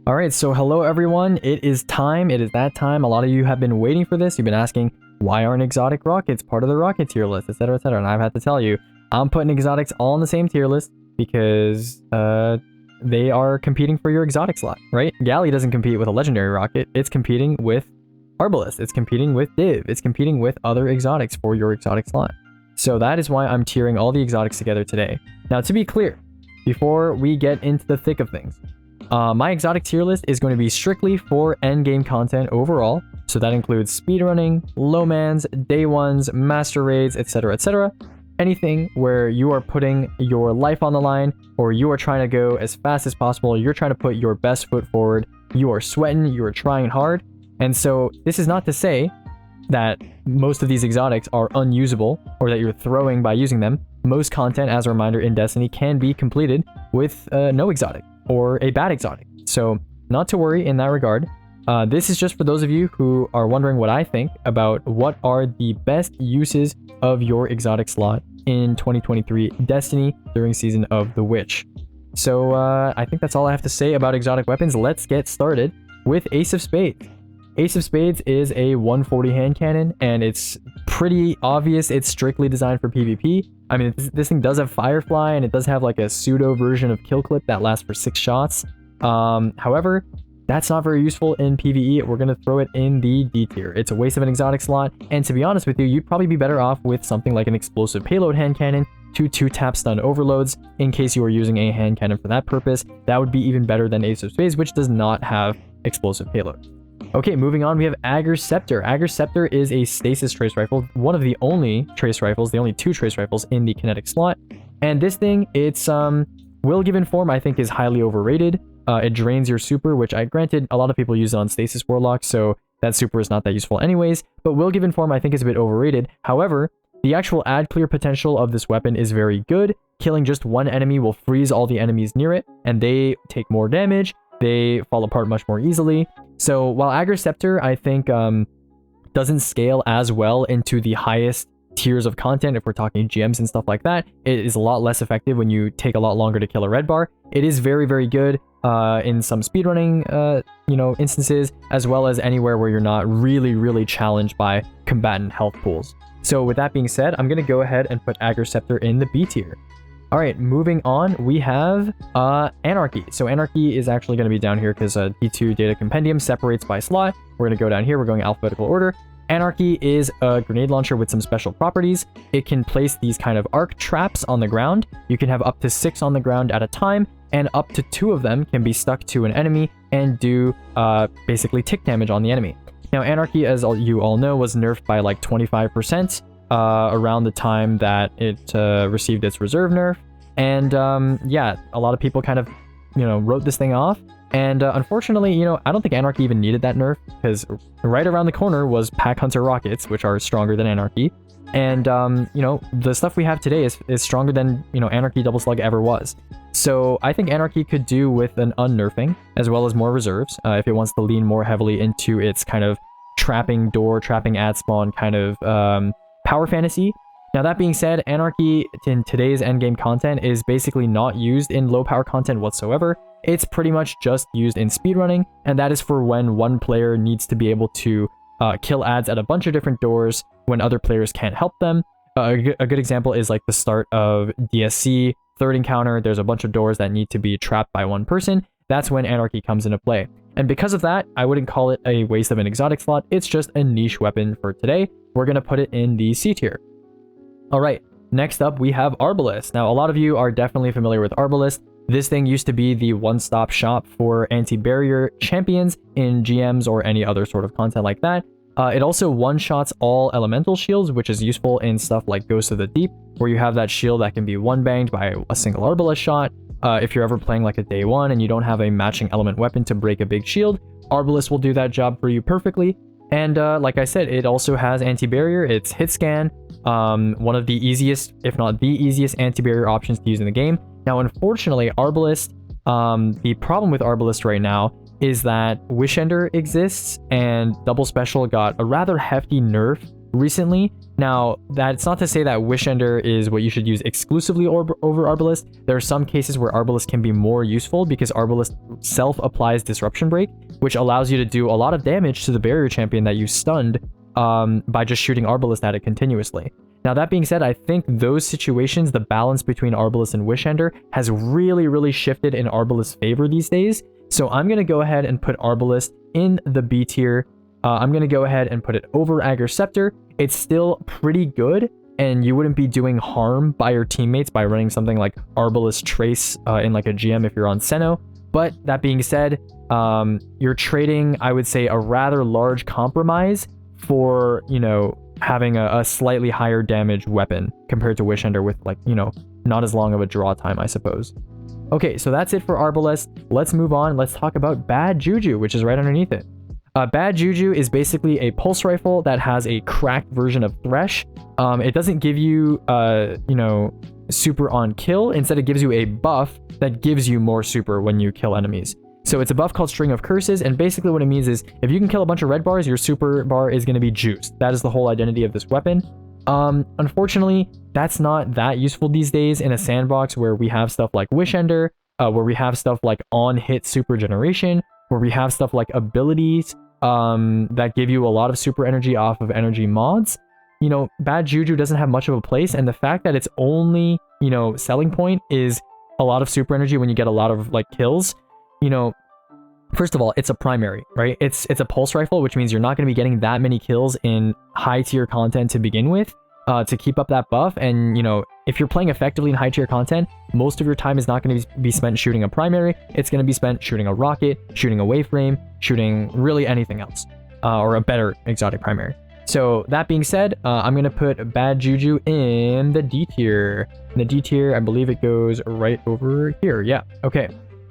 All right, so hello everyone. It is time. It is that time. A lot of you have been waiting for this. You've been asking, why aren't exotic rockets part of the rocket tier list, etc., etc. And I've had to tell you, I'm putting exotics all in the same tier list because they are competing for your exotic slot, right? Galley doesn't compete with a legendary rocket. It's competing with Arbalest. It's competing with Div. It's competing with other exotics for your exotic slot. So that is why I'm tiering all the exotics together today. Now, to be clear, before we get into the thick of things, my exotic tier list is going to be strictly for endgame content overall. So that includes speedrunning, low mans, day ones, master raids, etc., etc. Anything where you are putting your life on the line, or you are trying to go as fast as possible, you're trying to put your best foot forward, you are sweating, you are trying hard. And so this is not to say that most of these exotics are unusable or that you're throwing by using them. Most content, as a reminder, in Destiny can be completed with no exotic or a bad exotic. So not to worry in that regard. This is just for those of you who are wondering what I think about what are the best uses of your exotic slot in 2023 Destiny during Season of the Witch. So I think that's all I have to say about exotic weapons. Let's get started with Ace of Spades. Ace of Spades is a 140 hand cannon, and it's pretty obvious it's strictly designed for PvP. I mean, this thing does have Firefly, and it does have like a pseudo version of Kill Clip that lasts for 6 shots. However, that's not very useful in PvE. We're going to throw it in the D tier. It's a waste of an exotic slot, and to be honest with you, you'd probably be better off with something like an explosive payload hand cannon to 2-tap stun overloads in case you are using a hand cannon for that purpose. That would be even better than Ace of Spades, which does not have explosive payload. Okay, moving on, we have Ager's Scepter. Ager's Scepter is a stasis trace rifle, one of the only trace rifles, the only 2 trace rifles in the kinetic slot. And this thing, its will given form, I think, is highly overrated. It drains your super, which granted, a lot of people use it on stasis warlock, so that super is not that useful anyways. But will given form, I think, is a bit overrated. However, the actual ad clear potential of this weapon is very good. Killing just one enemy will freeze all the enemies near it, and they take more damage. They fall apart much more easily. So while Ager's Scepter, I think, doesn't scale as well into the highest tiers of content, if we're talking GMs and stuff like that, it is a lot less effective when you take a lot longer to kill a red bar. It is very, very good in some speedrunning, instances, as well as anywhere where you're not really challenged by combatant health pools. So with that being said, I'm going to go ahead and put Ager's Scepter in the B tier. All right, moving on, we have Anarchy. So Anarchy is actually going to be down here because D2 Data Compendium separates by slot. We're going to go down here. We're going alphabetical order. Anarchy is a grenade launcher with some special properties. It can place these kind of arc traps on the ground. You can have up to 6 on the ground at a time, and up to 2 of them can be stuck to an enemy and do basically tick damage on the enemy. Now, Anarchy, as you all know, was nerfed by like 25%. Around the time that it received its reserve nerf, and yeah, a lot of people kind of wrote this thing off, and unfortunately, I don't think Anarchy even needed that nerf, because right around the corner was Pack Hunter rockets, which are stronger than Anarchy, and the stuff we have today is stronger than Anarchy Double Slug ever was. So I think Anarchy could do with an unnerfing as well as more reserves if it wants to lean more heavily into its kind of trapping ad spawn kind of power fantasy. Now, that being said, Anarchy in today's endgame content is basically not used in low power content whatsoever. It's pretty much just used in speedrunning, and that is for when one player needs to be able to kill ads at a bunch of different doors when other players can't help them. A good example is like the start of DSC, third encounter. There's a bunch of doors that need to be trapped by one person. That's when Anarchy comes into play. And because of that, I wouldn't call it a waste of an exotic slot. It's just a niche weapon for today. We're going to put it in the C tier. All right, next up we have Arbalest. Now, a lot of you are definitely familiar with Arbalest. This thing used to be the one-stop shop for anti-barrier champions in GMs or any other sort of content like that. It also one-shots all elemental shields, which is useful in stuff like Ghost of the Deep, where you have that shield that can be one-banged by a single Arbalest shot. If you're ever playing like a day one and you don't have a matching element weapon to break a big shield, Arbalest will do that job for you perfectly. And like I said, it also has anti-barrier. It's hit scan, one of the easiest, if not the easiest, anti-barrier options to use in the game. Now, unfortunately, Arbalest, the problem with Arbalest right now is that Wish Ender exists, and Double Special got a rather hefty nerf recently Now, that's not to say that Wish Ender is what you should use exclusively over Arbalest. There are some cases where Arbalest can be more useful because Arbalest self-applies Disruption Break, which allows you to do a lot of damage to the barrier champion that you stunned by just shooting Arbalest at it continuously. Now, that being said, I think those situations, the balance between Arbalest and Wish Ender has really shifted in Arbalest's favor these days. So I'm going to go ahead and put Arbalest in the B tier. I'm going to go ahead and put it over Ager Scepter. It's still pretty good, and you wouldn't be doing harm by your teammates by running something like Arbalest Trace in like a GM if you're on Senno. But that being said, you're trading, I would say, a rather large compromise for, you know, having a slightly higher damage weapon compared to Wish Ender with, like, you know, not as long of a draw time, I suppose. Okay, so that's it for Arbalest. Let's move on. Let's talk about Bad Juju, which is right underneath it. Bad Juju is basically a pulse rifle that has a cracked version of Thresh. It doesn't give you, you know, super on kill. Instead, it gives you a buff that gives you more super when you kill enemies. So it's a buff called String of Curses, and basically what it means is if you can kill a bunch of red bars, your super bar is going to be juiced. That is the whole identity of this weapon. Unfortunately, that's not that useful these days in a sandbox where we have stuff like Wish Ender, where we have stuff like on-hit super generation, where we have stuff like abilities that give you a lot of super energy off of energy mods. You know, Bad Juju doesn't have much of a place, and the fact that its only, you know, selling point is a lot of super energy when you get a lot of like kills, you know, first of all, it's a primary, right? It's a pulse rifle, which means you're not going to be getting that many kills in high tier content to begin with, to keep up that buff. And, you know, if you're playing effectively in high tier content, most of your time is not going to be spent shooting a primary. It's going to be spent shooting a rocket, shooting a waveframe, shooting really anything else, or a better exotic primary. So that being said, I'm going to put Bad Juju in the D tier. In the D tier, I believe it goes right over here. Yeah. Okay.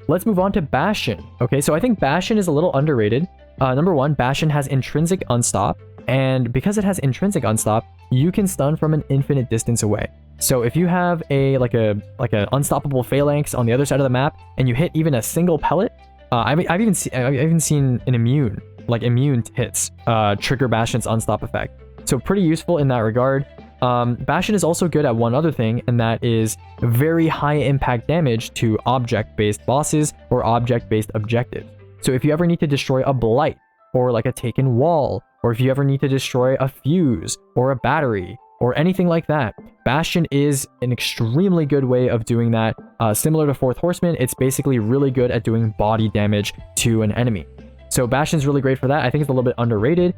Let's move on to Bastion. Okay, so I think Bastion is a little underrated. Number one, Bastion has intrinsic unstop, and because it has intrinsic unstop, you can stun from an infinite distance away. So if you have a like a unstoppable phalanx on the other side of the map, and you hit even a single pellet, I've even seen an immune hits trigger Bastion's unstop effect. So pretty useful in that regard. Bastion is also good at one other thing, and that is very high impact damage to object-based bosses or object-based objectives. So if you ever need to destroy a blight, or like a taken wall, or if you ever need to destroy a fuse, or a battery, or anything like that, Bastion is an extremely good way of doing that. Similar to Fourth Horseman, it's basically really good at doing body damage to an enemy. So Bastion's really great for that. I think it's a little bit underrated.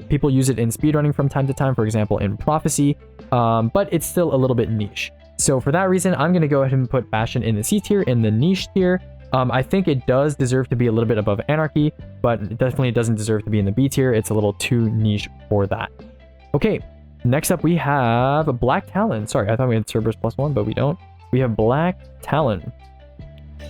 People use it in speedrunning from time to time, for example, in Prophecy, but it's still a little bit niche. So for that reason, I'm going to go ahead and put Bastion in the C tier, in the niche tier. I think it does deserve to be a little bit above Anarchy, but it definitely doesn't deserve to be in the B tier. It's a little too niche for that. Okay, next up we have Black Talon. Sorry, I thought we had Cerberus +1, but we don't. We have Black Talon.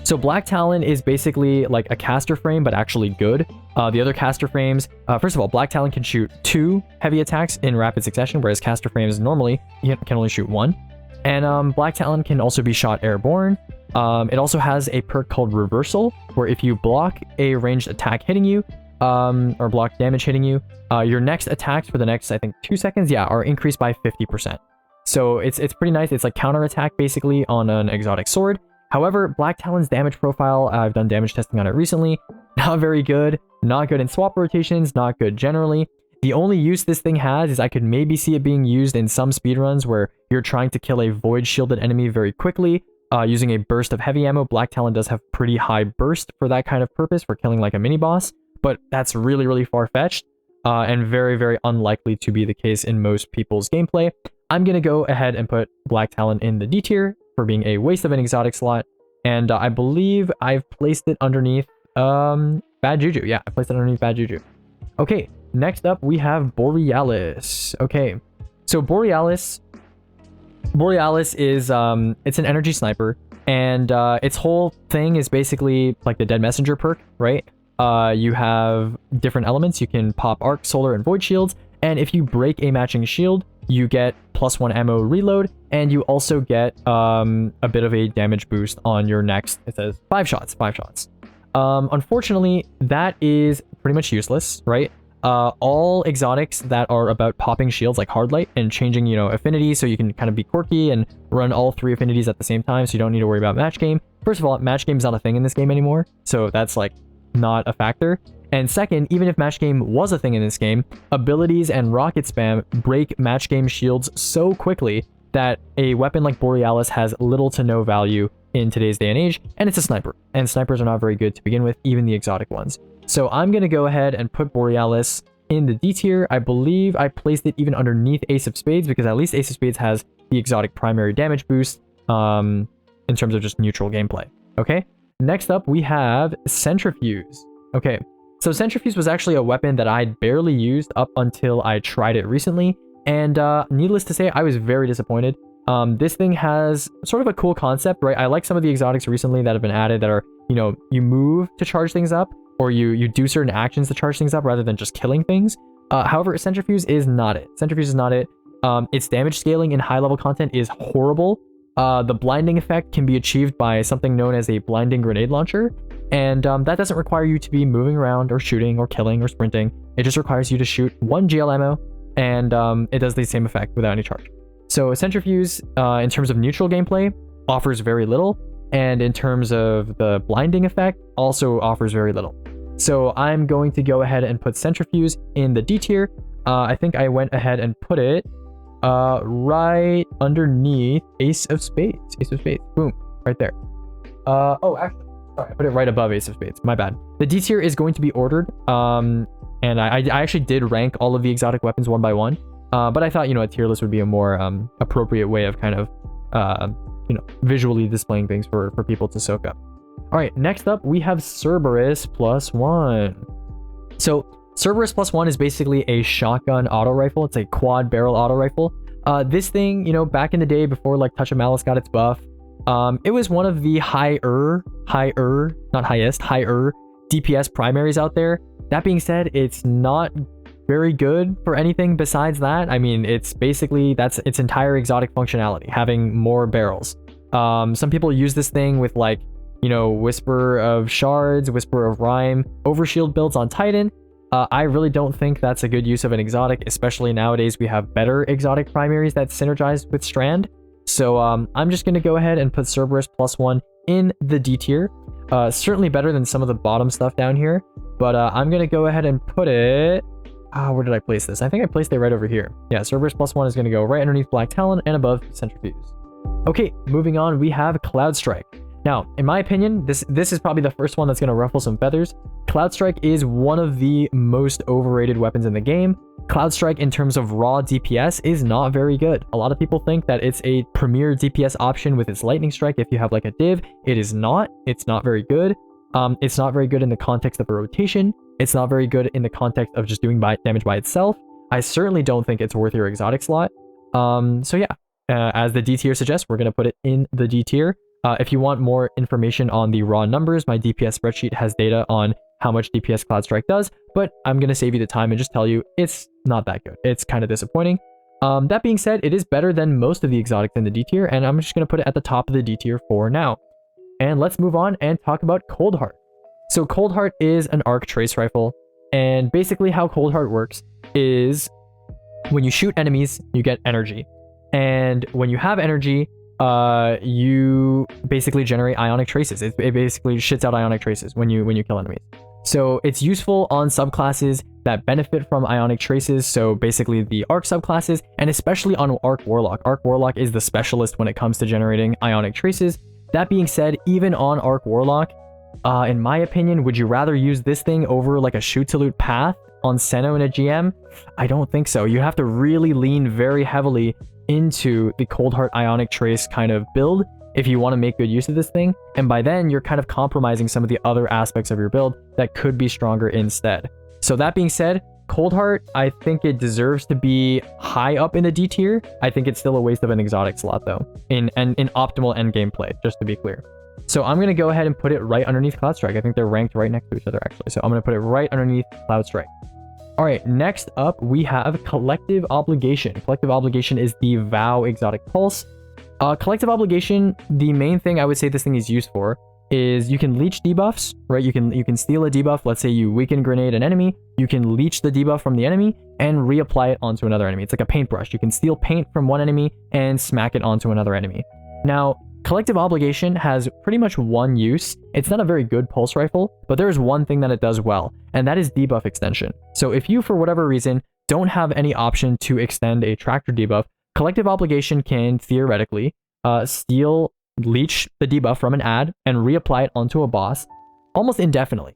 So Black Talon is basically like a caster frame, but actually good. The other caster frames, first of all, Black Talon can shoot 2 heavy attacks in rapid succession, whereas caster frames normally can only shoot 1. And Black Talon can also be shot airborne. It also has a perk called Reversal, where if you block a ranged attack hitting you, or block damage hitting you, your next attacks for the next, I think, 2 seconds, are increased by 50%. So it's pretty nice. It's like counter attack basically on an exotic sword. However, Black Talon's damage profile, I've done damage testing on it recently, not very good, not good in swap rotations, not good generally. The only use this thing has is I could maybe see it being used in some speedruns where you're trying to kill a void shielded enemy very quickly, using a burst of heavy ammo. Black Talon does have pretty high burst for that kind of purpose, for killing like a mini boss, but that's really far-fetched, and very unlikely to be the case in most people's gameplay. I'm going to go ahead and put Black Talon in the D tier for being a waste of an exotic slot, and I believe I've placed it underneath Bad Juju. Yeah, I placed it underneath Bad Juju. Okay, next up we have Borealis. Okay, so Borealis is it's an energy sniper, and its whole thing is basically like the Dead Messenger perk, right? You have different elements. You can pop arc, solar, and void shields, and if you break a matching shield, you get +1 ammo reload, and you also get a bit of a damage boost on your next, it says 5 shots. Unfortunately, that is pretty much useless, right? all exotics that are about popping shields like Hardlight and changing, you know, affinity so you can kind of be quirky and run all 3 affinities at the same time so you don't need to worry about match game. First of all, match game is not a thing in this game anymore, so that's like not a factor. And second, even if match game was a thing in this game, abilities and rocket spam break match game shields so quickly that a weapon like Borealis has little to no value in today's day and age, and it's a sniper, and snipers are not very good to begin with, even the exotic ones. So I'm going to go ahead and put Borealis in the D tier. I believe I placed it even underneath Ace of Spades because at least Ace of Spades has the exotic primary damage boost in terms of just neutral gameplay. Okay, next up we have Centrifuse. Okay, so Centrifuse was actually a weapon that I'd barely used up until I tried it recently, and needless to say, I was very disappointed. This thing has sort of a cool concept, right? I like some of the exotics recently that have been added that are, you know, you move to charge things up, or you do certain actions to charge things up rather than just killing things. However, Centrifuse is not it. Centrifuse is not it. Its damage scaling in high-level content is horrible. The blinding effect can be achieved by something known as a blinding grenade launcher, and that doesn't require you to be moving around or shooting or killing or sprinting. It just requires you to shoot 1 GL ammo, and it does the same effect without any charge. So Centrifuse, in terms of neutral gameplay, offers very little, and in terms of the blinding effect, also offers very little. So I'm going to go ahead and put Centrifuse in the D tier. I think I went ahead and put it right underneath Ace of Spades. Ace of Spades, boom, right there. Oh, actually, sorry, I put it right above Ace of Spades, my bad. The D tier is going to be ordered, and I actually did rank all of the exotic weapons one by one, but I thought, you know, a tier list would be a more appropriate way of kind of, you know, visually displaying things for people to soak up. All right, next up, we have Cerberus +1. So Cerberus +1 is basically a shotgun auto rifle. It's a quad barrel auto rifle. This thing, you know, back in the day before like Touch of Malice got its buff, it was one of the higher DPS primaries out there. That being said, it's not very good for anything besides that. I mean, it's basically, that's its entire exotic functionality, having more barrels. Some people use this thing with like, you know, Whisper of Shards, Whisper of Rhyme, Overshield builds on Titan. I really don't think that's a good use of an exotic, especially nowadays we have better exotic primaries that synergize with Strand. So I'm just going to go ahead and put Cerberus +1 in the D tier. Certainly better than some of the bottom stuff down here, but I'm going to go ahead and put it... where did I place this? I think I placed it right over here. Yeah, Cerberus +1 is going to go right underneath Black Talon and above Centrifuse. Okay, moving on, we have Cloudstrike. Now, in my opinion, this is probably the first one that's going to ruffle some feathers. Cloudstrike is one of the most overrated weapons in the game. Cloudstrike, in terms of raw DPS, is not very good. A lot of people think that it's a premier DPS option with its Lightning Strike if you have like a div. It is not. It's not very good. It's not very good in the context of a rotation. It's not very good in the context of just doing damage by itself. I certainly don't think it's worth your exotic slot. So yeah, as the D tier suggests, we're going to put it in the D tier. If you want more information on the raw numbers, my DPS spreadsheet has data on how much DPS Cloudstrike does, but I'm going to save you the time and just tell you it's not that good. It's kind of disappointing. That being said, it is better than most of the exotics in the D tier, and I'm just going to put it at the top of the D tier for now. And let's move on and talk about Coldheart. So Coldheart is an arc trace rifle, and basically how Coldheart works is when you shoot enemies, you get energy. And when you have energy, you basically generate ionic traces. It basically shits out ionic traces when you kill enemies. So it's useful on subclasses that benefit from ionic traces, so basically the Arc subclasses, and especially on Arc Warlock. Arc Warlock is the specialist when it comes to generating ionic traces. That being said, even on Arc Warlock, in my opinion, would you rather use this thing over like a shoot to loot path on Senno in a GM? I don't think so. You have to really lean very heavily into the Coldheart Ionic Trace kind of build if you want to make good use of this thing, and by then you're kind of compromising some of the other aspects of your build that could be stronger instead. So that being said, Coldheart, I think it deserves to be high up in the D tier. I think it's still a waste of an exotic slot though, in optimal end gameplay, just to be clear. So I'm going to go ahead and put it right underneath Cloudstrike. I think they're ranked right next to each other actually, so I'm going to put it right underneath Cloudstrike. All right, next up, we have Collective Obligation. Collective Obligation is the VOW Exotic Pulse. Collective Obligation, the main thing I would say this thing is used for is you can leech debuffs, right? You can steal a debuff. Let's say you weaken grenade an enemy, you can leech the debuff from the enemy and reapply it onto another enemy. It's like a paintbrush. You can steal paint from one enemy and smack it onto another enemy. Now, Collective Obligation has pretty much one use. It's not a very good pulse rifle, but there is one thing that it does well, and that is debuff extension. So if you, for whatever reason, don't have any option to extend a tractor debuff, Collective Obligation can theoretically leech the debuff from an ad and reapply it onto a boss almost indefinitely.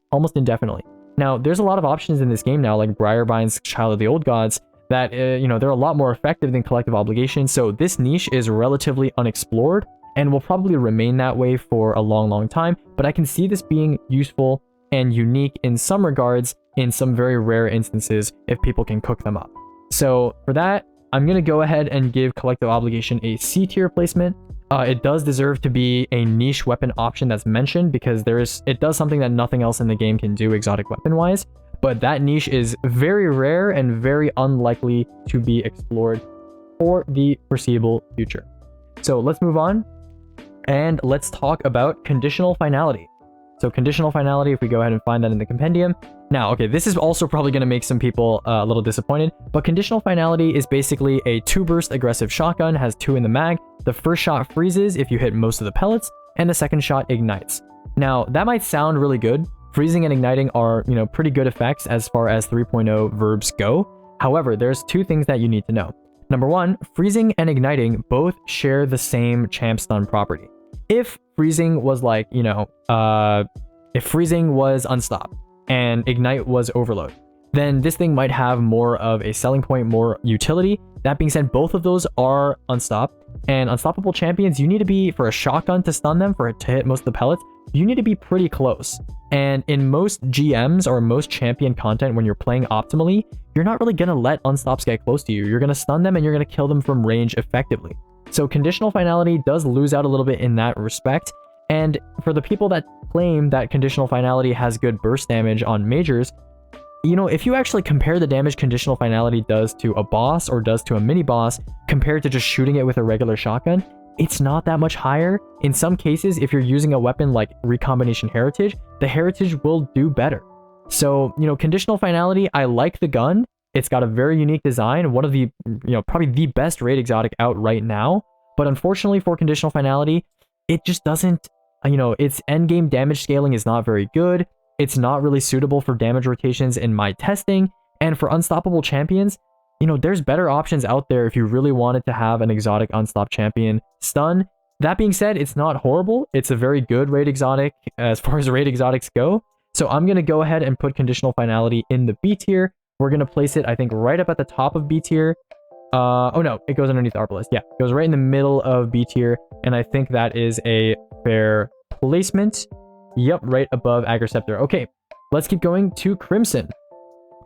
Now, there's a lot of options in this game now, like Briarbind's Child of the Old Gods, that, they're a lot more effective than Collective Obligation, so this niche is relatively unexplored and will probably remain that way for a long time, but I can see this being useful and unique in some regards in some very rare instances if people can cook them up. So for that, I'm going to go ahead and give Collective Obligation a C tier placement. It does deserve to be a niche weapon option that's mentioned because it does something that nothing else in the game can do exotic weapon wise, but that niche is very rare and very unlikely to be explored for the foreseeable future. So let's move on and let's talk about Conditional Finality. So Conditional Finality, if we go ahead and find that in the compendium. Now, okay, this is also probably going to make some people a little disappointed, but Conditional Finality is basically a 2-burst aggressive shotgun, has 2 in the mag. The first shot freezes if you hit most of the pellets, and the second shot ignites. Now, that might sound really good. Freezing and igniting are, pretty good effects as far as 3.0 verbs go. However, there's 2 things that you need to know. Number 1, freezing and igniting both share the same champ stun property. If freezing was like, if freezing was unstop and ignite was overload, then this thing might have more of a selling point, more utility. That being said, both of those are unstop, and unstoppable champions, you need to be, for a shotgun to stun them, for it to hit most of the pellets, you need to be pretty close. And in most GMs or most champion content, when you're playing optimally, you're not really going to let unstops get close to you. You're going to stun them and you're going to kill them from range effectively. So Conditional Finality does lose out a little bit in that respect. And for the people that claim that Conditional Finality has good burst damage on majors, if you actually compare the damage Conditional Finality does to a boss or does to a mini boss compared to just shooting it with a regular shotgun, it's not that much higher. In some cases, if you're using a weapon like Recombination Heritage, the Heritage will do better. So, Conditional Finality, I like the gun. It's got a very unique design, one of the, probably the best raid exotic out right now. But unfortunately for Conditional Finality, it just doesn't, its endgame damage scaling is not very good. It's not really suitable for damage rotations in my testing. And for unstoppable champions, there's better options out there if you really wanted to have an exotic unstopped champion stun. That being said, it's not horrible. It's a very good raid exotic as far as raid exotics go. So I'm going to go ahead and put Conditional Finality in the B tier. We're going to place it, I think, right up at the top of B tier. Oh no, it goes underneath Arbalest. Yeah, it goes right in the middle of B tier. And I think that is a fair placement. Yep, right above Ager Scepter. Okay, let's keep going to Crimson.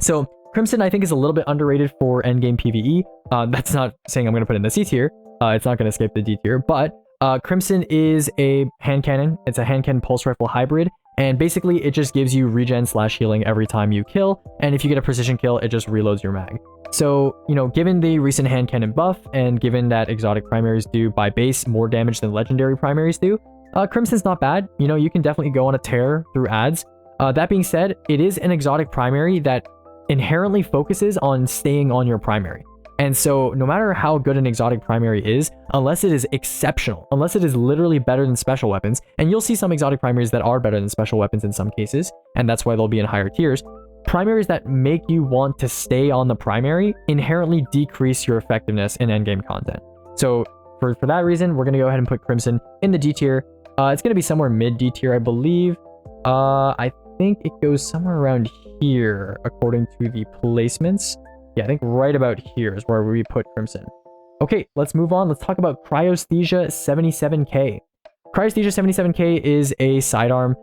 So Crimson, I think, is a little bit underrated for endgame PvE. That's not saying I'm going to put it in the C tier. It's not going to escape the D tier. But Crimson is a hand cannon. It's a hand cannon pulse rifle hybrid. And basically, it just gives you regen / healing every time you kill. And if you get a precision kill, it just reloads your mag. So, given the recent hand cannon buff, and given that exotic primaries do by base more damage than legendary primaries do, Crimson's not bad. You can definitely go on a tear through ads. That being said, it is an exotic primary that inherently focuses on staying on your primary. And so no matter how good an exotic primary is, unless it is exceptional, unless it is literally better than special weapons, and you'll see some exotic primaries that are better than special weapons in some cases, and that's why they'll be in higher tiers, primaries that make you want to stay on the primary inherently decrease your effectiveness in endgame content. So for that reason, we're going to go ahead and put Crimson in the D tier. It's going to be somewhere mid D tier, I believe. I think it goes somewhere around here, according to the placements. Yeah, I think right about here is where we put Crimson. Okay, let's move on. Let's talk about Cryosthesia 77k. Cryosthesia 77k is a sidearm.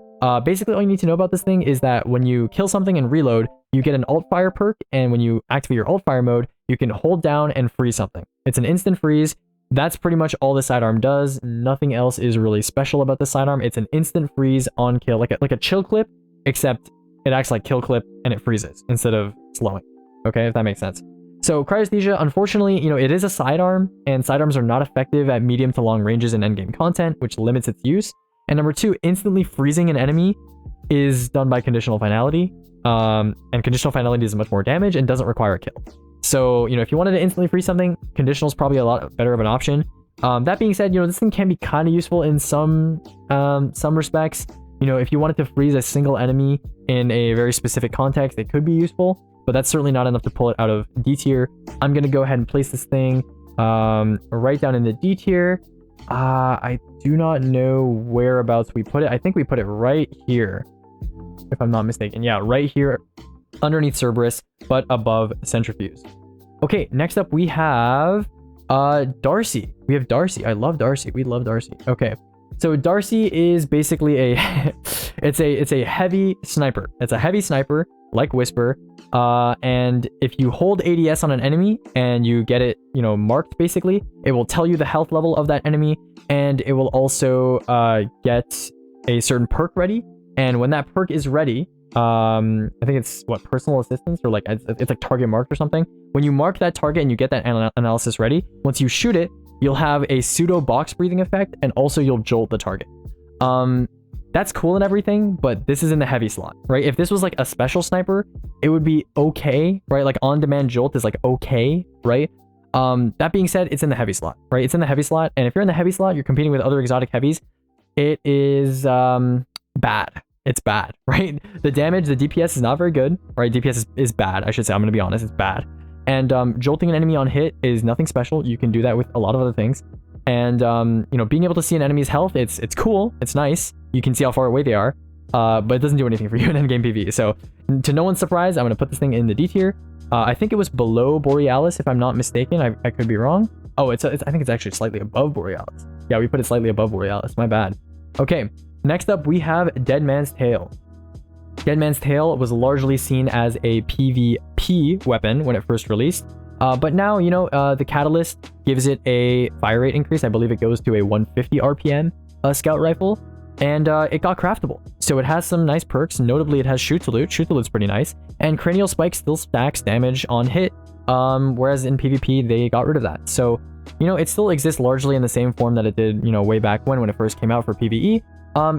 Basically, all you need to know about this thing is that when you kill something and reload, you get an alt fire perk, and when you activate your alt fire mode, you can hold down and freeze something. It's an instant freeze. That's pretty much all the sidearm does. Nothing else is really special about the sidearm. It's an instant freeze on kill, like a chill clip, except it acts like kill clip and it freezes instead of slowing. Okay, if that makes sense. So Cryosthesia, unfortunately, it is a sidearm, and sidearms are not effective at medium to long ranges in endgame content, which limits its use. And number 2, instantly freezing an enemy is done by Conditional Finality. And Conditional Finality does much more damage and doesn't require a kill. So, you know, if you wanted to instantly freeze something, Conditional is probably a lot better of an option. That being said, you know, this thing can be kind of useful in some respects. You know, if you wanted to freeze a single enemy in a very specific context, it could be useful, but that's certainly not enough to pull it out of D tier. I'm going to go ahead and place this thing right down in the D tier. I do not know whereabouts we put it. I think we put it right here, if I'm not mistaken. Yeah, right here underneath Cerberus, but above Centrifuse. Okay, next up we have DARCI. We have DARCI. I love DARCI. We love DARCI. Okay. So DARCI is basically a it's a heavy sniper. It's a heavy sniper like Whisper. And if you hold ADS on an enemy and you get it, you know, marked, basically, it will tell you the health level of that enemy, and it will also get a certain perk ready. And when that perk is ready, I think it's what, personal assistance, or like it's like target marked or something. When you mark that target and you get that analysis ready, once you shoot it, you'll have a pseudo box breathing effect, and also you'll jolt the target. That's cool and everything, but this is in the heavy slot, right? If this was like a special sniper, it would be okay, right? Like on-demand jolt is like okay, right? That being said, it's in the heavy slot, right? It's in the heavy slot, and if you're in the heavy slot, you're competing with other exotic heavies. It is bad. It's bad, right? The damage, the DPS is not very good, right? DPS is bad, I should say. I'm gonna be honest, it's bad. And jolting an enemy on hit is nothing special. You can do that with a lot of other things. And you know, being able to see an enemy's health, it's cool, it's nice. You can see how far away they are, but it doesn't do anything for you in endgame PvE. So to no one's surprise, I'm gonna put this thing in the D tier. I think it was below Borealis, if I'm not mistaken. I could be wrong. Oh, I think it's actually slightly above Borealis. Yeah, we put it slightly above Borealis. My bad. Okay, next up we have Dead Man's Tail. Dead Man's Tail was largely seen as a PvP weapon when it first released. But now, you know, the Catalyst gives it a fire rate increase. I believe it goes to a 150 RPM scout rifle, and it got craftable. So it has some nice perks. Notably, it has Shoot to Loot. Shoot to Loot's pretty nice. And Cranial Spike still stacks damage on hit, whereas in PvP, they got rid of that. So, you know, it still exists largely in the same form that it did, you know, way back when it first came out for PvE.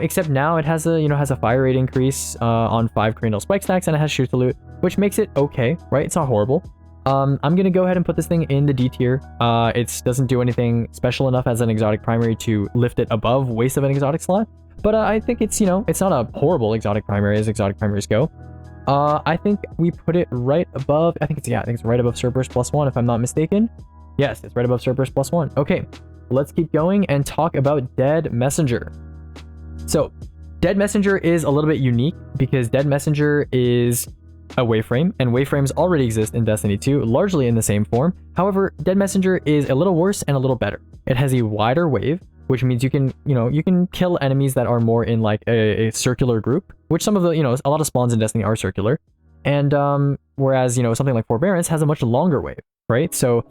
Except now it has a fire rate increase on 5 Cranial Spike stacks, and it has Shoot to Loot, which makes it okay, right? It's not horrible. I'm gonna go ahead and put this thing in the D tier. It doesn't do anything special enough as an exotic primary to lift it above waste of an exotic slot, but I think it's, you know, it's not a horrible exotic primary as exotic primaries go. I think we put it right above, I think it's right above Cerberus +1, if I'm not mistaken. Yes, it's right above Cerberus +1. Okay, let's keep going and talk about Dead Messenger. So Dead Messenger is a little bit unique because Dead Messenger is a waveframe, and waveframes already exist in Destiny 2, largely in the same form. However, Dead Messenger is a little worse and a little better. It has a wider wave, which means you can kill enemies that are more in like a circular group, which some of the, you know, a lot of spawns in Destiny are circular. And whereas, you know, something like Forbearance has a much longer wave, right? So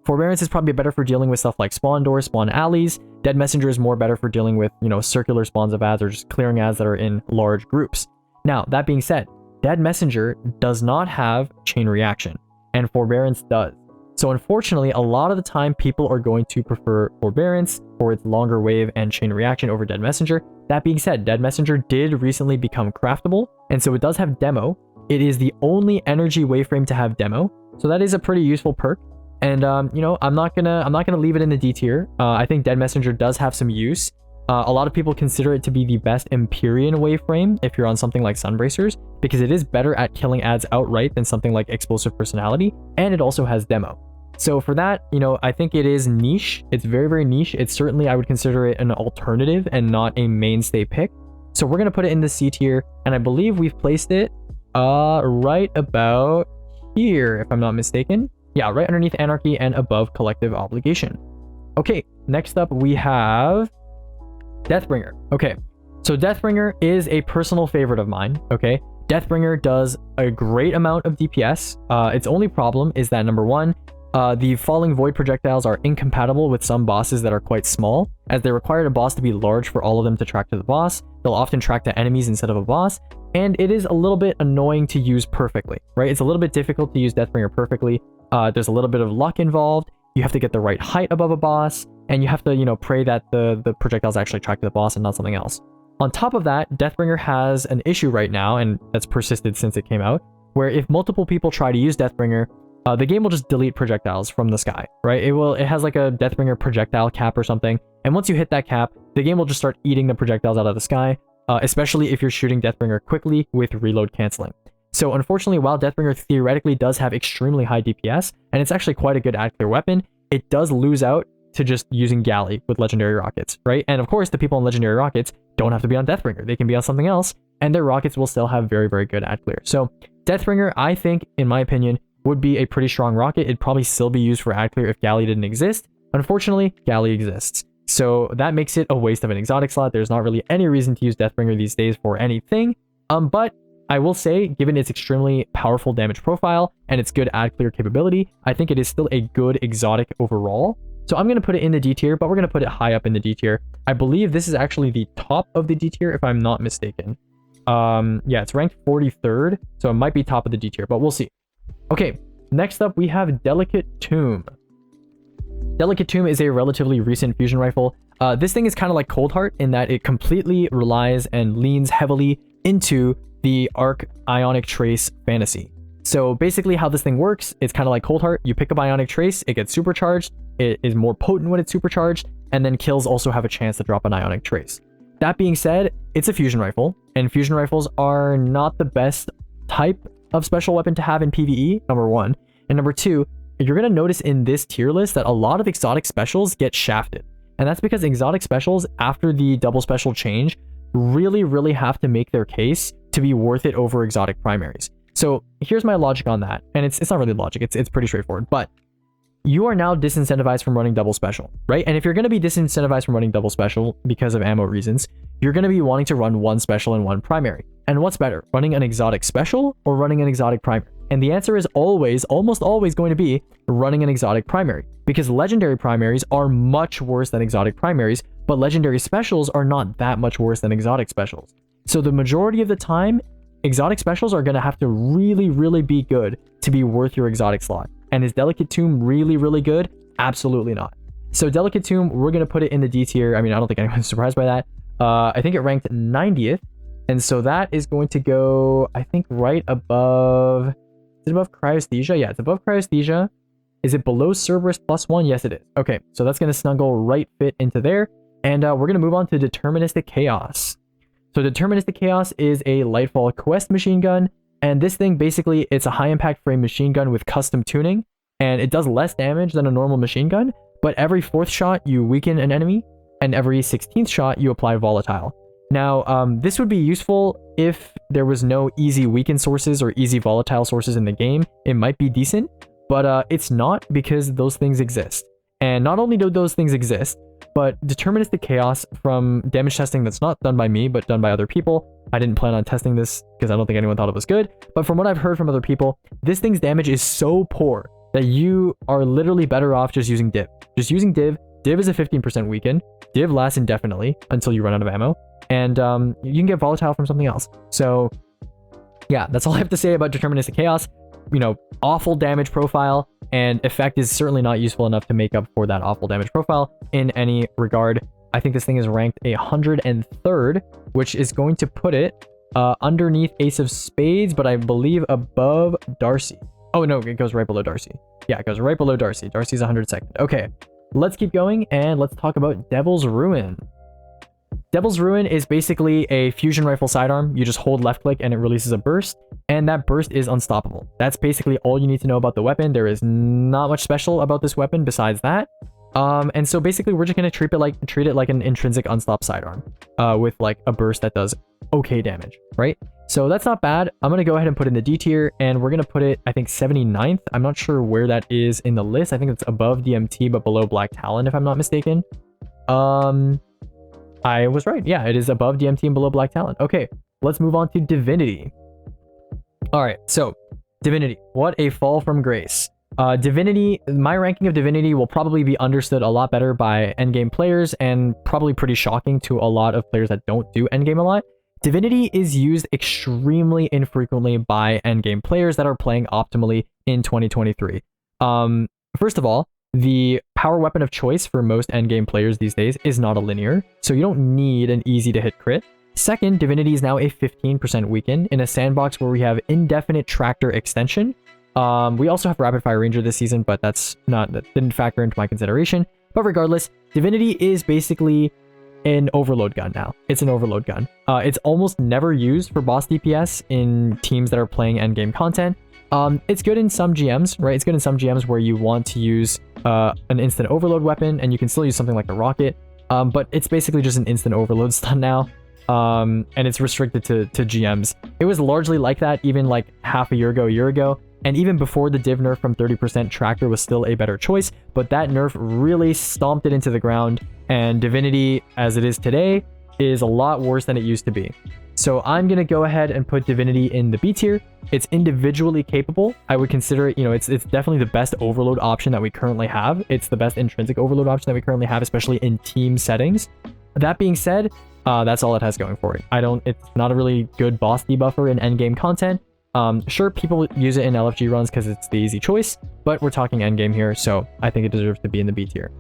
Forbearance is probably better for dealing with stuff like spawn doors, spawn alleys. Dead Messenger is more better for dealing with, you know, circular spawns of ads or just clearing ads that are in large groups. Now, that being said, Dead Messenger does not have chain reaction, and Forbearance does. So unfortunately, a lot of the time people are going to prefer Forbearance for its longer wave and chain reaction over Dead Messenger. That being said, Dead Messenger did recently become craftable, and so it does have demo. It is the only energy waveframe to have demo, so that is a pretty useful perk. And you know, I'm not gonna leave it in the D tier. I think Dead Messenger does have some use. A lot of people consider it to be the best Empyrean waveframe if you're on something like Sunbracers, because it is better at killing ads outright than something like Explosive Personality, and it also has demo. So for that, you know, I think it is niche. It's very, very niche. It's certainly, I would consider it an alternative and not a mainstay pick. So we're gonna put it in the C tier, and I believe we've placed it right about here, if I'm not mistaken. Yeah, right underneath Anarchy and above Collective Obligation. Okay, next up we have Deathbringer. Okay, so Deathbringer is a personal favorite of mine, okay? Deathbringer does a great amount of DPS. Its only problem is that, number one, the falling void projectiles are incompatible with some bosses that are quite small, as they require a boss to be large for all of them to track to the boss. They'll often track to enemies instead of a boss, and it is a little bit annoying to use perfectly, right? It's a little bit difficult to use Deathbringer perfectly. There's a little bit of luck involved. You have to get the right height above a boss, and you have to, you know, pray that the projectiles actually track to the boss and not something else. On top of that, Deathbringer has an issue right now, and that's persisted since it came out, where if multiple people try to use Deathbringer, the game will just delete projectiles from the sky, right? It has like a Deathbringer projectile cap or something, and once you hit that cap, the game will just start eating the projectiles out of the sky, especially if you're shooting Deathbringer quickly with reload canceling. So unfortunately, while Deathbringer theoretically does have extremely high DPS, and it's actually quite a good ad clear weapon, it does lose out to just using Galley with legendary rockets, right? And of course, the people in legendary rockets don't have to be on Deathbringer. They can be on something else, and their rockets will still have very, very good ad clear. So Deathbringer, I think, in my opinion, would be a pretty strong rocket. It'd probably still be used for ad clear if Galley didn't exist. Unfortunately, Galley exists. So that makes it a waste of an exotic slot. There's not really any reason to use Deathbringer these days for anything. But I will say, given its extremely powerful damage profile and its good ad clear capability, I think it is still a good exotic overall. So I'm going to put it in the D tier, but we're going to put it high up in the D tier. I believe this is actually the top of the D tier, if I'm not mistaken. Yeah, it's ranked 43rd, so it might be top of the D tier, but we'll see. Okay, next up we have Delicate Tomb. Delicate Tomb is a relatively recent fusion rifle. This thing is kind of like Coldheart in that it completely relies and leans heavily into the Arc Ionic Trace fantasy. So basically how this thing works, it's kind of like Coldheart. You pick up Ionic Trace, it gets supercharged, it is more potent when it's supercharged, and then kills also have a chance to drop an Ionic Trace. That being said, it's a fusion rifle, and fusion rifles are not the best type of special weapon to have in PvE, number one. And number two, you're going to notice in this tier list that a lot of exotic specials get shafted. And that's because exotic specials, after the double special change, really have to make their case to be worth it over exotic primaries. So here's my logic on that. And it's not really logic, it's pretty straightforward. But you are now disincentivized from running double special, right? And if you're going to be disincentivized from running double special because of ammo reasons, you're going to be wanting to run one special and one primary. And what's better, running an exotic special or running an exotic primary? And the answer is always, almost always going to be running an exotic primary, because legendary primaries are much worse than exotic primaries, but legendary specials are not that much worse than exotic specials. So the majority of the time, exotic specials are going to have to really be good to be worth your exotic slot. And is Delicate Tomb really good? Absolutely not. So Delicate Tomb, we're going to put it in the D tier. I mean, I don't think anyone's surprised by that. I think it ranked 90th. And so that is going to go, I think, right above... Is it above Cryosthesia? Yeah, it's above Cryosthesia. Is it below Cerberus +1? Yes, it is. Okay, so that's going to snuggle right fit into there. And we're going to move on to Deterministic Chaos. So Deterministic Chaos is a Lightfall Quest machine gun. And this thing, basically, it's a high impact frame machine gun with custom tuning. And it does less damage than a normal machine gun. But every 4th shot, you weaken an enemy. And every 16th shot, you apply volatile. Now, this would be useful if there was no easy weaken sources or easy volatile sources in the game. It might be decent, but it's not, because those things exist. And not only do those things exist, but Deterministic Chaos, from damage testing that's not done by me, but done by other people. I didn't plan on testing this because I don't think anyone thought it was good. But from what I've heard from other people, this thing's damage is so poor that you are literally better off just using Div. Just using Div. Div is a 15% weaken. Div lasts indefinitely until you run out of ammo. And you can get volatile from something else. So yeah, that's all I have to say about Deterministic Chaos. You know, awful damage profile, and effect is certainly not useful enough to make up for that awful damage profile in any regard. I think this thing is ranked 103rd, which is going to put it underneath Ace of Spades, but I believe above DARCI. Oh no, it goes right below DARCI. Yeah, it goes right below DARCI. DARCI's 102nd. Okay, let's keep going and let's talk about Devil's Ruin. Devil's Ruin is basically a fusion rifle sidearm. You just hold left click and it releases a burst, and that burst is unstoppable. That's basically all you need to know about the weapon. There is not much special about this weapon besides that. And so basically we're just going to treat it like an intrinsic unstopped sidearm with like a burst that does okay damage, right? So that's not bad. I'm going to go ahead and put it in the D tier, and we're going to put it, I think, 79th. I'm not sure where that is in the list. I think it's above DMT, but below Black Talon, if I'm not mistaken. I was right. Yeah, it is above DMT and below Black Talon. Okay, let's move on to Divinity. All right, so Divinity, what a fall from grace. Divinity, my ranking of Divinity will probably be understood a lot better by endgame players, and probably pretty shocking to a lot of players that don't do endgame a lot. Divinity is used extremely infrequently by endgame players that are playing optimally in 2023. First of all, the power weapon of choice for most endgame players these days is not a linear, so you don't need an easy to hit crit. Second, Divinity is now a 15% weaken in a sandbox where we have indefinite tractor extension. We also have Rapid Fire Ranger this season, but that didn't factor into my consideration. But regardless, Divinity is basically an overload gun now. It's an overload gun. It's almost never used for boss DPS in teams that are playing endgame content. It's good in some GMs, right? It's good in some GMs where you want to use an instant overload weapon, and you can still use something like a rocket. But it's basically just an instant overload stun now. And it's restricted to GMs. It was largely like that even like half a year ago. And even before the div nerf from 30% tractor was still a better choice, but that nerf really stomped it into the ground, and Divinity, as it is today, is a lot worse than it used to be. So I'm going to go ahead and put Divinity in the B tier. It's individually capable. I would consider it, it's definitely the best overload option that we currently have. It's the best intrinsic overload option that we currently have, especially in team settings. That being said, that's all it has going for it. It's not a really good boss debuffer in endgame content. Sure, people use it in LFG runs because it's the easy choice, but we're talking endgame here, so I think it deserves to be in the B tier.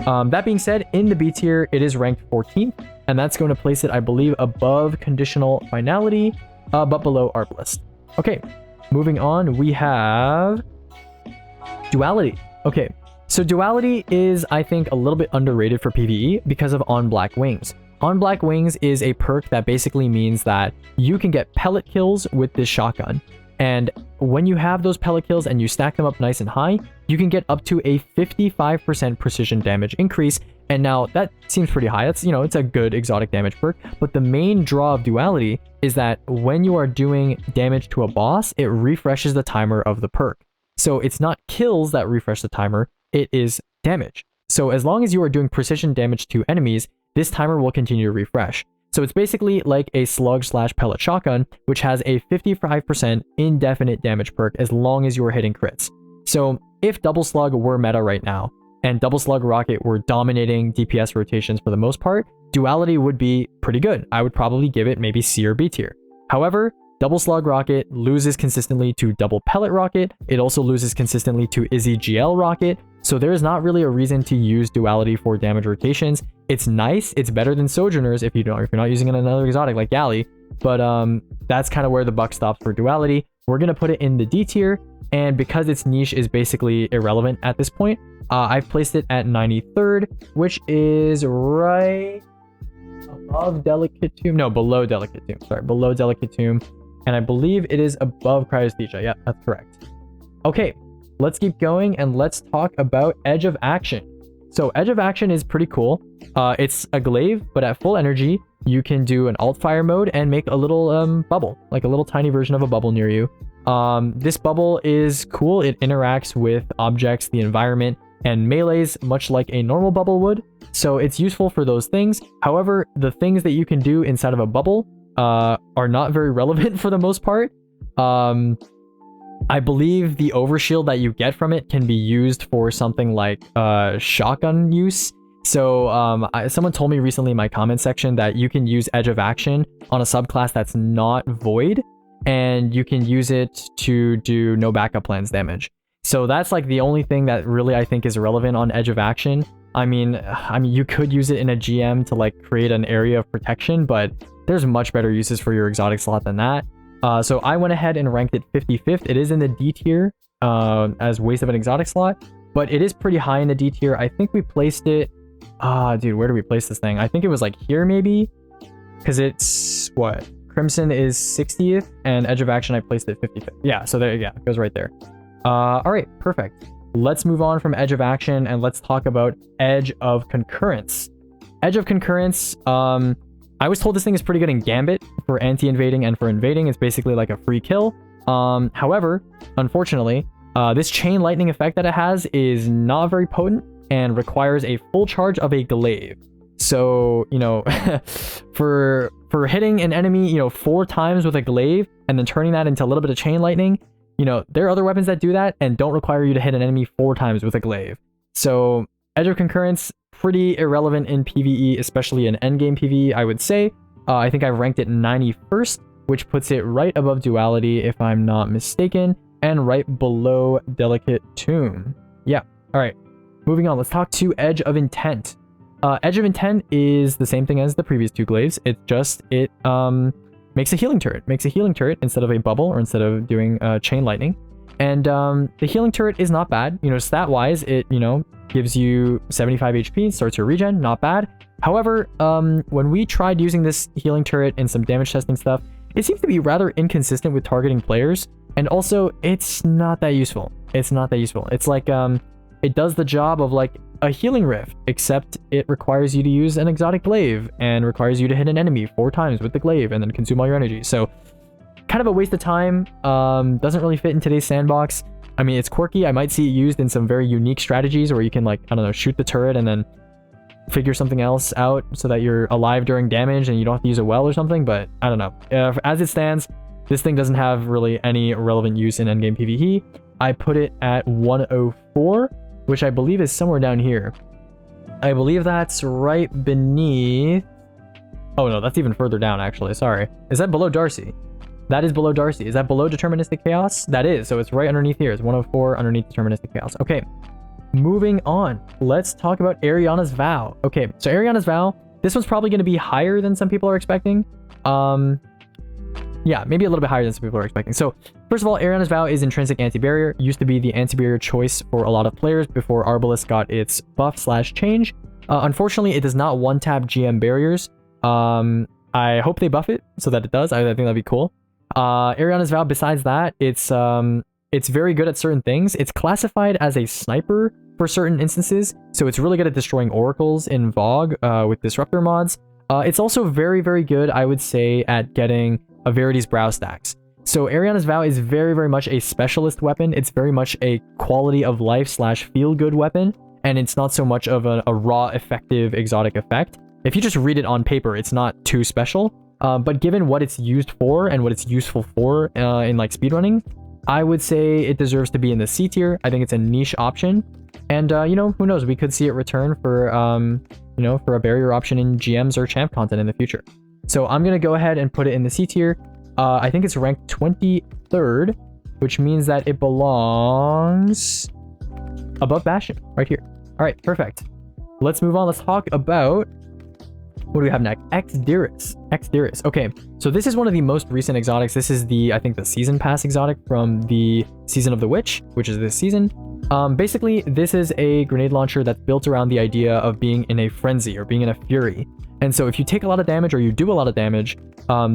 That being said, in the B tier, it is ranked 14th, and that's going to place it, I believe, above Conditional Finality, but below Arbalest. Okay, moving on, we have Duality. Okay, so Duality is, I think, a little bit underrated for PvE because of On Black Wings. On Black Wings is a perk that basically means that you can get pellet kills with this shotgun. And when you have those pellet kills and you stack them up nice and high, you can get up to a 55% precision damage increase. And now that seems pretty high. That's, it's a good exotic damage perk. But the main draw of Duality is that when you are doing damage to a boss, it refreshes the timer of the perk. So it's not kills that refresh the timer, it is damage. So as long as you are doing precision damage to enemies, this timer will continue to refresh. So it's basically like a slug/pellet shotgun, which has a 55% indefinite damage perk as long as you are hitting crits. So if double slug were meta right now, and double slug rocket were dominating DPS rotations for the most part, Duality would be pretty good. I would probably give it maybe C or B tier. However, double slug rocket loses consistently to double pellet rocket. It also loses consistently to Izzy GL rocket. So there is not really a reason to use Duality for damage rotations. It's nice. It's better than Sojourners if you're not using another exotic like Galley. But that's kind of where the buck stops for Duality. We're going to put it in the D tier. And because its niche is basically irrelevant at this point, I've placed it at 93rd, which is right above Delicate Tomb. No, below Delicate Tomb. Sorry, below Delicate Tomb. And I believe it is above Cryosthesia. Yeah, that's correct. Okay, let's keep going and let's talk about Edge of Action. So Edge of Action is pretty cool. It's a glaive, but at full energy, you can do an alt fire mode and make a little bubble, like a little tiny version of a bubble near you. This bubble is cool. It interacts with objects, the environment, and melees much like a normal bubble would. So it's useful for those things. However, the things that you can do inside of a bubble are not very relevant for the most part. I believe the overshield that you get from it can be used for something like shotgun use. So someone told me recently in my comment section that you can use Edge of Action on a subclass that's not Void, and you can use it to do no backup plans damage. So that's like the only thing that really I think is relevant on Edge of Action. I mean, you could use it in a GM to like create an area of protection, but there's much better uses for your exotic slot than that. So I went ahead and ranked it 55th. It is in the D tier as waste of an exotic slot, but it is pretty high in the D tier. I think we placed it... dude, where do we place this thing? I think it was like here maybe, because it's what? Crimson is 60th and Edge of Action I placed it 55th. Yeah, so there, yeah, it goes right there. All right, perfect. Let's move on from Edge of Action and let's talk about Edge of Concurrence. Edge of Concurrence, I was told this thing is pretty good in Gambit for anti-invading and for invading. It's basically like a free kill. However, unfortunately, this chain lightning effect that it has is not very potent and requires a full charge of a glaive. So, for hitting an enemy, 4 times with a glaive and then turning that into a little bit of chain lightning, there are other weapons that do that and don't require you to hit an enemy 4 times with a glaive. So Edge of Concurrence, pretty irrelevant in PvE, especially in endgame PvE, I would say. I think I've ranked it 91st, which puts it right above Duality, if I'm not mistaken, and right below Delicate Tomb. Yeah, all right. moving on, let's talk to Edge of Intent. Edge of Intent is the same thing as the previous two glaives. It makes a healing turret. Makes a healing turret instead of a bubble or instead of doing chain lightning. And the healing turret is not bad. You know, stat-wise, it, you know, gives you 75 HP, starts your regen, not bad. However, when we tried using this healing turret in some damage testing stuff, it seems to be rather inconsistent with targeting players. And also, it's not that useful. It's not that useful. It's like, it does the job of like a healing rift, except it requires you to use an exotic glaive and requires you to hit an enemy 4 times with the glaive and then consume all your energy. So kind of a waste of time. Doesn't really fit in today's sandbox. I mean, it's quirky. I might see it used in some very unique strategies where you can, like, I don't know, shoot the turret and then figure something else out so that you're alive during damage and you don't have to use it well or something. But I don't know. As it stands, this thing doesn't have really any relevant use in endgame PvE. I put it at 104, which I believe is somewhere down here. I believe that's right beneath... Oh no, that's even further down, actually. Sorry. Is that below DARCI? That is below DARCI. Is that below Deterministic Chaos? That is. So it's right underneath here. It's 104 underneath Deterministic Chaos. Okay. Moving on. Let's talk about Eriana's Vow. Okay. So Eriana's Vow, this one's probably going to be higher than some people are expecting. Yeah, maybe a little bit higher than some people are expecting. So first of all, Eriana's Vow is intrinsic anti-barrier. Used to be the anti-barrier choice for a lot of players before Arbalest got its buff/change. Unfortunately, it does not one-tap GM barriers. I hope they buff it so that it does. I think that'd be cool. Eriana's Vow, besides that, it's very good at certain things. It's classified as a sniper for certain instances, so it's really good at destroying oracles in Vogue with disruptor mods. It's also very, very good, I would say, at getting a Verity's Brow stacks. So Eriana's Vow is very, very much a specialist weapon. It's very much a quality of life / feel good weapon, and it's not so much of a raw, effective, exotic effect. If you just read it on paper, it's not too special. But given what it's used for and what it's useful for in like speedrunning, I would say it deserves to be in the C tier. I think it's a niche option. And, you know, who knows? We could see it return for, you know, for a barrier option in GMs or champ content in the future. So I'm going to go ahead and put it in the C tier. I think it's ranked 23rd, which means that it belongs above Bastion right here. All right, perfect. Let's move on. Let's talk about... What do we have next? Diris. Okay, so this is one of the most recent exotics. This is the, I think, the season pass exotic from the Season of the Witch, which is this season. Basically, this is a grenade launcher that's built around the idea of being in a frenzy or being in a fury. And so if you take a lot of damage or you do a lot of damage,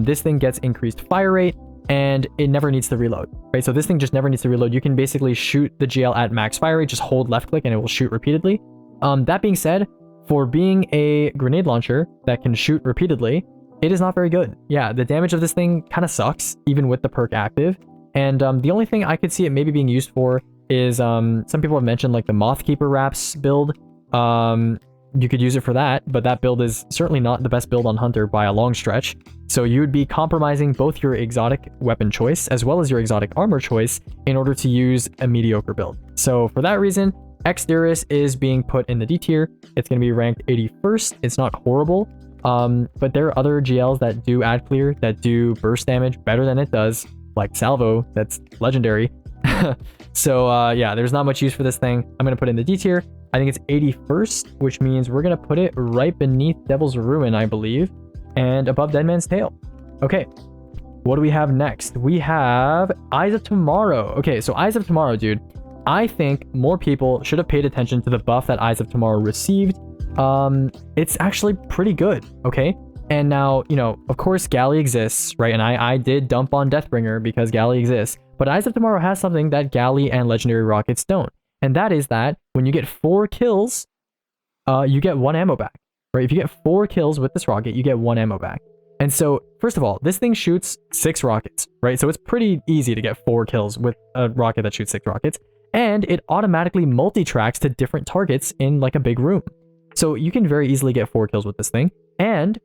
this thing gets increased fire rate and it never needs to reload, right? So this thing just never needs to reload. You can basically shoot the GL at max fire rate, just hold left click and it will shoot repeatedly. That being said, for being a grenade launcher that can shoot repeatedly, it is not very good. Yeah, the damage of this thing kind of sucks, even with the perk active. And the only thing I could see it maybe being used for is, some people have mentioned like the Mothkeeper Wraps build. You could use it for that, but that build is certainly not the best build on Hunter by a long stretch. So you would be compromising both your exotic weapon choice as well as your exotic armor choice in order to use a mediocre build. So for that reason, Diris is being put in the D tier. It's going to be ranked 81st. It's not horrible, but there are other GLs that do add clear, that do burst damage better than it does, like Salvo, that's legendary. So yeah, there's not much use for this thing. I'm going to put it in the D tier. I think it's 81st, which means we're going to put it right beneath Devil's Ruin, I believe, and above Deadman's Tale. Okay, what do we have next? We have Eyes of Tomorrow. Okay, so Eyes of Tomorrow, dude. I think more people should have paid attention to the buff that Eyes of Tomorrow received. It's actually pretty good, okay? And now, you know, of course, Galley exists, right? And I did dump on Deathbringer because Galley exists. But Eyes of Tomorrow has something that Galley and Legendary Rockets don't. And that is that when you get 4 kills, you get 1 ammo back, right? If you get 4 kills with this rocket, you get 1 ammo back. And so, first of all, this thing shoots 6 rockets, right? So it's pretty easy to get 4 kills with a rocket that shoots 6 rockets. And it automatically multi-tracks to different targets in like a big room. So you can very easily get 4 kills with this thing. And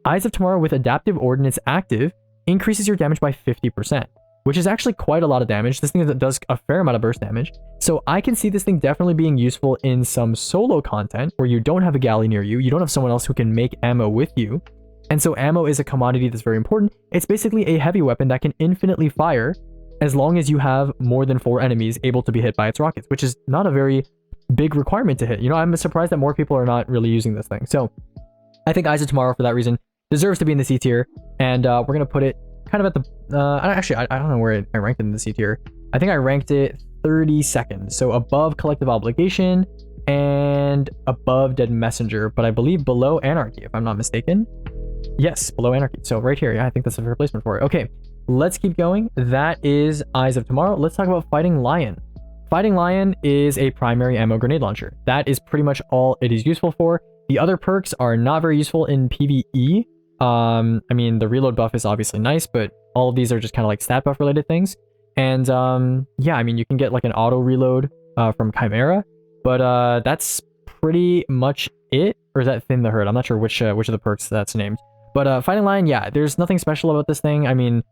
Eyes of Tomorrow with Adaptive Ordnance active increases your damage by 50%, which is actually quite a lot of damage. This thing does a fair amount of burst damage. So I can see this thing definitely being useful in some solo content where you don't have a galley near you. You don't have someone else who can make ammo with you. And so ammo is a commodity that's very important. It's basically a heavy weapon that can infinitely fire as long as you have more than 4 enemies able to be hit by its rockets, which is not a very big requirement to hit. You know, I'm surprised that more people are not really using this thing. So I think Eyes of Tomorrow, for that reason, deserves to be in the C tier, and we're gonna put it kind of at the actually I don't know where I ranked it in the C tier. I think I ranked it 32nd, so above Collective Obligation and above Dead Messenger, but I believe below Anarchy, if I'm not mistaken. Yes, below Anarchy. So right here, yeah, I think that's a replacement for it. Okay, let's keep going. That is Eyes of Tomorrow. Let's talk about Fighting Lion. Fighting Lion is a primary ammo grenade launcher. That is pretty much all it is useful for. The other perks are not very useful in PvE. I mean, the reload buff is obviously nice, but all of these are just kind of like stat buff related things. And yeah, I mean, you can get like an auto reload from Chimera, but that's pretty much it. Or is that Thin the Herd? I'm not sure which of the perks that's named. But Fighting Lion, yeah, there's nothing special about this thing. I mean,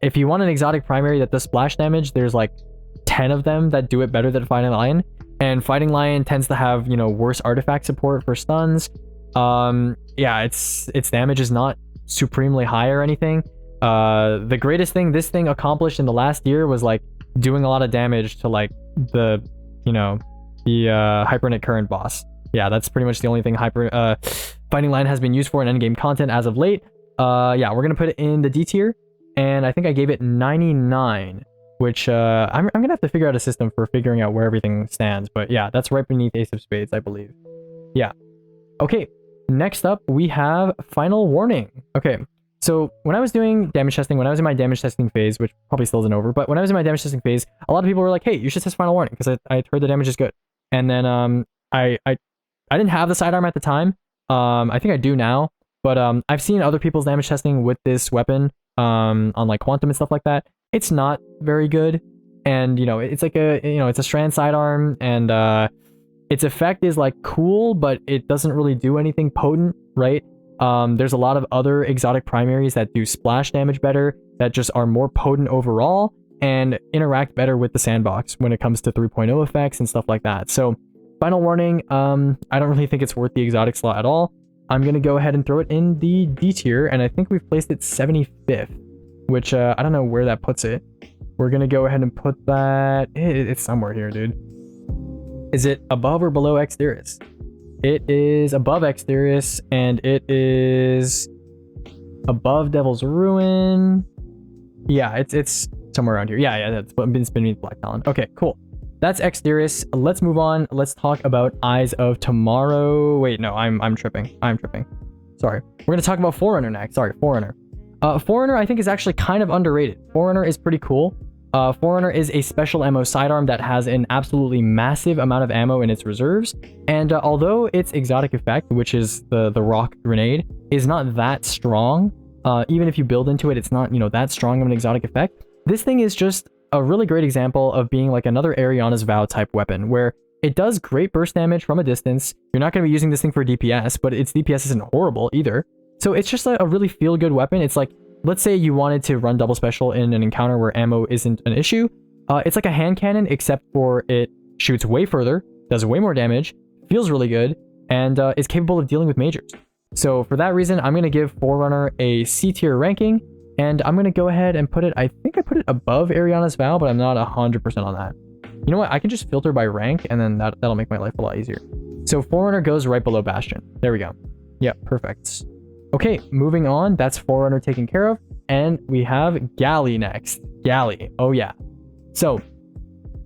if you want an exotic primary that does splash damage, there's like 10 of them that do it better than Fighting Lion. And Fighting Lion tends to have, you know, worse artifact support for stuns. Yeah, its damage is not supremely high or anything. The greatest thing this thing accomplished in the last year was like doing a lot of damage to like the, you know, the Hypernet Current boss. Yeah, that's pretty much the only thing Fighting Lion has been used for in endgame content as of late. Yeah, we're gonna put it in the D tier, and I think I gave it 99, which I'm gonna have to figure out a system for figuring out where everything stands. But yeah, that's right beneath Ace of Spades, I believe. Yeah. Okay. Next up, we have Final Warning. Okay, so when I was doing damage testing, when I was in my damage testing phase, which probably still isn't over, but when I was in my damage testing phase, a lot of people were like, hey, you should test Final Warning, because I heard the damage is good. And then I didn't have the sidearm at the time. I think I do now, but I've seen other people's damage testing with this weapon on like Quantum and stuff like that. It's not very good, and you know, it's like it's a strand sidearm, and its effect is like cool, but it doesn't really do anything potent, right? There's a lot of other exotic primaries that do splash damage better, that just are more potent overall, and interact better with the sandbox when it comes to 3.0 effects and stuff like that. So Final Warning, I don't really think it's worth the exotic slot at all. I'm gonna go ahead and throw it in the D tier, and I think we've placed it 75th, which I don't know where that puts it. We're gonna go ahead and put that, it's somewhere here, dude. Is it above or below Diris? It is above Diris, and it is above Devil's Ruin. Yeah, it's somewhere around here. Yeah, it's beneath Black Talon. Okay, cool. That's Diris. Let's move on. Let's talk about Eyes of Tomorrow. Wait, no, I'm tripping. Sorry. We're gonna talk about Forerunner next. Sorry, Forerunner. Forerunner, I think, is actually kind of underrated. Forerunner is pretty cool. Forerunner is a special ammo sidearm that has an absolutely massive amount of ammo in its reserves, and although its exotic effect, which is the rock grenade, is not that strong, even if you build into it, it's not, you know, that strong of an exotic effect. This thing is just a really great example of being like another Eriana's Vow type weapon, where it does great burst damage from a distance. You're not going to be using this thing for DPS, but its DPS isn't horrible either. So it's just a really feel-good weapon. It's like, let's say you wanted to run double special in an encounter where ammo isn't an issue. It's like a hand cannon, except for it shoots way further, does way more damage, feels really good, and is capable of dealing with majors. So for that reason, I'm going to give Forerunner a C tier ranking, and I'm going to go ahead and put it, I think I put it above Eriana's Vow, but I'm not 100% on that. You know what? I can just filter by rank, and then that'll make my life a lot easier. So Forerunner goes right below Bastion. There we go. Yeah, perfect. Okay, moving on. That's Forerunner taken care of. And we have Galley next. Galley. Oh, yeah. So,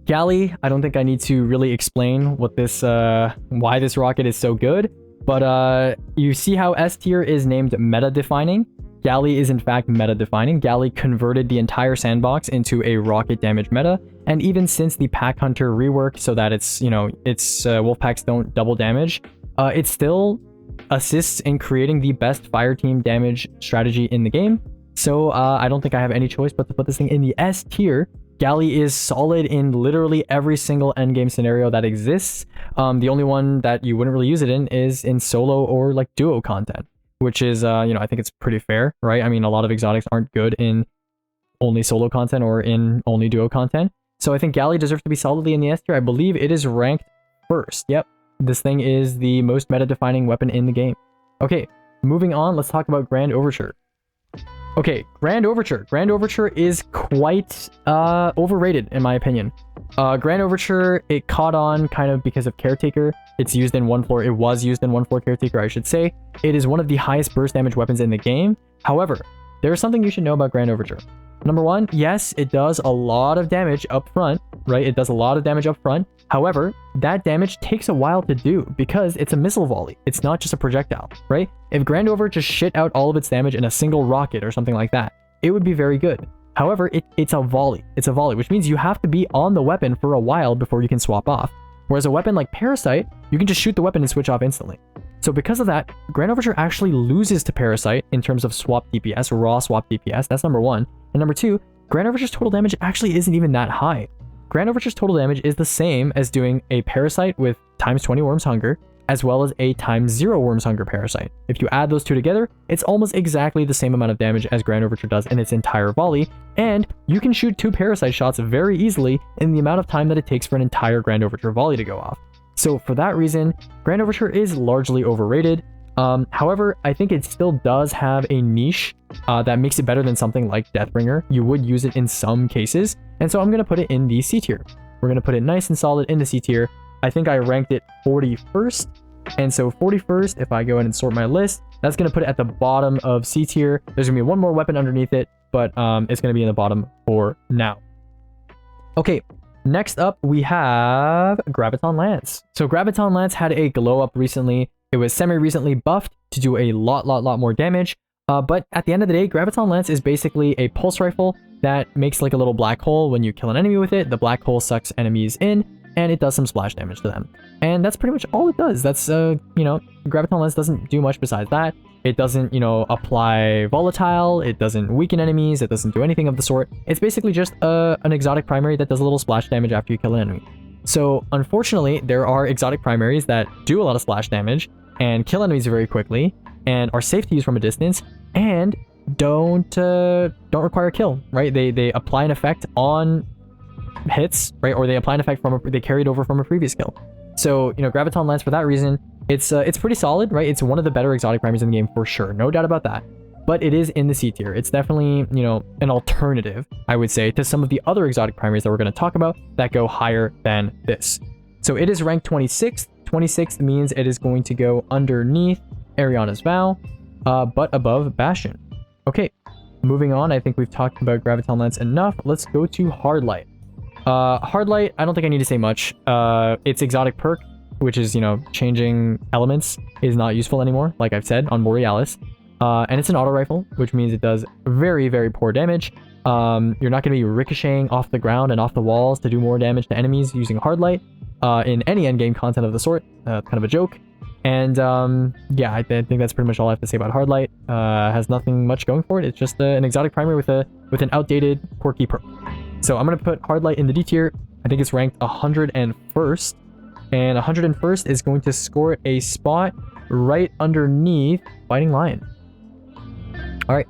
Galley, I don't think I need to really explain what this, why this rocket is so good. But you see how S tier is named meta-defining? Galley is in fact meta-defining. Galley converted the entire sandbox into a rocket damage meta. And even since the Pack Hunter rework so that it's, you know, its wolf packs don't double damage, it still assists in creating the best fire team damage strategy in the game. So I don't think I have any choice but to put this thing in the S tier. Galley is solid in literally every single endgame scenario that exists. The only one that you wouldn't really use it in is in solo or like duo content, which is, you know, I think it's pretty fair, right? I mean, a lot of exotics aren't good in only solo content or in only duo content. So I think Galley deserves to be solidly in the S tier. I believe it is ranked first. Yep. This thing is the most meta-defining weapon in the game. Okay, moving on, let's talk about Grand Overture. Okay, Grand Overture. Grand Overture is quite overrated, in my opinion. Grand Overture, it caught on kind of because of Caretaker. It's used in one floor. It was used in one floor Caretaker, I should say. It is one of the highest burst damage weapons in the game. However, there is something you should know about Grand Overture. Number one, yes, it does a lot of damage up front, right? It does a lot of damage up front. However, that damage takes a while to do because it's a missile volley. It's not just a projectile, right? If Grand Over just shit out all of its damage in a single rocket or something like that, it would be very good. However, it's a volley. It's a volley, which means you have to be on the weapon for a while before you can swap off. Whereas a weapon like Parasite, you can just shoot the weapon and switch off instantly. So because of that, Grand Overture actually loses to Parasite in terms of swap DPS, raw swap DPS. That's number one. And number two, Grand Overture's total damage actually isn't even that high. Grand Overture's total damage is the same as doing a Parasite with times 20 Worm's Hunger, as well as a times 0 Worm's Hunger Parasite. If you add those two together, it's almost exactly the same amount of damage as Grand Overture does in its entire volley, and you can shoot 2 Parasite shots very easily in the amount of time that it takes for an entire Grand Overture volley to go off. So for that reason, Grand Overture is largely overrated. However, I think it still does have a niche that makes it better than something like Deathbringer. You would use it in some cases, and so I'm going to put it in the C tier. We're going to put it nice and solid in the C tier. I think I ranked it 41st, and so 41st, if I go ahead and sort my list, that's going to put it at the bottom of C tier. There's going to be one more weapon underneath it, but it's going to be in the bottom for now. Okay, next up we have Graviton Lance. So Graviton Lance had a glow up recently. It was semi-recently buffed to do a lot more damage, but at the end of the day, Graviton Lance is basically a pulse rifle that makes like a little black hole. When you kill an enemy with it, the black hole sucks enemies in, and it does some splash damage to them. And that's pretty much all it does. That's, you know, Graviton Lance doesn't do much besides that. It doesn't, you know, apply volatile, it doesn't weaken enemies, it doesn't do anything of the sort. It's basically just an exotic primary that does a little splash damage after you kill an enemy. So unfortunately, there are exotic primaries that do a lot of splash damage and kill enemies very quickly, and are safe to use from a distance, and don't require a kill, right? They apply an effect on hits, right? Or they apply an effect from they carry it over from a previous kill. So, you know, Graviton Lance, for that reason, it's pretty solid, right? It's one of the better exotic primaries in the game for sure, no doubt about that. But it is in the C tier. It's definitely, you know, an alternative, I would say, to some of the other exotic primaries that we're going to talk about that go higher than this. So it is ranked 26th. 26th means it is going to go underneath Eriana's Vow, but above Bastion. Okay, moving on. I think we've talked about Graviton Lance enough. Let's go to Hardlight. Hardlight, I don't think I need to say much. Its exotic perk, which is, you know, changing elements, is not useful anymore, like I've said, on Borealis. And it's an auto rifle, which means it does very poor damage. You're not going to be ricocheting off the ground and off the walls to do more damage to enemies using Hardlight in any endgame content of the sort. Kind of a joke. And yeah, I think that's pretty much all I have to say about Hardlight. Has nothing much going for it. It's just an exotic primary with an outdated quirky perk. So I'm going to put Hardlight in the D tier. I think it's ranked 101st. And 101st is going to score a spot right underneath Fighting Lion. Alright,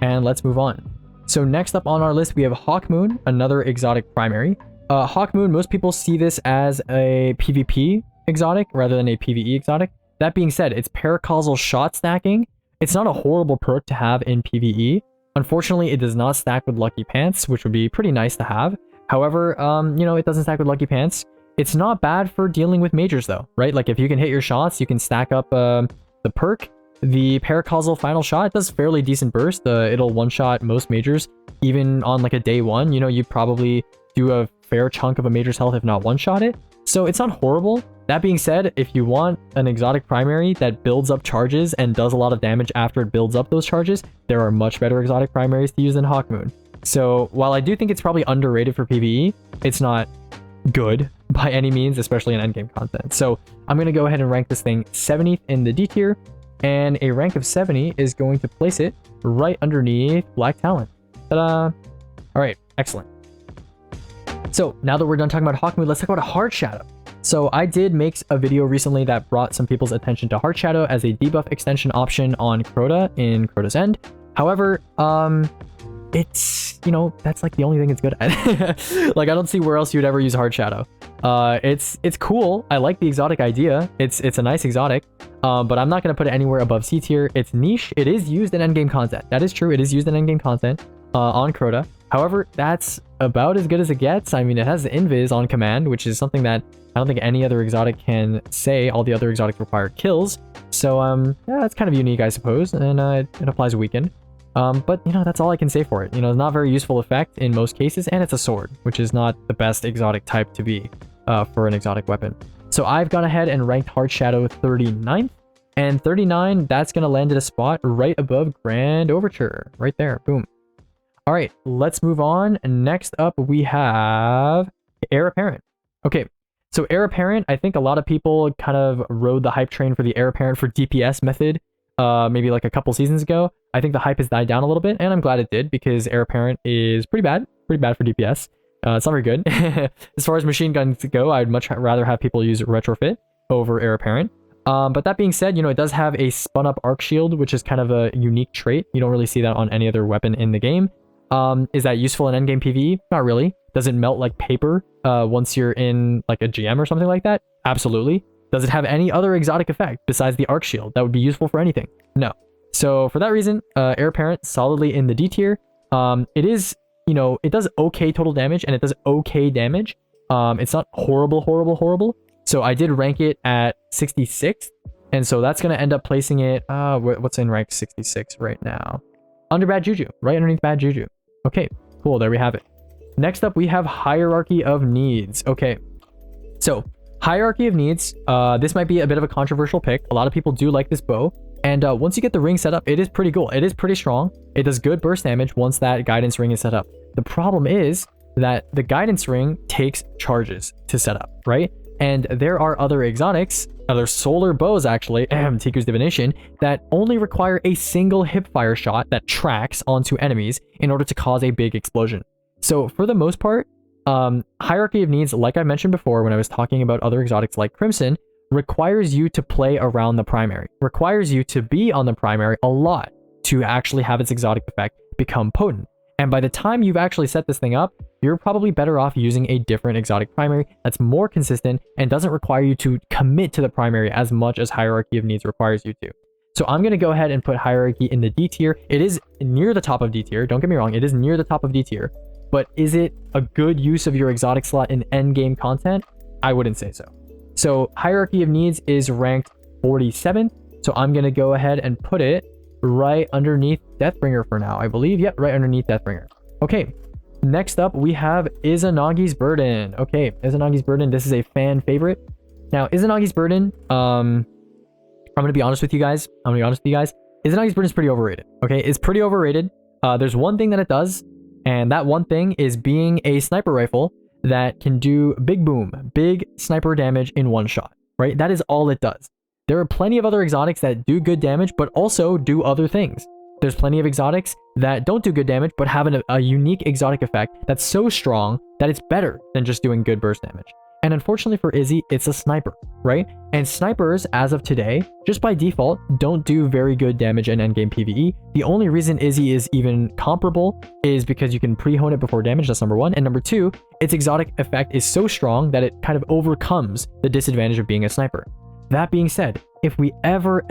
and let's move on. So next up on our list, we have Hawkmoon, another exotic primary. Hawkmoon, most people see this as a PvP exotic rather than a PvE exotic. That being said, it's paracausal shot stacking. It's not a horrible perk to have in PvE. Unfortunately, it does not stack with Lucky Pants, which would be pretty nice to have. However, you know, it doesn't stack with Lucky Pants. It's not bad for dealing with majors though, right? Like if you can hit your shots, you can stack up the perk. The paracausal final shot does fairly decent burst. It'll one-shot most majors, even on like a day one. You know, you probably do a fair chunk of a major's health, if not one-shot it. So it's not horrible. That being said, if you want an exotic primary that builds up charges and does a lot of damage after it builds up those charges, there are much better exotic primaries to use than Hawkmoon. So while I do think it's probably underrated for PvE, it's not good by any means, especially in endgame content. So I'm going to go ahead and rank this thing 70th in the D tier. And a rank of 70 is going to place it right underneath Black Talon. Ta-da! Alright, excellent. So now that we're done talking about Hawkmoon, let's talk about Heartshadow. So I did make a video recently that brought some people's attention to Heartshadow as a debuff extension option on Crota in Crota's End. However, it's, you know, that's like the only thing it's good at. Like I don't see where else you'd ever use Heartshadow. It's cool. I like the exotic idea. It's a nice exotic. But I'm not going to put it anywhere above C tier. It's niche. It is used in endgame content. That is true. It is used in endgame content on Crota. However, that's about as good as it gets. I mean, it has the invis on command, which is something that I don't think any other exotic can say. All the other exotics require kills. So, yeah, that's kind of unique, I suppose, and it applies weakened. But, you know, that's all I can say for it. You know, it's not a very useful effect in most cases, and it's a sword, which is not the best exotic type to be for an exotic weapon. So I've gone ahead and ranked Heartshadow 39th, and 39, that's going to land at a spot right above Grand Overture, right there, boom. All right, let's move on. Next up, we have Heir Apparent. Okay, so Heir Apparent, I think a lot of people kind of rode the hype train for the Heir Apparent for DPS method, maybe like a couple seasons ago. I think the hype has died down a little bit, and I'm glad it did, because Heir Apparent is pretty bad for DPS. It's not very good. As far as machine guns go, I'd much rather have people use Retrofit over Heir Apparent. But that being said, you know, it does have a spun up arc shield, which is kind of a unique trait. You don't really see that on any other weapon in the game. Is that useful in endgame PvE? Not really. Does it melt like paper once you're in like a GM or something like that? Absolutely. Does it have any other exotic effect besides the arc shield that would be useful for anything? No. So for that reason, Heir Apparent solidly in the D tier. It is, you know, it does okay total damage, and it does okay damage. It's not horrible. So I did rank it at 66th, and so that's going to end up placing it, what's in rank 66 right now? Under Bad Juju, right underneath Bad Juju. Okay, cool, there we have it. Next up, we have Hierarchy of Needs. Okay, so Hierarchy of Needs, this might be a bit of a controversial pick. A lot of people do like this bow, and once you get the ring set up, it is pretty cool. It is pretty strong. It does good burst damage once that guidance ring is set up. The problem is that the guidance ring takes charges to set up, right? And there are other exotics, other solar bows actually, Tiku's Divination, that only require a single hipfire shot that tracks onto enemies in order to cause a big explosion. So for the most part, Hierarchy of Needs, like I mentioned before when I was talking about other exotics like Crimson, requires you to play around the primary, requires you to be on the primary a lot to actually have its exotic effect become potent. And by the time you've actually set this thing up, you're probably better off using a different exotic primary that's more consistent and doesn't require you to commit to the primary as much as Hierarchy of Needs requires you to. So I'm going to go ahead and put Hierarchy in the D tier. It is near the top of D tier. Don't get me wrong. It is near the top of D tier. But is it a good use of your exotic slot in endgame content? I wouldn't say so. So Hierarchy of Needs is ranked 47th. So I'm going to go ahead and put it right underneath Deathbringer for now, I believe. Yep, right underneath Deathbringer. Okay, next up we have Izanagi's Burden. Okay, Izanagi's Burden, this is a fan favorite. Now, Izanagi's Burden, I'm going to be honest with you guys. Izanagi's Burden is pretty overrated. Okay, it's pretty overrated. There's one thing that it does, and that one thing is being a sniper rifle that can do big boom, big sniper damage in one shot, right? That is all it does. There are plenty of other exotics that do good damage, but also do other things. There's plenty of exotics that don't do good damage, but have a unique exotic effect that's so strong that it's better than just doing good burst damage. And unfortunately for Izzy, it's a sniper, right? And snipers, as of today, just by default, don't do very good damage in endgame PvE. The only reason Izzy is even comparable is because you can pre-hone it before damage, that's number one. And number two, its exotic effect is so strong that it kind of overcomes the disadvantage of being a sniper. That being said, if we ever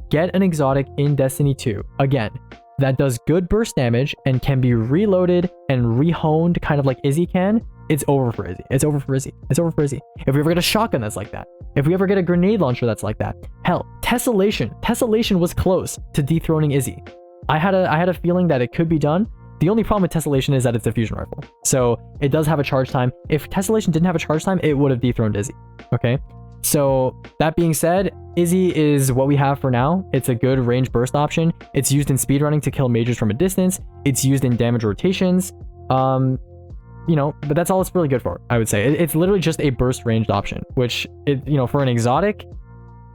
get an exotic in Destiny 2, again, that does good burst damage and can be reloaded and rehoned kind of like Izzy can, it's over for Izzy. It's over for Izzy. If we ever get a shotgun that's like that, if we ever get a grenade launcher that's like that, hell, Tessellation was close to dethroning Izzy. I had a feeling that it could be done. The only problem with Tessellation is that it's a fusion rifle. So it does have a charge time. If Tessellation didn't have a charge time, it would have dethroned Izzy. Okay? So that being said, Izzy is what we have for now. It's a good range burst option. It's used in speedrunning to kill mages from a distance. It's used in damage rotations. You know, but that's all it's really good for, I would say. It's literally just a burst ranged option, which, you know, for an exotic,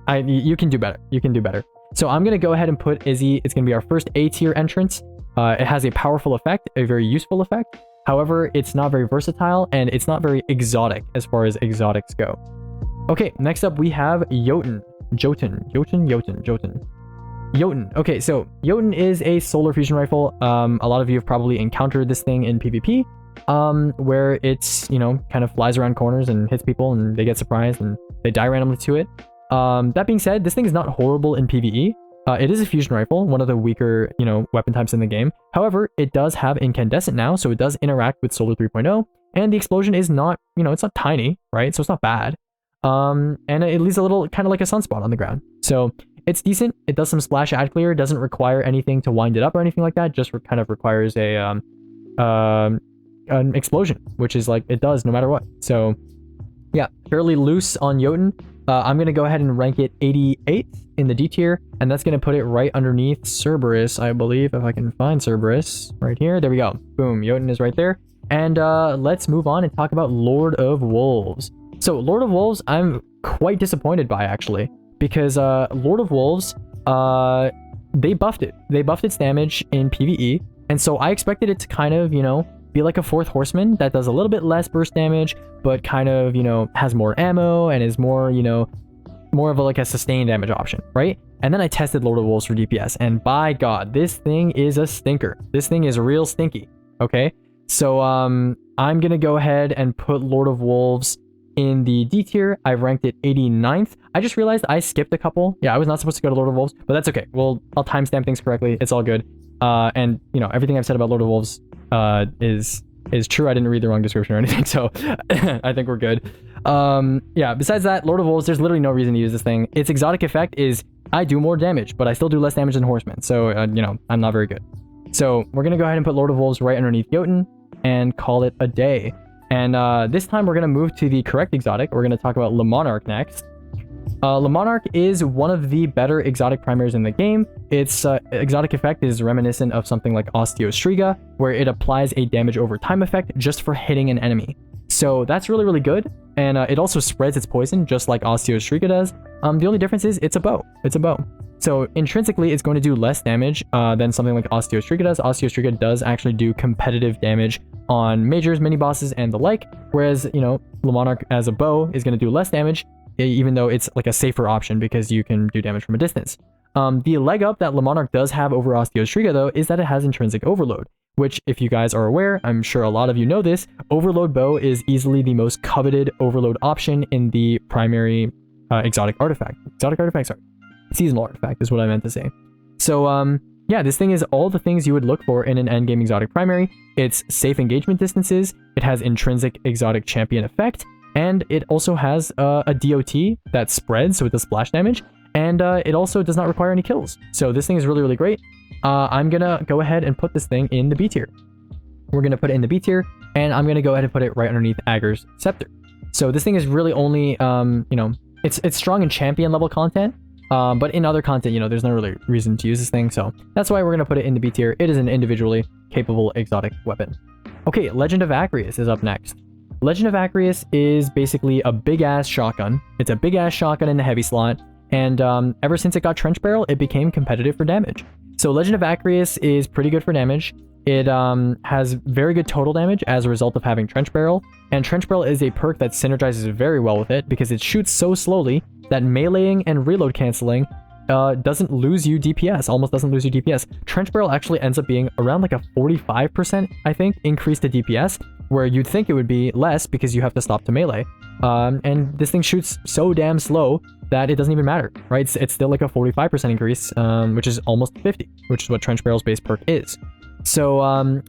you can do better. So I'm going to go ahead and put Izzy. It's going to be our first A tier entrance. It has a powerful effect, a very useful effect. However, it's not very versatile and it's not very exotic as far as exotics go. Okay, next up we have Jotunn. Okay, so Jotunn is a solar fusion rifle. A lot of you have probably encountered this thing in PvP, where it's, you know, kind of flies around corners and hits people and they get surprised and they die randomly to it. That being said, this thing is not horrible in PvE. It is a fusion rifle, one of the weaker, you know, weapon types in the game. However, it does have incandescent now, so it does interact with Solar 3.0, and the explosion is not, you know, it's not tiny, right? So it's not bad. And it leaves a little kind of like a sunspot on the ground. So it's decent. It does some splash ad clear. It doesn't require anything to wind it up or anything like that. Just kind of requires a an explosion, which is like it does no matter what. So yeah, fairly loose on Jotunn. I'm going to go ahead and rank it 88th in the D tier, and that's going to put it right underneath Cerberus, I believe, if I can find Cerberus right here. There we go. Boom, Jotunn is right there. And let's move on and talk about Lord of Wolves. So Lord of Wolves, I'm quite disappointed by, actually, because Lord of Wolves, they buffed it. They buffed its damage in PvE, and so I expected it to kind of, you know, be like a fourth horseman that does a little bit less burst damage, but kind of, you know, has more ammo and is more, you know, more of a, like a sustained damage option, right? And then I tested Lord of Wolves for DPS, and by God, this thing is a stinker. This thing is real stinky, okay? So I'm gonna go ahead and put Lord of Wolves in the D tier. I've ranked it 89th. I just realized I skipped a couple. Yeah, I was not supposed to go to Lord of Wolves, but that's okay. Well, I'll timestamp things correctly. It's all good. And you know, everything I've said about Lord of Wolves is true. I didn't read the wrong description or anything, so I think we're good. Yeah, besides that, Lord of Wolves, there's literally no reason to use this thing. Its exotic effect is I do more damage, but I still do less damage than Horseman, so you know, I'm not very good. So we're gonna go ahead and put Lord of Wolves right underneath Jotunn and call it a day. And this time we're gonna move to the correct exotic. We're gonna talk about Le Monarque next. Le Monarque is one of the better exotic primaries in the game. Its exotic effect is reminiscent of something like Osteostriga, where it applies a damage over time effect just for hitting an enemy. So that's really, really good. And it also spreads its poison just like Osteostriga does. The only difference is it's a bow. It's a bow. So intrinsically, it's going to do less damage than something like Osteostriga does. Osteostriga does actually do competitive damage on majors, mini bosses, and the like. Whereas, you know, Le Monarque as a bow is going to do less damage, even though it's like a safer option because you can do damage from a distance. The leg up that Le Monarque does have over Osteostriga, though, is that it has intrinsic overload, which, if you guys are aware, I'm sure a lot of you know this, overload bow is easily the most coveted overload option in the primary exotic artifact. Sorry. Seasonal artifact is what I meant to say. So, yeah, this thing is all the things you would look for in an endgame exotic primary. It's safe engagement distances, it has intrinsic exotic champion effect, and it also has a DOT that spreads, so it does splash damage, and it also does not require any kills. So this thing is really, really great. I'm gonna go ahead and put this thing in the B tier. We're gonna put it in the B tier, and I'm gonna go ahead and put it right underneath Ager's Scepter. So this thing is really only, you know, it's strong in champion level content, but in other content, you know, there's no really reason to use this thing, so that's why we're gonna put it in the B tier. It is an individually capable exotic weapon. Okay, Legend of Acreus is up next. Legend of Acreus is basically a big-ass shotgun. It's a big-ass shotgun in the heavy slot, and ever since it got Trench Barrel, it became competitive for damage. So Legend of Acreus is pretty good for damage. It has very good total damage as a result of having Trench Barrel, and Trench Barrel is a perk that synergizes very well with it because it shoots so slowly that meleeing and reload canceling doesn't lose you DPS, almost doesn't lose you DPS. Trench Barrel actually ends up being around like a 45%, I think, increase to DPS, where you'd think it would be less because you have to stop to melee. And this thing shoots so damn slow that it doesn't even matter, right? It's still like a 45% increase, which is almost 50, which is what Trench Barrel's base perk is. So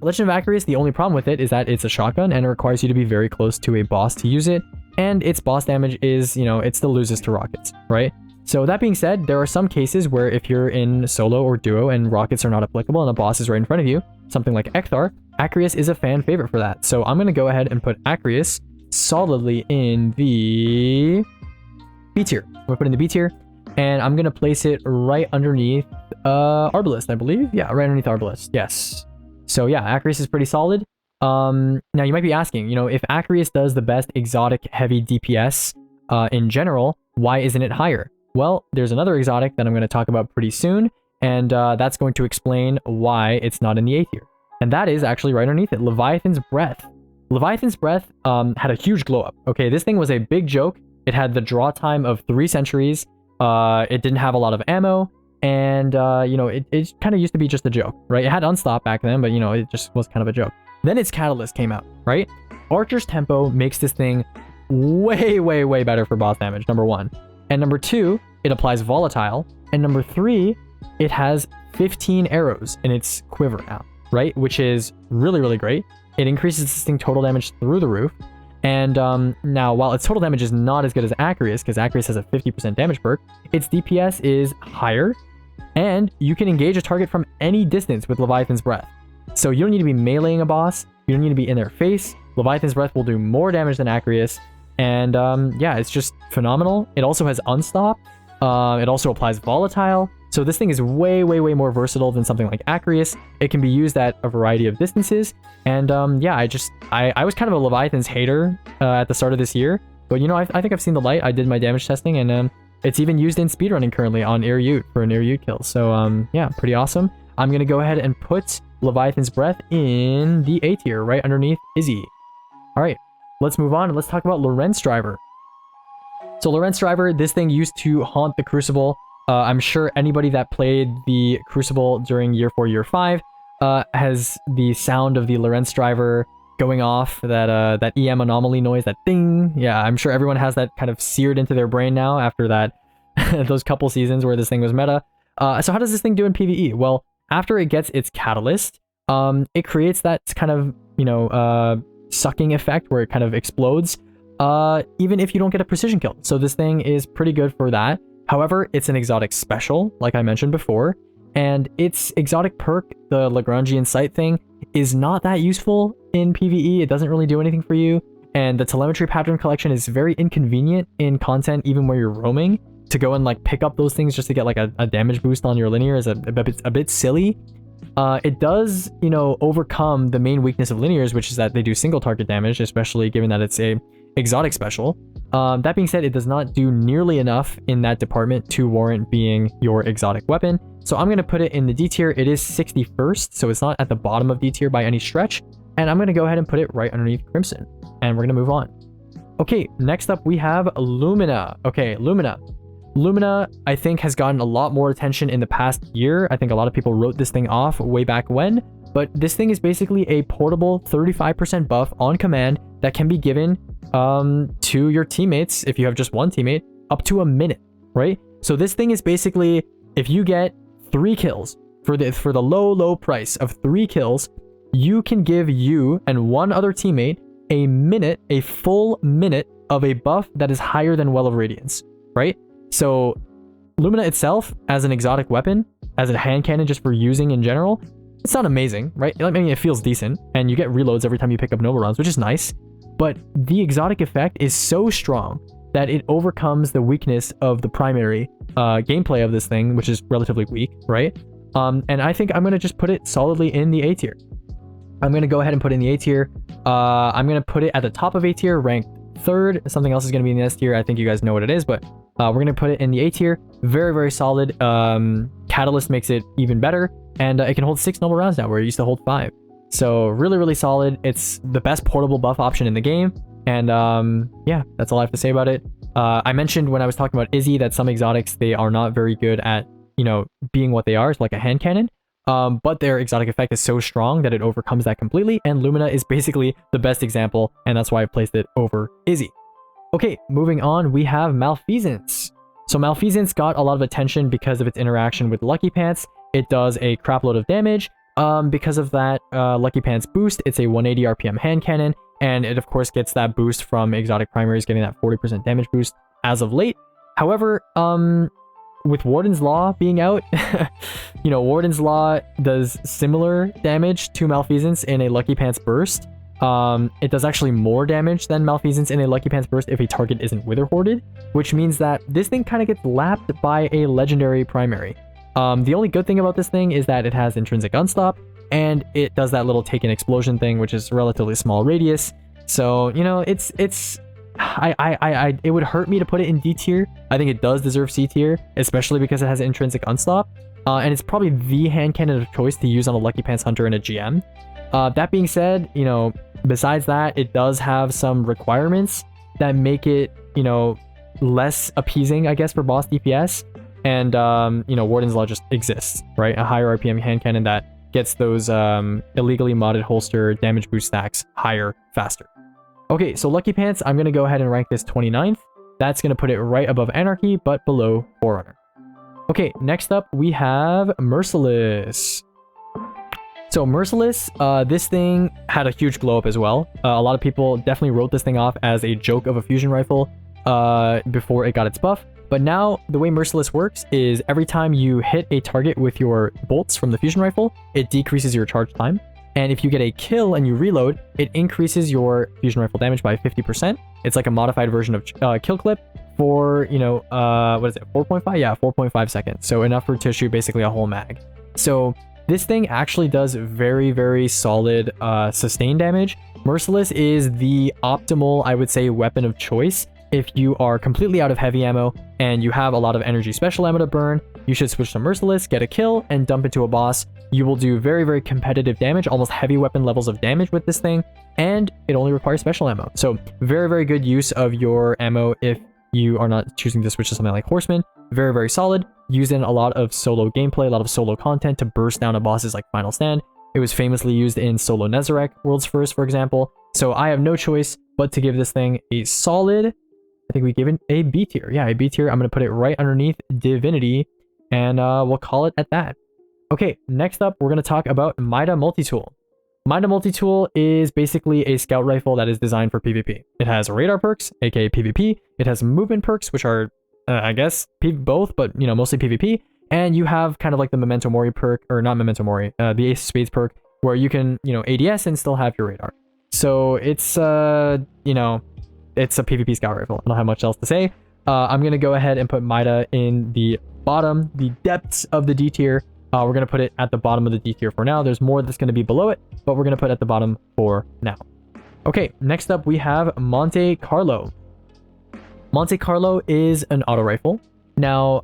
Legend of Acreus, the only problem with it is that it's a shotgun and it requires you to be very close to a boss to use it. And its boss damage is, you know, it still loses to rockets, right? So that being said, there are some cases where if you're in solo or duo and rockets are not applicable and a boss is right in front of you, something like Ekthar, Acreus is a fan favorite for that. So I'm going to go ahead and put Acreus solidly in the B tier. I'm going to put it in the B tier, and I'm going to place it right underneath Arbalest, I believe. Yeah, right underneath Arbalest. Yes. So yeah, Acreus is pretty solid. Now you might be asking, you know, if Acreus does the best exotic heavy DPS in general, why isn't it higher? Well, there's another exotic that I'm going to talk about pretty soon, and that's going to explain why it's not in the A tier. And that is actually right underneath it, Leviathan's Breath. Leviathan's Breath had a huge glow up. Okay, this thing was a big joke. It had the draw time of 3 centuries. It didn't have a lot of ammo, and you know, it kind of used to be just a joke, right? It had Unstop back then, but you know, it just was kind of a joke. Then its Catalyst came out, right? Archer's Tempo makes this thing way, way, way better for boss damage, number 1. And number 2, it applies Volatile. And number 3, it has 15 arrows in its quiver now, right? Which is really, really great. It increases this thing total damage through the roof. And now, while its total damage is not as good as Acryus, because Acryus has a 50% damage perk, its DPS is higher, and you can engage a target from any distance with Leviathan's Breath. So you don't need to be meleeing a boss, you don't need to be in their face. Leviathan's Breath will do more damage than Acryus, and yeah, it's just phenomenal. It also has Unstop, it also applies Volatile, so this thing is way, way, way more versatile than something like Acryus. It can be used at a variety of distances, and yeah, I was kind of a Leviathan's hater at the start of this year, but you know, I think I've seen the light. I did my damage testing, and it's even used in speedrunning currently on Air Ute for an Air Ute kill, so yeah, pretty awesome. I'm gonna go ahead and put Leviathan's Breath in the A tier, right underneath Izzy. Alright, let's move on and let's talk about Lorentz Driver. So Lorentz Driver, this thing used to haunt the Crucible. I'm sure anybody that played the Crucible during Year 4, Year 5 has the sound of the Lorentz Driver going off, that EM anomaly noise, that ding. Yeah, I'm sure everyone has that kind of seared into their brain now after that those couple seasons where this thing was meta. So how does this thing do in PvE? Well, after it gets its Catalyst, it creates that kind of, you know, sucking effect where it kind of explodes, even if you don't get a precision kill. So this thing is pretty good for that. However, it's an exotic special, like I mentioned before, and its exotic perk, the Lagrangian Sight thing, is not that useful in PvE. It doesn't really do anything for you, and the telemetry pattern collection is very inconvenient in content, even where you're roaming. To go and like pick up those things just to get like a damage boost on your linear is a bit silly. It does, you know, overcome the main weakness of linears, which is that they do single target damage, especially given that it's a exotic special. That being said, it does not do nearly enough in that department to warrant being your exotic weapon. So I'm going to put it in the D tier. It is 61st, so it's not at the bottom of D tier by any stretch. And I'm going to go ahead and put it right underneath Crimson. And we're going to move on. Okay, next up we have Lumina. Okay, Lumina, I think, has gotten a lot more attention in the past year. I think a lot of people wrote this thing off way back when, but this thing is basically a portable 35% buff on command that can be given to your teammates, if you have just one teammate, up to a minute, right? So this thing is basically, if you get 3 kills for the low price of 3 kills, you can give you and one other teammate a full minute of a buff that is higher than Well of Radiance, right? So Lumina itself, as an exotic weapon, as a hand cannon just for using in general, it's not amazing, right? I mean, it feels decent, and you get reloads every time you pick up noble rounds, which is nice, but the exotic effect is so strong that it overcomes the weakness of the primary gameplay of this thing, which is relatively weak, right? And I think I'm going to just put it solidly in the A tier. I'm going to go ahead and put it in the A tier. I'm going to put it at the top of A tier, ranked 3rd. Something else is going to be in the S tier. I think you guys know what it is, but we're going to put it in the A tier. Very, very solid. Catalyst makes it even better, and it can hold 6 noble rounds now, where it used to hold 5. So really, really solid. It's the best portable buff option in the game, and yeah, that's all I have to say about it. I mentioned when I was talking about Izzy that some exotics, they are not very good at, you know, being what they are, like a hand cannon. But their exotic effect is so strong that it overcomes that completely, and Lumina is basically the best example, and that's why I placed it over Izzy. Okay, moving on, we have Malfeasance. So Malfeasance got a lot of attention because of its interaction with Lucky Pants. It does a crap load of damage. Because of that Lucky Pants boost, it's a 180 RPM hand cannon, and it of course gets that boost from exotic primaries, getting that 40% damage boost as of late. However, with Warden's Law being out, you know, Warden's Law does similar damage to Malfeasance in a Lucky Pants burst. It does actually more damage than Malfeasance in a Lucky Pants burst if a target isn't Wither Hoarded, which means that this thing kind of gets lapped by a legendary primary. The only good thing about this thing is that it has intrinsic unstop, and it does that little Taken Explosion thing, which is relatively small radius. So, you know, it would hurt me to put it in D tier. I think it does deserve C tier, especially because it has intrinsic unstop. And it's probably the hand cannon of choice to use on a Lucky Pants Hunter in a GM. That being said, you know, besides that, it does have some requirements that make it, you know, less appeasing, I guess, for boss DPS. And, you know, Warden's Law just exists, right? A higher RPM hand cannon that gets those illegally modded holster damage boost stacks higher, faster. Okay, so Lucky Pants, I'm going to go ahead and rank this 29th. That's going to put it right above Anarchy, but below Forerunner. Okay, next up we have Merciless. So Merciless, this thing had a huge glow up as well. A lot of people definitely wrote this thing off as a joke of a fusion rifle before it got its buff. But now the way Merciless works is every time you hit a target with your bolts from the fusion rifle, it decreases your charge time. And if you get a kill and you reload, it increases your fusion rifle damage by 50%. It's like a modified version of kill clip for, you know, what is it, 4.5? Yeah, 4.5 seconds. So enough for to shoot basically a whole mag. So this thing actually does very, very solid sustain damage. Merciless is the optimal, I would say, weapon of choice. If you are completely out of heavy ammo and you have a lot of energy special ammo to burn, you should switch to Merciless, get a kill, and dump into a boss. You will do very, very competitive damage, almost heavy weapon levels of damage with this thing, and it only requires special ammo. So very, very good use of your ammo if you are not choosing to switch to something like Horseman. Very, very solid. Used in a lot of solo gameplay, a lot of solo content to burst down a boss's like final stand. It was famously used in solo Nezarec, World's First, for example. So I have no choice but to give this thing a solid, I think we gave it a B tier. Yeah, a B tier. I'm going to put it right underneath Divinity, and we'll call it at that. Okay, next up, we're going to talk about Mida Multitool. Mida Multitool is basically a scout rifle that is designed for PvP. It has radar perks, aka PvP. It has movement perks, which are, I guess, both, but, you know, mostly PvP. And you have kind of like the Memento Mori perk, or not Memento Mori, the Ace of Spades perk, where you can, you know, ADS and still have your radar. So it's, you know, it's a PvP scout rifle. I don't have much else to say. I'm going to go ahead and put Mida in the bottom, the depths of the D tier. We're going to put it at the bottom of the D tier for now. There's more that's going to be below it, but we're going to put it at the bottom for now. Okay, next up we have Monte Carlo. Monte Carlo is an auto rifle. Now,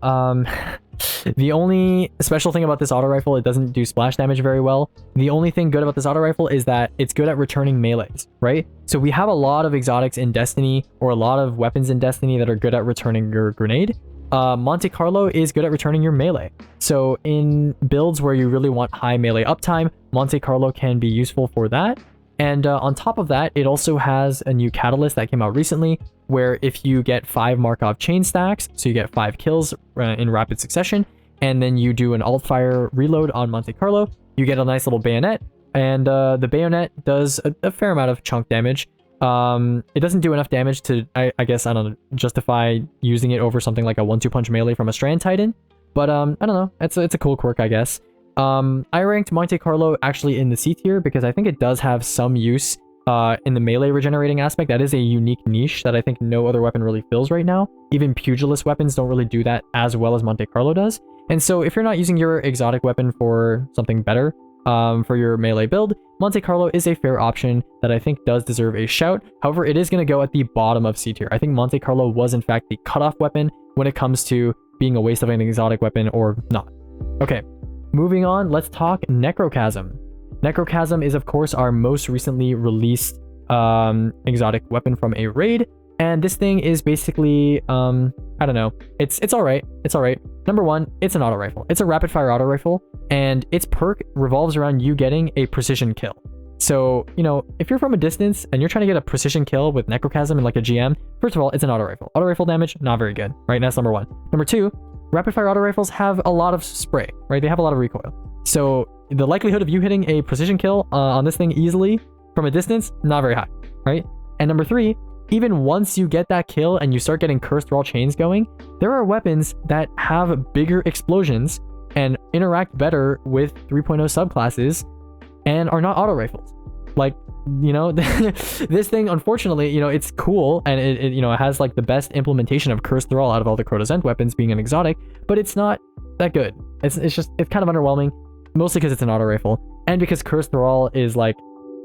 the only special thing about this auto rifle, it doesn't do splash damage very well. The only thing good about this auto rifle is that it's good at returning melees, right? So we have a lot of exotics in Destiny, or a lot of weapons in Destiny that are good at returning your grenade. Monte Carlo is good at returning your melee. So in builds where you really want high melee uptime, Monte Carlo can be useful for that. And on top of that, it also has a new catalyst that came out recently, where if you get 5 Markov chain stacks, so you get 5 kills in rapid succession, and then you do an alt fire reload on Monte Carlo, you get a nice little bayonet, and the bayonet does a fair amount of chunk damage. It doesn't do enough damage to, I guess, I don't know, justify using it over something like a 1-2 punch melee from a Strand Titan, but I don't know, it's a cool quirk, I guess. I ranked Monte Carlo actually in the C tier because I think it does have some use in the melee regenerating aspect. That is a unique niche that I think no other weapon really fills right now. Even pugilist weapons don't really do that as well as Monte Carlo does. And so if you're not using your exotic weapon for something better, for your melee build, Monte Carlo is a fair option that I think does deserve a shout. However, it is going to go at the bottom of C tier. I think Monte Carlo was in fact the cutoff weapon when it comes to being a waste of an exotic weapon or not. Okay, moving on, let's talk Necrochasm. Necrochasm is of course our most recently released exotic weapon from a raid, and this thing is basically I don't know, it's all right. Number one, it's an auto rifle. It's a rapid fire auto rifle, and its perk revolves around you getting a precision kill. So, you know, if you're from a distance and you're trying to get a precision kill with Necrochasm and like a GM, first of all, it's an auto rifle. Auto rifle damage, not very good, right? That's number one. Number two, rapid fire auto rifles have a lot of spray, right? They have a lot of recoil. So the likelihood of you hitting a precision kill on this thing easily from a distance, not very high, right? And number three, even once you get that kill and you start getting cursed thrall chains going, there are weapons that have bigger explosions and interact better with 3.0 subclasses and are not auto rifles. Like, you know, this thing, unfortunately, you know, it's cool and it you know, it has like the best implementation of cursed thrall out of all the Crotozent weapons being an exotic, but it's not that good. It's kind of underwhelming, mostly because it's an auto rifle and because cursed thrall is like,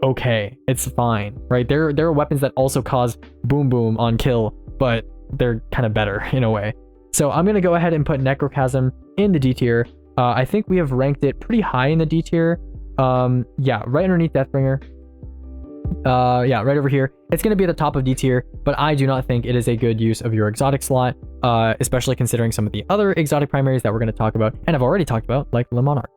okay, it's fine, right? There are weapons that also cause boom boom on kill, but they're kind of better in a way. So I'm going to go ahead and put Necrochasm in the D tier. I think we have ranked it pretty high in the D tier. Yeah, right underneath Deathbringer. Yeah, right over here. It's going to be at the top of D tier, but I do not think it is a good use of your exotic slot, especially considering some of the other exotic primaries that we're going to talk about and have already talked about, like Le Monarch.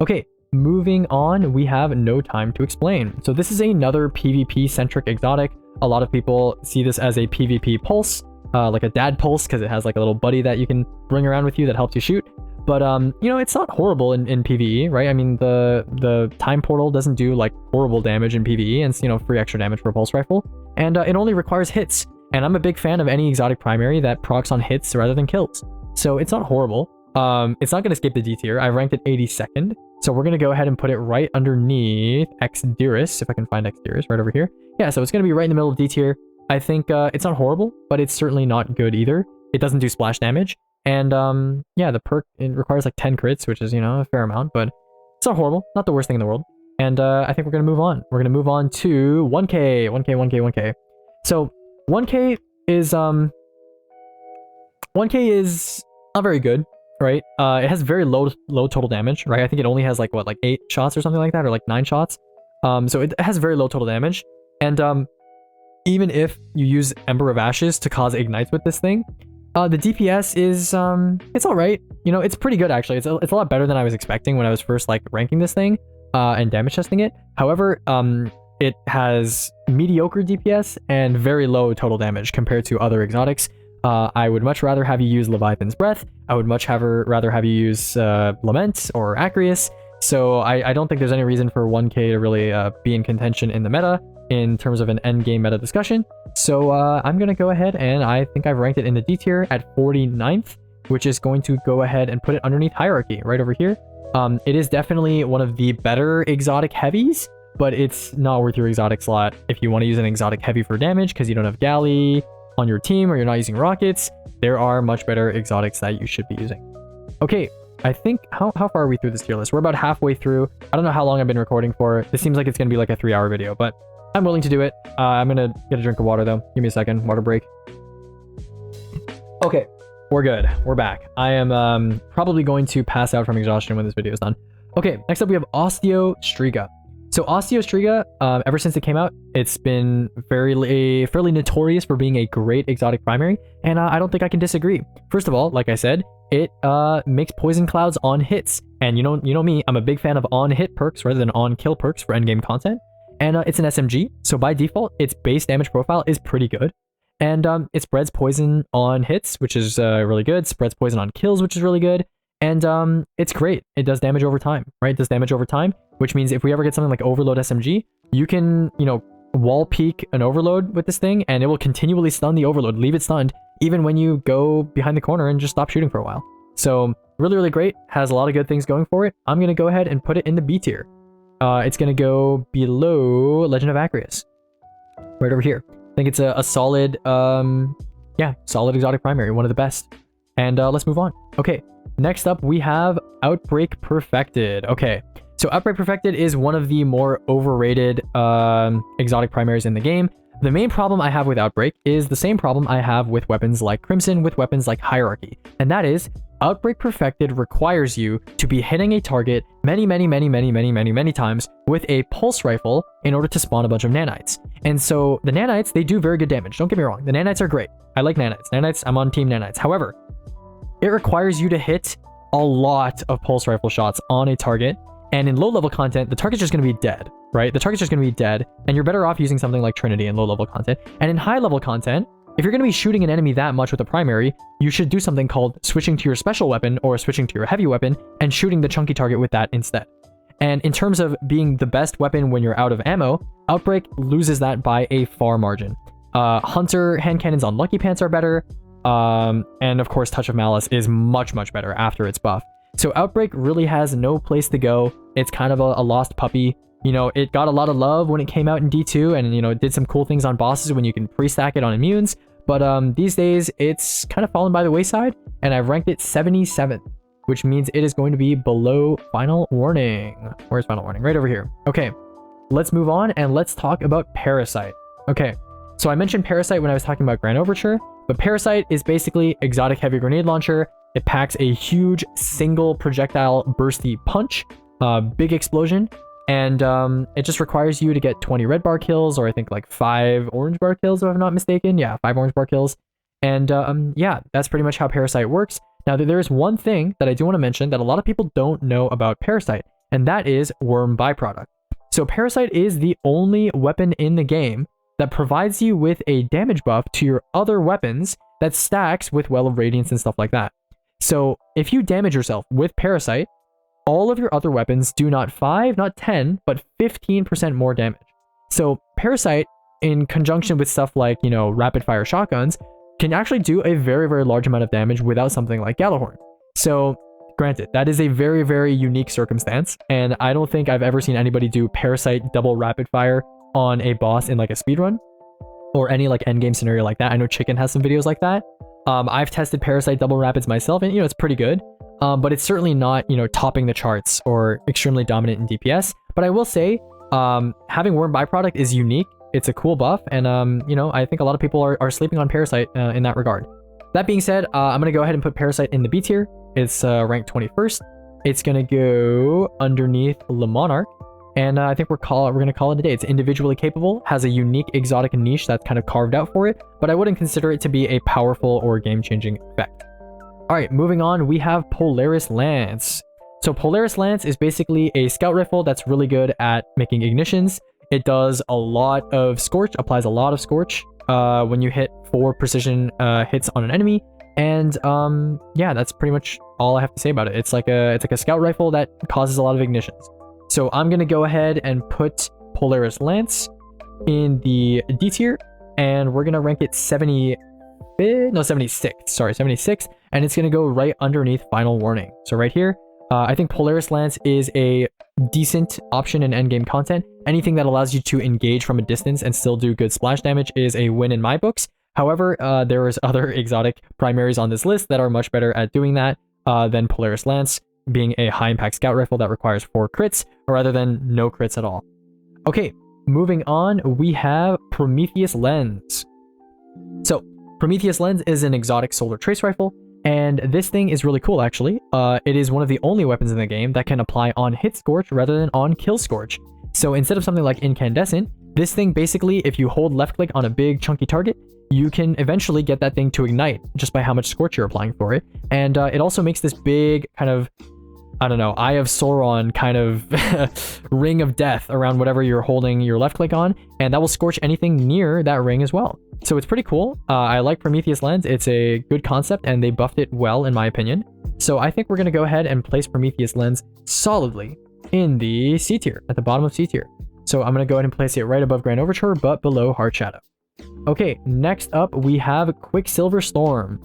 Okay, moving on, we have No Time to Explain. So this is another PvP-centric exotic. A lot of people see this as a PvP pulse, like a dad pulse, because it has like a little buddy that you can bring around with you that helps you shoot. But you know, it's not horrible in PvE, right? I mean, the time portal doesn't do like horrible damage in PvE, and it's, you know, free extra damage for a pulse rifle, and it only requires hits. And I'm a big fan of any exotic primary that procs on hits rather than kills. So it's not horrible. It's not going to skip the D tier. I ranked it 82nd. So we're going to go ahead and put it right underneath X Diris, if I can find X Diris right over here. Yeah, so it's going to be right in the middle of D tier. I think it's not horrible, but it's certainly not good either. It doesn't do splash damage. And yeah, the perk, it requires like 10 crits, which is, you know, a fair amount, but it's not horrible. Not the worst thing in the world. And I think we're going to move on. We're going to move on to 1K, 1K, 1K, 1K. So 1K is not very good, right? It has very low total damage, right? I think it only has like what, like 8 shots or something like that, or like 9 shots. So it has very low total damage. And even if you use Ember of Ashes to cause ignites with this thing, the DPS is it's all right. You know, it's pretty good actually. It's a lot better than I was expecting when I was first like ranking this thing and damage testing it. However, it has mediocre DPS and very low total damage compared to other exotics. I would much rather have you use Leviathan's Breath. I would much rather have you use Lament or Acreus. So I don't think there's any reason for 1K to really be in contention in the meta in terms of an end game meta discussion. So I'm going to go ahead and I think I've ranked it in the D tier at 49th, which is going to go ahead and put it underneath Hierarchy right over here. It is definitely one of the better exotic heavies, but it's not worth your exotic slot if you want to use an exotic heavy for damage because you don't have Galley on your team or you're not using rockets. There are much better exotics that you should be using. Okay, I think, how far are we through this tier list? We're about halfway through. I don't know how long I've been recording for. This seems like it's going to be like a 3-hour video, but I'm willing to do it. I'm going to get a drink of water though. Give me a second. Water break. Okay, we're good. We're back. I am probably going to pass out from exhaustion when this video is done. Okay, next up we have Osteostriga. So Osteostriga, ever since it came out, it's been fairly notorious for being a great exotic primary, and I don't think I can disagree. First of all, like I said, it makes poison clouds on hits, and you know me, I'm a big fan of on hit perks rather than on kill perks for endgame content. And it's an SMG, so by default, its base damage profile is pretty good. And it spreads poison on hits, which is really good. Spreads poison on kills, which is really good. And it's great. It does damage over time, right? It does damage over time, which means if we ever get something like Overload SMG, you can, you know, wall peek an Overload with this thing, and it will continually stun the Overload, leave it stunned, even when you go behind the corner and just stop shooting for a while. So really, really great. Has a lot of good things going for it. I'm going to go ahead and put it in the B tier. It's going to go below Legend of Acreus. Right over here. I think it's a solid, yeah, solid exotic primary. One of the best. And let's move on. Okay, next up we have Outbreak Perfected. Okay, so Outbreak Perfected is one of the more overrated exotic primaries in the game. The main problem I have with Outbreak is the same problem I have with weapons like Crimson, with weapons like Hierarchy. And that is, Outbreak Perfected requires you to be hitting a target many times with a pulse rifle in order to spawn a bunch of nanites. And so the nanites, they do very good damage. Don't get me wrong. The nanites are great. I like nanites. Nanites, I'm on team nanites. However, it requires you to hit a lot of pulse rifle shots on a target. And in low level content, the target's just going to be dead, right? The target's just going to be dead. And you're better off using something like Trinity in low level content. And in high level content, if you're going to be shooting an enemy that much with a primary, you should do something called switching to your special weapon or switching to your heavy weapon and shooting the chunky target with that instead. And in terms of being the best weapon when you're out of ammo, Outbreak loses that by a far margin. Hunter hand cannons on Lucky Pants are better. And of course, Touch of Malice is much better after its buff. So Outbreak really has no place to go. It's kind of a lost puppy. You know, it got a lot of love when it came out in D2, and, you know, it did some cool things on bosses when you can pre-stack it on immunes. But these days, it's kind of fallen by the wayside, and I've ranked it 77th, which means it is going to be below Final Warning. Where's Final Warning? Right over here. Okay, let's move on, and let's talk about Parasite. Okay, so I mentioned Parasite when I was talking about Grand Overture, but Parasite is basically exotic heavy grenade launcher. It packs a huge single projectile bursty punch, big explosion, and it just requires you to get 20 red bar kills, or I think like 5 orange bar kills, if I'm not mistaken. Yeah, 5 orange bar kills. And yeah, that's pretty much how Parasite works. Now, there is one thing that I do want to mention that a lot of people don't know about Parasite, and that is Worm Byproduct. So Parasite is the only weapon in the game that provides you with a damage buff to your other weapons that stacks with Well of Radiance and stuff like that. So if you damage yourself with Parasite, all of your other weapons do not 5, not 10, but 15% more damage. So Parasite, in conjunction with stuff like, you know, rapid fire shotguns, can actually do a very, very large amount of damage without something like Gjallarhorn. So granted, that is a very, very unique circumstance, and I don't think I've ever seen anybody do Parasite double rapid fire on a boss in like a speedrun or any like endgame scenario like that. I know Chicken has some videos like that. I've tested Parasite double rapids myself, and you know, it's pretty good. But it's certainly not, you know, topping the charts or extremely dominant in DPS. But I will say, having Worm Byproduct is unique. It's a cool buff, and you know, I think a lot of people are sleeping on Parasite in that regard. That being said, I'm gonna go ahead and put Parasite in the B tier. It's ranked 21st. It's gonna go underneath Le Monarch, and I think we're gonna call it a day. It's individually capable, has a unique exotic niche that's kind of carved out for it, but I wouldn't consider it to be a powerful or game-changing effect. All right, moving on, we have Polaris Lance. So Polaris Lance is basically a scout rifle that's really good at making ignitions. It does a lot of Scorch, applies a lot of Scorch when you hit 4 precision hits on an enemy. And yeah, that's pretty much all I have to say about it. It's like a scout rifle that causes a lot of ignitions. So I'm gonna go ahead and put Polaris Lance in the D tier, and we're gonna rank it 76th, and it's gonna go right underneath Final Warning. So right here, I think Polaris Lance is a decent option in endgame content. Anything that allows you to engage from a distance and still do good splash damage is a win in my books. However, there is other exotic primaries on this list that are much better at doing that than Polaris Lance, being a high impact scout rifle that requires 4 crits rather than no crits at all. Okay, moving on, we have Prometheus Lens. So Prometheus Lens is an exotic solar trace rifle, and this thing is really cool actually. It is one of the only weapons in the game that can apply on hit Scorch rather than on kill Scorch. So instead of something like Incandescent, this thing basically, if you hold left click on a big chunky target, you can eventually get that thing to ignite just by how much Scorch you're applying for it. And it also makes this big kind of, I don't know, Eye of Sauron kind of ring of death around whatever you're holding your left click on, and that will scorch anything near that ring as well. So it's pretty cool. I like Prometheus Lens. It's a good concept, and they buffed it well in my opinion. So I think we're going to go ahead and place Prometheus Lens solidly in the C tier, at the bottom of C tier. So I'm going to go ahead and place it right above Grand Overture, but below Heartshadow. Okay, next up we have Quicksilver Storm.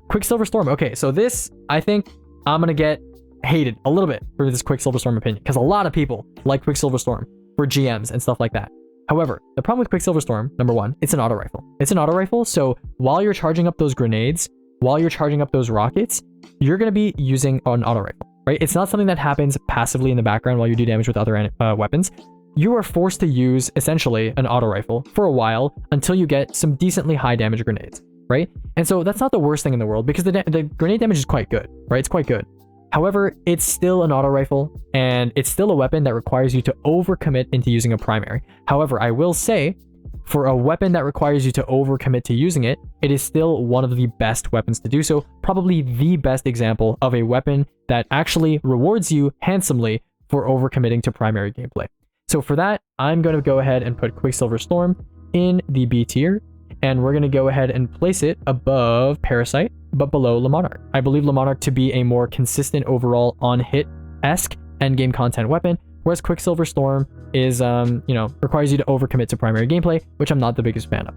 Quicksilver Storm. Okay, so this, I think I'm going to get hated a little bit for this Quicksilver Storm opinion, because a lot of people like Quicksilver Storm for GMs and stuff like that. However, the problem with Quicksilver Storm, number one, it's an auto rifle. It's an auto rifle, so while you're charging up those grenades, while you're charging up those rockets, you're going to be using an auto rifle, right? It's not something that happens passively in the background while you do damage with other weapons. You are forced to use essentially an auto rifle for a while until you get some decently high damage grenades, right? And so that's not the worst thing in the world, because the grenade damage is quite good, right? It's quite good. However, it's still an auto rifle, and it's still a weapon that requires you to overcommit into using a primary. However, I will say, for a weapon that requires you to overcommit to using it, it is still one of the best weapons to do so. Probably the best example of a weapon that actually rewards you handsomely for overcommitting to primary gameplay. So for that, I'm going to go ahead and put Quicksilver Storm in the B tier, and we're going to go ahead and place it above Parasite, but below Le Monarch. I believe Le Monarch to be a more consistent overall on-hit-esque endgame content weapon, whereas Quicksilver Storm is, requires you to overcommit to primary gameplay, which I'm not the biggest fan of.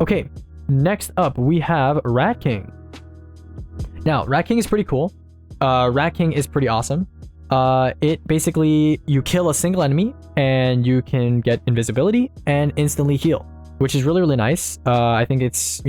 Okay, next up, we have Rat King. Now, Rat King is pretty cool. Rat King is pretty awesome. It basically, you kill a single enemy, and you can get invisibility and instantly heal, which is really, really nice. I think it's,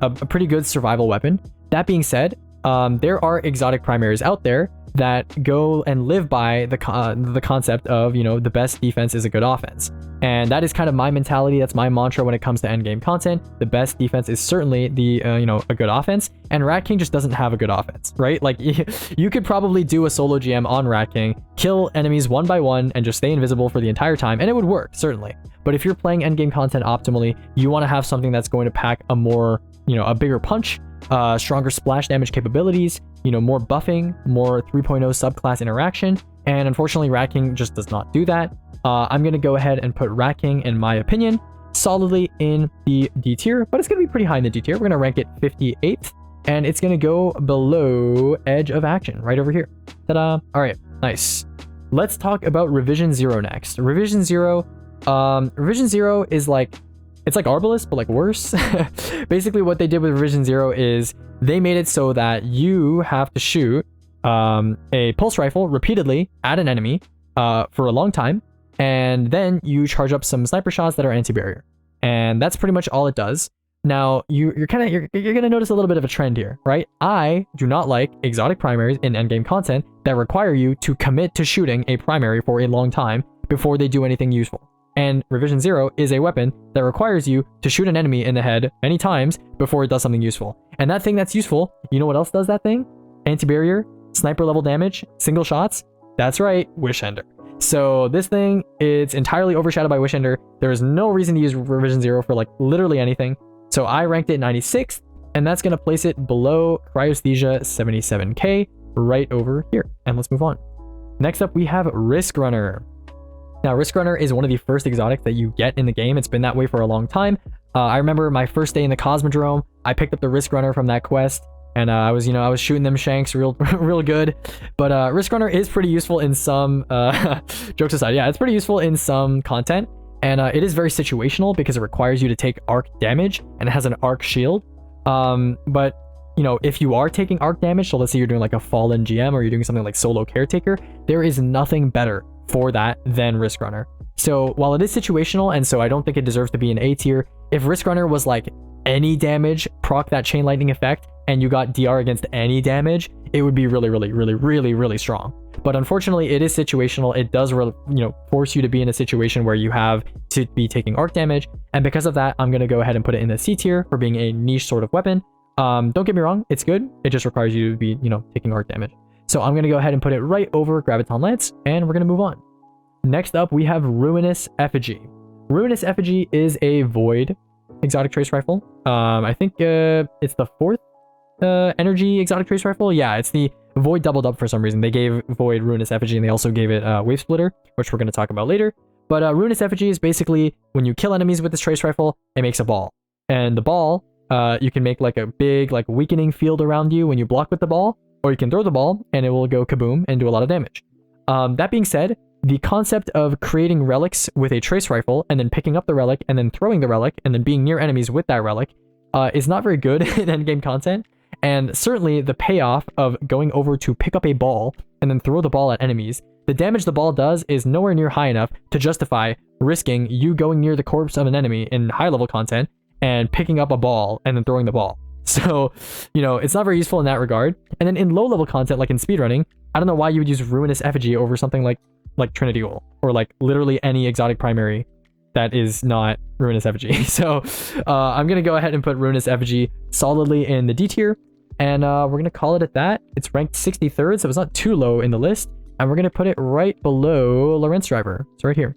a pretty good survival weapon. That being said, there are exotic primaries out there that go and live by the concept of, the best defense is a good offense. And that is kind of my mentality. That's my mantra when it comes to endgame content. The best defense is certainly a good offense. And Rat King just doesn't have a good offense, right? Like you could probably do a solo GM on Rat King, kill enemies one by one, and just stay invisible for the entire time, and it would work, certainly. But if you're playing endgame content optimally, you want to have something that's going to pack a more, a bigger punch, stronger splash damage capabilities, more buffing, more 3.0 subclass interaction, and unfortunately Rat King just does not do that. I'm going to go ahead and put Rat King, in my opinion, solidly in the D tier, but it's going to be pretty high in the D tier. We're going to rank it 58th, and it's going to go below edge of action, right over here. Ta-da! All right, nice. Let's talk about Revision 0 next. Revision 0 is like, it's like Arbalest, but like worse. Basically what they did with Revision 0 is they made it so that you have to shoot a pulse rifle repeatedly at an enemy for a long time, and then you charge up some sniper shots that are anti-barrier. And that's pretty much all it does. Now, you're gonna notice a little bit of a trend here, right? I do not like exotic primaries in endgame content that require you to commit to shooting a primary for a long time before they do anything useful. And Revision 0 is a weapon that requires you to shoot an enemy in the head many times before it does something useful. And that thing that's useful, you know what else does that thing? Anti-barrier, sniper level damage, single shots. That's right, Wishender. So this thing, it's entirely overshadowed by Wishender. There is no reason to use Revision 0 for like literally anything. So I ranked it 96th, and that's going to place it below Cryosthesia 77k right over here. And let's move on. Next up, we have Risk Runner. Now, Risk Runner is one of the first exotics that you get in the game. It's been that way for a long time. I remember my first day in the Cosmodrome, I picked up the Risk Runner from that quest, and I was shooting them shanks real good. But Risk Runner is pretty useful in some, jokes aside, yeah, it's pretty useful in some content. And it is very situational because it requires you to take arc damage, and it has an arc shield. But, you know, if you are taking arc damage, so let's say you're doing like a fallen GM or you're doing something like solo caretaker, there is nothing better for that than Risk Runner. So while it is situational, and so I don't think it deserves to be an A tier, if Risk Runner was like any damage, proc that chain lightning effect, and you got DR against any damage, it would be really strong. But unfortunately, it is situational. It does, force you to be in a situation where you have to be taking arc damage. And because of that, I'm going to go ahead and put it in the C tier for being a niche sort of weapon. Don't get me wrong, it's good. It just requires you to be, taking arc damage. So I'm going to go ahead and put it right over Graviton Lance, and we're going to move on. Next up, we have Ruinous Effigy. Ruinous Effigy is a Void exotic trace rifle. I think it's the 4th energy exotic trace rifle. Yeah, it's the Void doubled up for some reason. They gave Void Ruinous Effigy, and they also gave it Wave Splitter, which we're going to talk about later. But Ruinous Effigy is basically when you kill enemies with this trace rifle, it makes a ball. And the ball, you can make like a big like weakening field around you when you block with the ball, or you can throw the ball and it will go kaboom and do a lot of damage. That being said, the concept of creating relics with a trace rifle and then picking up the relic and then throwing the relic and then being near enemies with that relic is not very good in endgame content. And certainly the payoff of going over to pick up a ball and then throw the ball at enemies, the damage the ball does is nowhere near high enough to justify risking you going near the corpse of an enemy in high level content and picking up a ball and then throwing the ball. So, it's not very useful in that regard. And then in low level content, like in speedrunning, I don't know why you would use Ruinous Effigy over something like Trinity Ghoul or like literally any exotic primary that is not Ruinous Effigy. So I'm going to go ahead and put Ruinous Effigy solidly in the D tier. And we're going to call it at that. It's ranked 63rd, so it's not too low in the list. And we're going to put it right below Lorentz Driver. It's right here.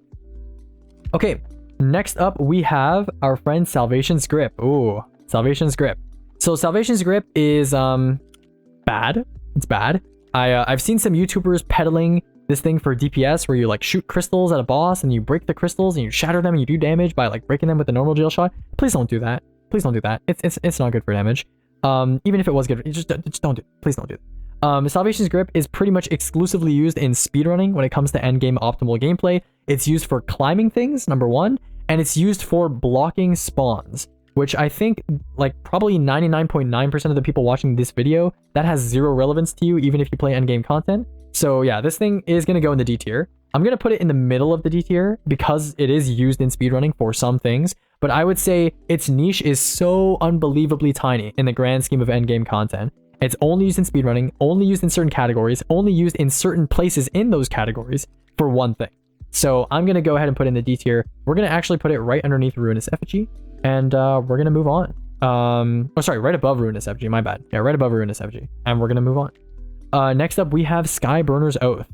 Okay, next up we have our friend Salvation's Grip. Ooh, Salvation's Grip. So Salvation's Grip is bad. It's bad. I've seen some YouTubers peddling this thing for DPS where you like shoot crystals at a boss and you break the crystals and you shatter them and you do damage by like breaking them with a normal jail shot. Please don't do that. Please don't do that. It's not good for damage. Even if it was good, just don't do it. Please don't do it. Salvation's Grip is pretty much exclusively used in speedrunning when it comes to endgame optimal gameplay. It's used for climbing things, number one, and it's used for blocking spawns, which I think like probably 99.9% of the people watching this video, that has zero relevance to you, even if you play endgame content. So yeah, this thing is going to go in the D tier. I'm going to put it in the middle of the D tier because it is used in speedrunning for some things, but I would say its niche is so unbelievably tiny in the grand scheme of endgame content. It's only used in speedrunning, only used in certain categories, only used in certain places in those categories for one thing. So I'm going to go ahead and put it in the D tier. We're going to actually put it right underneath Ruinous Effigy, and we're going to move on. Right above Ruinous Effigy, my bad. Yeah, right above Ruinous Effigy, and we're going to move on. Next up, we have Skyburner's Oath.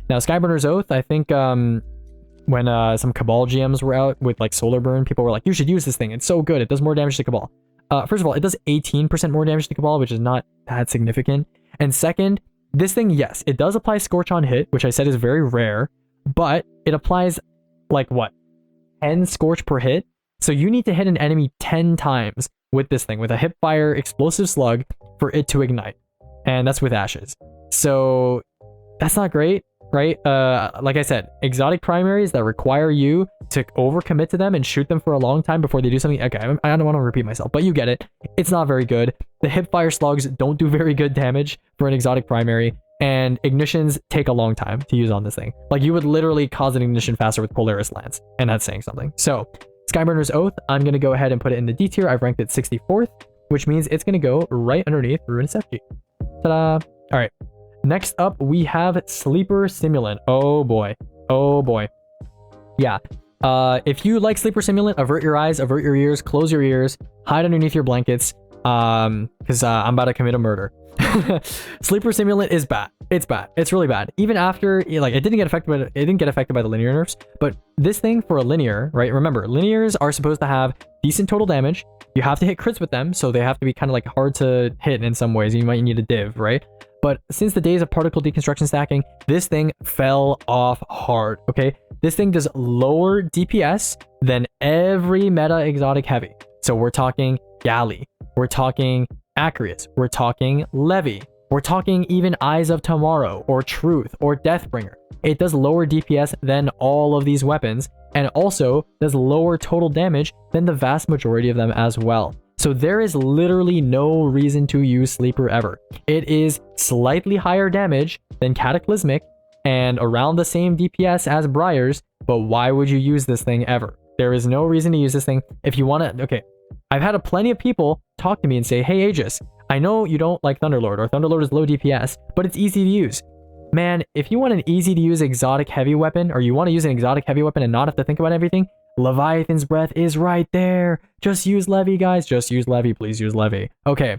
Now, Skyburner's Oath, I think when some Cabal GMs were out with like Solar Burn, people were like, you should use this thing. It's so good. It does more damage to Cabal. First of all, it does 18% more damage to Cabal, which is not that significant. And second, this thing, yes, it does apply Scorch on hit, which I said is very rare, but it applies like what? 10 Scorch per hit? So you need to hit an enemy 10 times with this thing, with a hipfire explosive slug for it to ignite. And that's with Ashes. So that's not great, right? Like I said, exotic primaries that require you to overcommit to them and shoot them for a long time before they do something. Okay, I don't want to repeat myself, but you get it. It's not very good. The hipfire slugs don't do very good damage for an exotic primary, and ignitions take a long time to use on this thing. Like, you would literally cause an ignition faster with Polaris Lance, and that's saying something. So Skyburner's Oath, I'm going to go ahead and put it in the D tier. I've ranked it 64th, which means it's going to go right underneath Ruinous Effigy. Ta-da! All right. Next up, we have Sleeper Simulant. Oh boy. Oh boy. Yeah. If you like Sleeper Simulant, avert your eyes, avert your ears, close your ears, hide underneath your blankets, because I'm about to commit a murder. Sleeper Simulant is bad. It's bad. It's really bad. Even after, like, it didn't get affected by the linear nerfs, but this thing for a linear, right? Remember, linears are supposed to have decent total damage. You have to hit crits with them, so they have to be kind of like hard to hit in some ways. You might need a div, right? But since the days of particle deconstruction stacking, this thing fell off hard, okay? This thing does lower DPS than every meta exotic heavy. So we're talking Galley, we're talking Acreus, we're talking Levy, we're talking even Eyes of Tomorrow, or Truth, or Deathbringer. It does lower DPS than all of these weapons, and also does lower total damage than the vast majority of them as well. So there is literally no reason to use Sleeper ever. It is slightly higher damage than Cataclysmic and around the same DPS as Briars, but why would you use this thing ever? There is no reason to use this thing. If you want to, okay, I've had plenty of people talk to me and say, hey Aegis, I know you don't like Thunderlord, or Thunderlord is low DPS, but it's easy to use. Man, if you want an easy to use exotic heavy weapon, or you want to use an exotic heavy weapon and not have to think about everything, Leviathan's Breath is right there. Just use Levy, guys. Just use Levy. Please use Levy. Okay.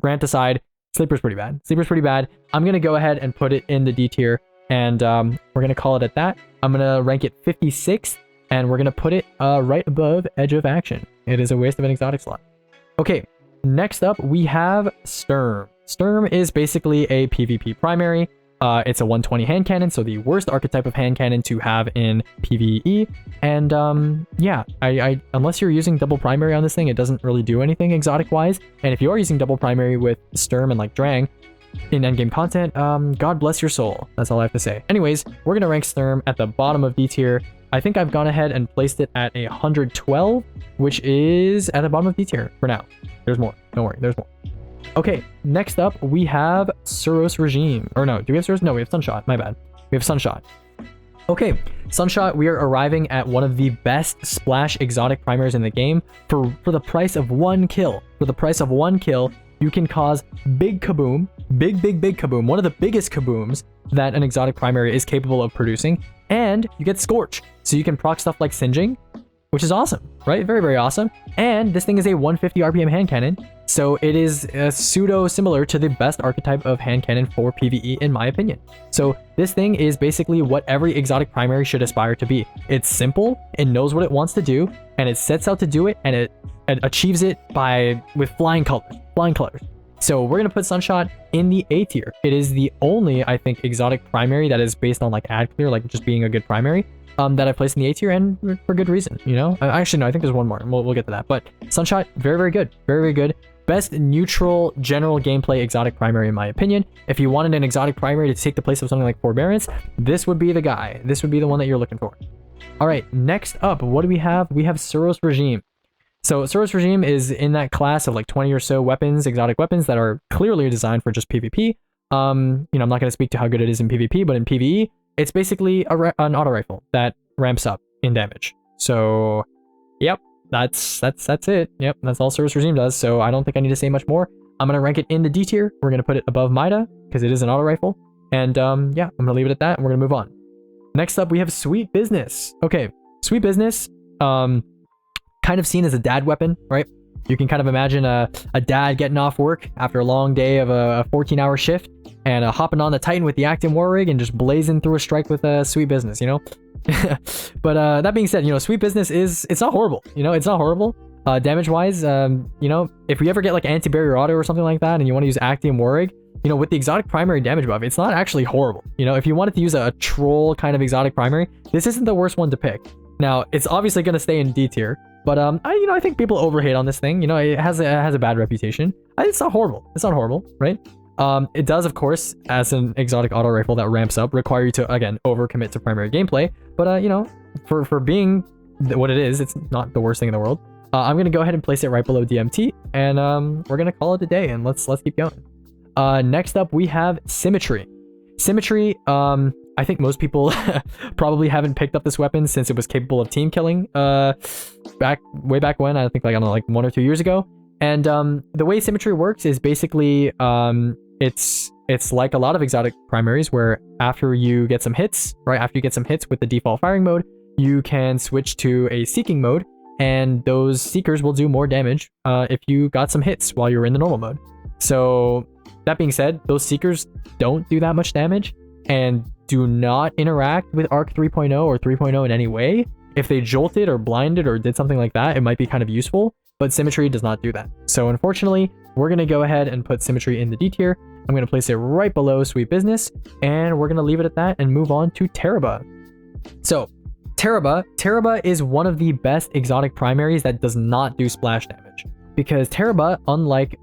Rant aside, Sleeper's pretty bad. Sleeper's pretty bad. I'm going to go ahead and put it in the D tier, and we're going to call it at that. I'm going to rank it 56th, and we're going to put it right above Edge of Action. It is a waste of an exotic slot. Okay. Next up, we have Sturm. Sturm is basically a PvP primary. It's a 120 hand cannon, so the worst archetype of hand cannon to have in PvE. And yeah, I unless you're using double primary on this thing, it doesn't really do anything exotic wise. And if you are using double primary with Sturm and like Drang in endgame content, God bless your soul. That's all I have to say. Anyways, we're gonna rank Sturm at the bottom of D tier. I think I've gone ahead and placed it at 112, which is at the bottom of D tier for now. There's more. Don't worry, there's more. Okay, next up, we have Suros Regime. Or no, do we have Suros? No, we have Sunshot. My bad. We have Sunshot. Okay, Sunshot, we are arriving at one of the best splash exotic primaries in the game. For the price of one kill. For the price of one kill, you can cause big kaboom. Big kaboom. One of the biggest kabooms that an exotic primary is capable of producing. And you get Scorch. So you can proc stuff like Singeing, which is awesome, right? Very, very awesome. And this thing is a 150 RPM hand cannon. So it is pseudo similar to the best archetype of hand cannon for PvE, in my opinion. So this thing is basically what every exotic primary should aspire to be. It's simple, it knows what it wants to do, and it sets out to do it, and it achieves it with flying colors. So we're gonna put Sunshot in the A tier. It is the only, I think, exotic primary that is based on like ad clear, like just being a good primary. That I placed in the A tier, and for good reason, you know? Actually, no, I think there's one more, and we'll get to that. But Sunshot, very, very good. Very, very good. Best neutral general gameplay exotic primary, in my opinion. If you wanted an exotic primary to take the place of something like Forbearance, this would be the guy. This would be the one that you're looking for. All right, next up, what do we have? We have Suros Regime. So Suros Regime is in that class of like 20 or so weapons, exotic weapons that are clearly designed for just PvP. You know, I'm not going to speak to how good it is in PvP, but in PvE, it's basically an auto rifle that ramps up in damage. So, yep, that's it. Yep, that's all Suros Regime does. So I don't think I need to say much more. I'm gonna rank it in the D tier. We're gonna put it above Mida because it is an auto rifle. And yeah, I'm gonna leave it at that, and we're gonna move on. Next up, we have Sweet Business. Okay, Sweet Business, kind of seen as a dad weapon, right? You can kind of imagine a dad getting off work after a long day of a 14-hour shift and hopping on the Titan with the Actin War Rig and just blazing through a strike with Sweet Business, you know? But that being said, you know, Sweet Business it's not horrible, you know? It's not horrible. Damage-wise, you know, if we ever get like Anti-Barrier Auto or something like that and you want to use Actin War Rig, you know, with the exotic primary damage buff, it's not actually horrible. You know, if you wanted to use a troll kind of exotic primary, this isn't the worst one to pick. Now, it's obviously going to stay in D tier, But I think people overhate on this thing. You know, it has a bad reputation. It's not horrible. It's not horrible, right? It does, of course, as an exotic auto rifle that ramps up, require you to, again, overcommit to primary gameplay. But, you know, for being what it is, it's not the worst thing in the world. I'm going to go ahead and place it right below DMT, and we're going to call it a day, and let's keep going. Next up, we have Symmetry. Symmetry, I think most people probably haven't picked up this weapon since it was capable of team killing way back when, I think like, I don't know, like 1 or 2 years ago. And the way Symmetry works is basically it's like a lot of exotic primaries where after you get some hits, right, after you get some hits with the default firing mode, you can switch to a seeking mode, and those seekers will do more damage if you got some hits while you're in the normal mode. So that being said, those seekers don't do that much damage and do not interact with Arc 3.0 or 3.0 in any way. If they jolted or blinded or did something like that, it might be kind of useful, but Symmetry does not do that. So unfortunately, we're going to go ahead and put Symmetry in the D tier. I'm going to place it right below Sweet Business, and we're going to leave it at that and move on to Teraba. So Teraba is one of the best exotic primaries that does not do splash damage. Because Teraba, unlike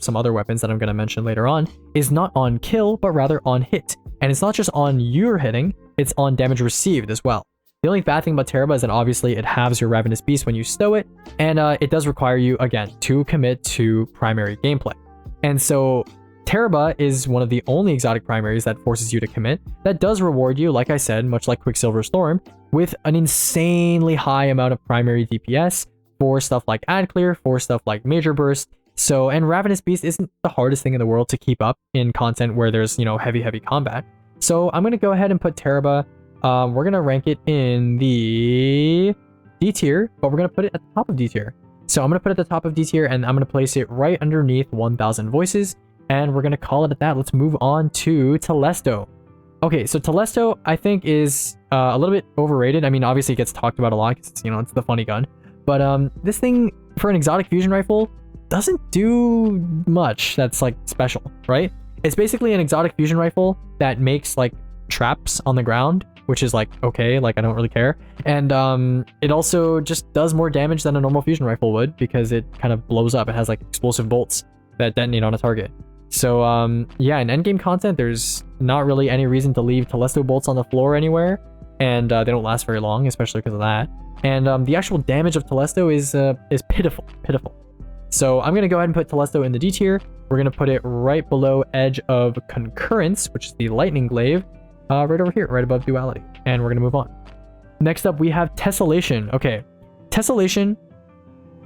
some other weapons that I'm going to mention later on, is not on kill, but rather on hit. And it's not just on your hitting, it's on damage received as well. The only bad thing about Teraba is that obviously it halves your Ravenous Beast when you stow it, and it does require you, again, to commit to primary gameplay. And so Teraba is one of the only exotic primaries that forces you to commit, that does reward you, like I said, much like Quicksilver's Storm, with an insanely high amount of primary DPS, for stuff like Ad Clear, for stuff like Major Burst. So, and Ravenous Beast isn't the hardest thing in the world to keep up in content where there's, you know, heavy combat. So I'm going to go ahead and put Teraba. We're going to rank it in the D tier, but we're going to put it at the top of D tier. So I'm going to put it at the top of D tier, and I'm going to place it right underneath 1000 Voices, and we're going to call it at that. Let's move on to Telesto. Okay, so Telesto, I think, is a little bit overrated. I mean, obviously it gets talked about a lot because, you know, it's the funny gun. But this thing, for an exotic fusion rifle, doesn't do much that's like special, right? It's basically an exotic fusion rifle that makes like traps on the ground, which is like, okay, like I don't really care. And it also just does more damage than a normal fusion rifle would because it kind of blows up. It has like explosive bolts that detonate on a target. So yeah, in endgame content, there's not really any reason to leave Telesto bolts on the floor anywhere, and they don't last very long, especially because of that. And the actual damage of Telesto is pitiful. So I'm going to go ahead and put Telesto in the D tier. We're going to put it right below edge of Concurrence, which is the Lightning Glaive, right over here, right above Duality. And we're going to move on. Next up, we have Tessellation. Okay, Tessellation,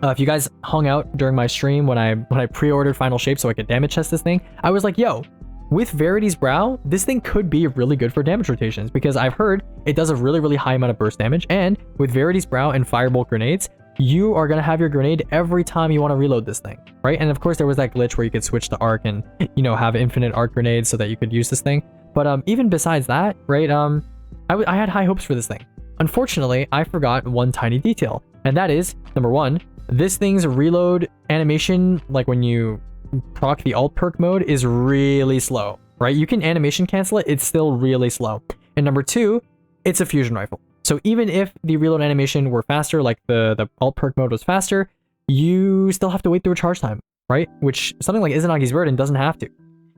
if you guys hung out during my stream when I pre-ordered Final Shape so I could damage test this thing, I was like, yo, with Verity's Brow, this thing could be really good for damage rotations because I've heard it does a really high amount of burst damage, and with Verity's Brow and Firebolt grenades, you are going to have your grenade every time you want to reload this thing, right? And of course there was that glitch where you could switch to arc and, you know, have infinite arc grenades so that you could use this thing. But even besides that, right, I had high hopes for this thing. Unfortunately, I forgot one tiny detail, and that is, number one, this thing's reload animation, like when you proc the alt perk mode, is really slow, right? You can animation cancel it, it's still really slow. And number two, it's a fusion rifle. So even if the reload animation were faster, like the alt perk mode was faster, you still have to wait through a charge time, right? Which something like Izanagi's Burden doesn't have to.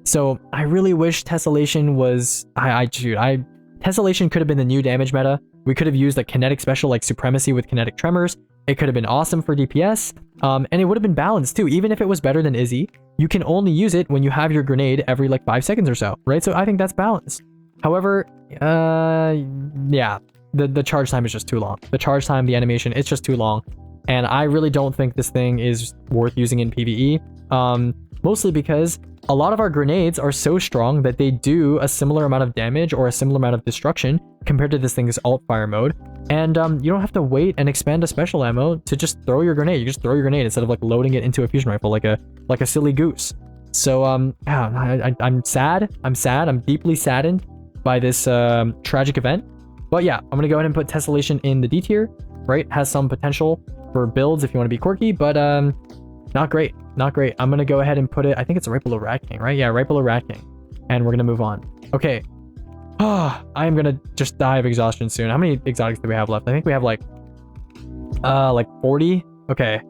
So I really wish Tessellation was, Tessellation could have been the new damage meta. We could have used a kinetic special like Supremacy with kinetic tremors. It could have been awesome for DPS, and it would have been balanced too. Even if it was better than Izzy, you can only use it when you have your grenade every like 5 seconds or so, right? So I think that's balanced. However, yeah, the charge time is just too long. The charge time, the animation, it's just too long. And I really don't think this thing is worth using in PvE. Mostly because a lot of our grenades are so strong that they do a similar amount of damage or a similar amount of destruction compared to this thing's alt fire mode. And you don't have to wait and expand a special ammo to just throw your grenade. You just throw your grenade instead of like loading it into a fusion rifle like a silly goose. So yeah, I'm sad. I'm deeply saddened by this tragic event. But yeah, I'm gonna go ahead and put Tessellation in the D tier, right? Has some potential for builds if you want to be quirky, but not great. I'm gonna go ahead and put it, I think it's right below Rat King, right? Yeah, right below Rat King. And we're gonna move on. Okay. I am gonna just die of exhaustion soon. How many exotics do we have left? I think we have like Like 40? Okay.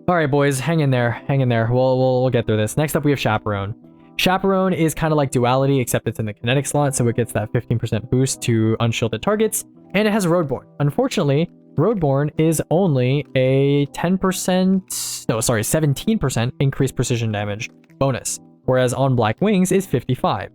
All right, boys, hang in there. Hang in there. We'll get through this. Next up, we have Chaperone. Chaperone is kind of like Duality, except it's in the kinetic slot, so it gets that 15% boost to unshielded targets, and it has Roadborne. Unfortunately, Roadborne is only a 17% increased precision damage bonus, whereas on Black Wings is 55.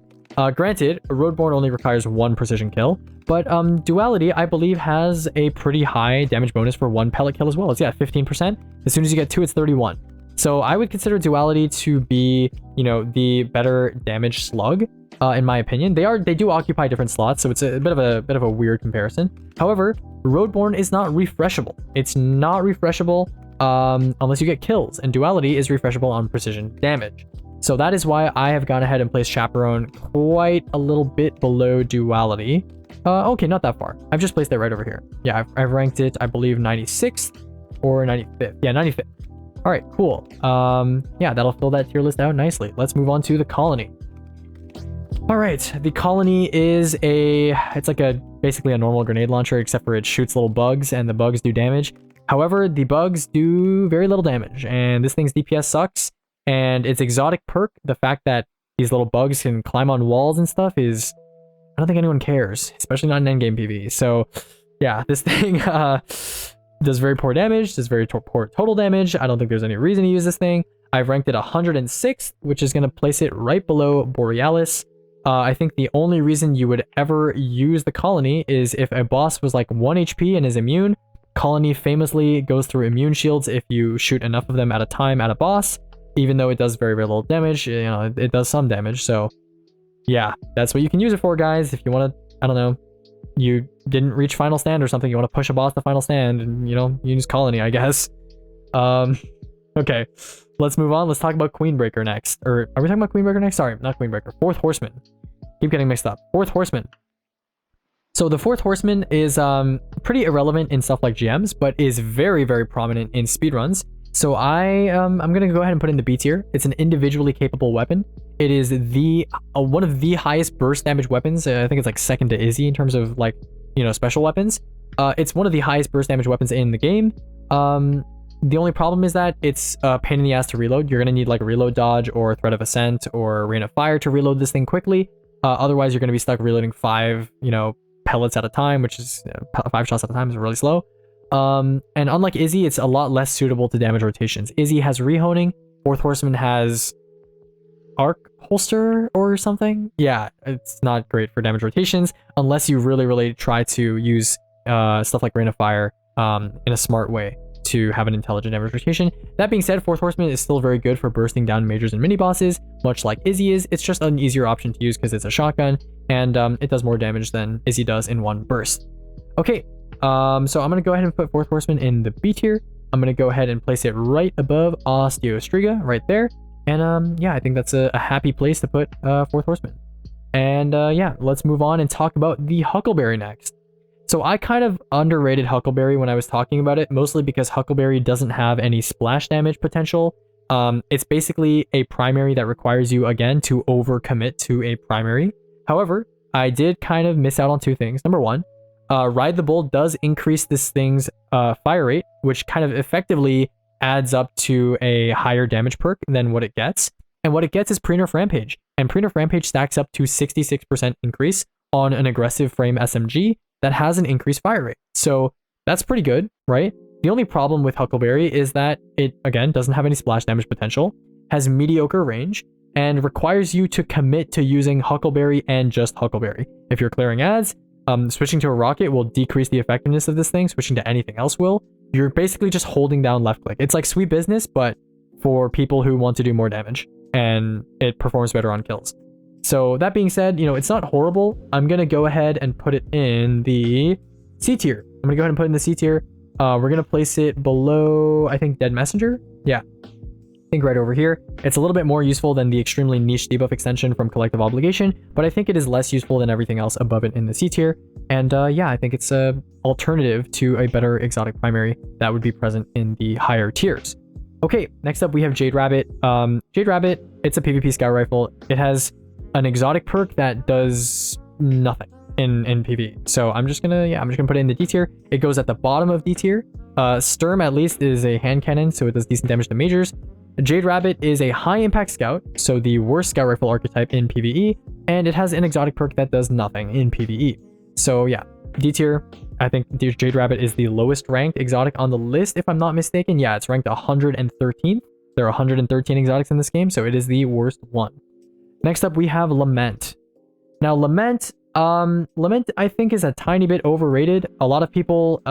Granted, Roadborne only requires 1 precision kill, but Duality, I believe, has a pretty high damage bonus for 1 pellet kill as well. It's, 15%. As soon as you get 2, it's 31. So I would consider Duality to be, the better damage slug, in my opinion. They do occupy different slots, so it's a bit of a weird comparison. However, Roadborne is not refreshable. It's not refreshable unless you get kills, and Duality is refreshable on precision damage. So that is why I have gone ahead and placed Chaperone quite a little bit below Duality. Okay, not that far. I've just placed it right over here. Yeah, I've ranked it, I believe, 96th or 95th. Yeah, 95th. All right, cool. Yeah, that'll fill that tier list out nicely. Let's move on to the Colony. All right, the Colony is basically a normal grenade launcher, except for it shoots little bugs, and the bugs do damage. However, the bugs do very little damage, and this thing's DPS sucks. And its exotic perk, the fact that these little bugs can climb on walls and stuff, is... I don't think anyone cares, especially not in endgame PvE. So, yeah, this thing does very poor damage, does very poor total damage. I don't think there's any reason to use this thing. I've ranked it 106th, which is going to place it right below Borealis. I think the only reason you would ever use the Colony is if a boss was like 1 HP and is immune. Colony famously goes through immune shields if you shoot enough of them at a time at a boss. Even though it does very, very little damage, it does some damage. So yeah, that's what you can use it for, guys. If you want to, I don't know, you didn't reach final stand or something, you want to push a boss to final stand, and you use Colony, I guess. Okay, let's move on. Let's talk about Queenbreaker next. Or are we talking about Queenbreaker next? Sorry, not Queenbreaker. Fourth Horseman. Keep getting mixed up. Fourth Horseman. So the Fourth Horseman is pretty irrelevant in stuff like GMs, but is very, very prominent in speedruns. So I'm going to go ahead and put in the B tier. It's an individually capable weapon. It is one of the highest burst damage weapons. I think it's like second to Izzy in terms of special weapons. It's one of the highest burst damage weapons in the game. The only problem is that it's a pain in the ass to reload. You're going to need like a reload dodge or Threat of Ascent or Rain of Fire to reload this thing quickly. Otherwise, you're going to be stuck reloading 5, pellets at a time, which is 5 shots at a time is really slow. And unlike Izzy, it's a lot less suitable to damage rotations. Izzy has rehoning. Fourth Horseman has arc holster or something. Yeah, it's not great for damage rotations unless you really, really try to use stuff like Rain of Fire in a smart way to have an intelligent damage rotation. That being said, Fourth Horseman is still very good for bursting down majors and mini bosses, much like Izzy is. It's just an easier option to use because it's a shotgun, and it does more damage than Izzy does in one burst. Okay. So I'm going to go ahead and put Fourth Horseman in the B tier. I'm going to go ahead and place it right above Osteostriga, right there. And yeah, I think that's a happy place to put Fourth Horseman. And yeah, let's move on and talk about the Huckleberry next. So I kind of underrated Huckleberry when I was talking about it, mostly because Huckleberry doesn't have any splash damage potential. It's basically a primary that requires you, again, to overcommit to a primary. However, I did kind of miss out on 2 things. Number 1, Ride the Bull does increase this thing's fire rate, which kind of effectively adds up to a higher damage perk than what it gets. And what it gets is Pre-Nerf Rampage. And Pre-Nerf Rampage stacks up to 66% increase on an aggressive frame SMG that has an increased fire rate. So that's pretty good, right? The only problem with Huckleberry is that it, again, doesn't have any splash damage potential, has mediocre range, and requires you to commit to using Huckleberry and just Huckleberry. If you're clearing ads, switching to a rocket will decrease the effectiveness of this thing. Switching to anything else will. You're basically just holding down left click. It's like Sweet Business, but for people who want to do more damage, and it performs better on kills. So that being said, it's not horrible. I'm going to go ahead and put it in the C tier. I'm going to go ahead and put it in the C tier. We're going to place it below, I think, Dead Messenger. Yeah. I think right over here. It's a little bit more useful than the extremely niche debuff extension from Collective Obligation, but I think it is less useful than everything else above it in the C tier. And yeah, I think it's an alternative to a better exotic primary that would be present in the higher tiers. Okay, next up we have Jade Rabbit. Jade Rabbit, it's a PvP scout rifle. It has an exotic perk that does nothing in PvE. So I'm just gonna put it in the D tier. It goes at the bottom of D tier. Sturm at least is a hand cannon, so it does decent damage to majors. Jade Rabbit is a high impact scout, so the worst scout rifle archetype in PvE, and it has an exotic perk that does nothing in PvE. So yeah, D tier. I think Jade Rabbit is the lowest ranked exotic on the list, if I'm not mistaken. Yeah, it's ranked 113th. There are 113 exotics in this game, so it is the worst one. Next up, we have Lament. Now, Lament I think is a tiny bit overrated. A lot of people,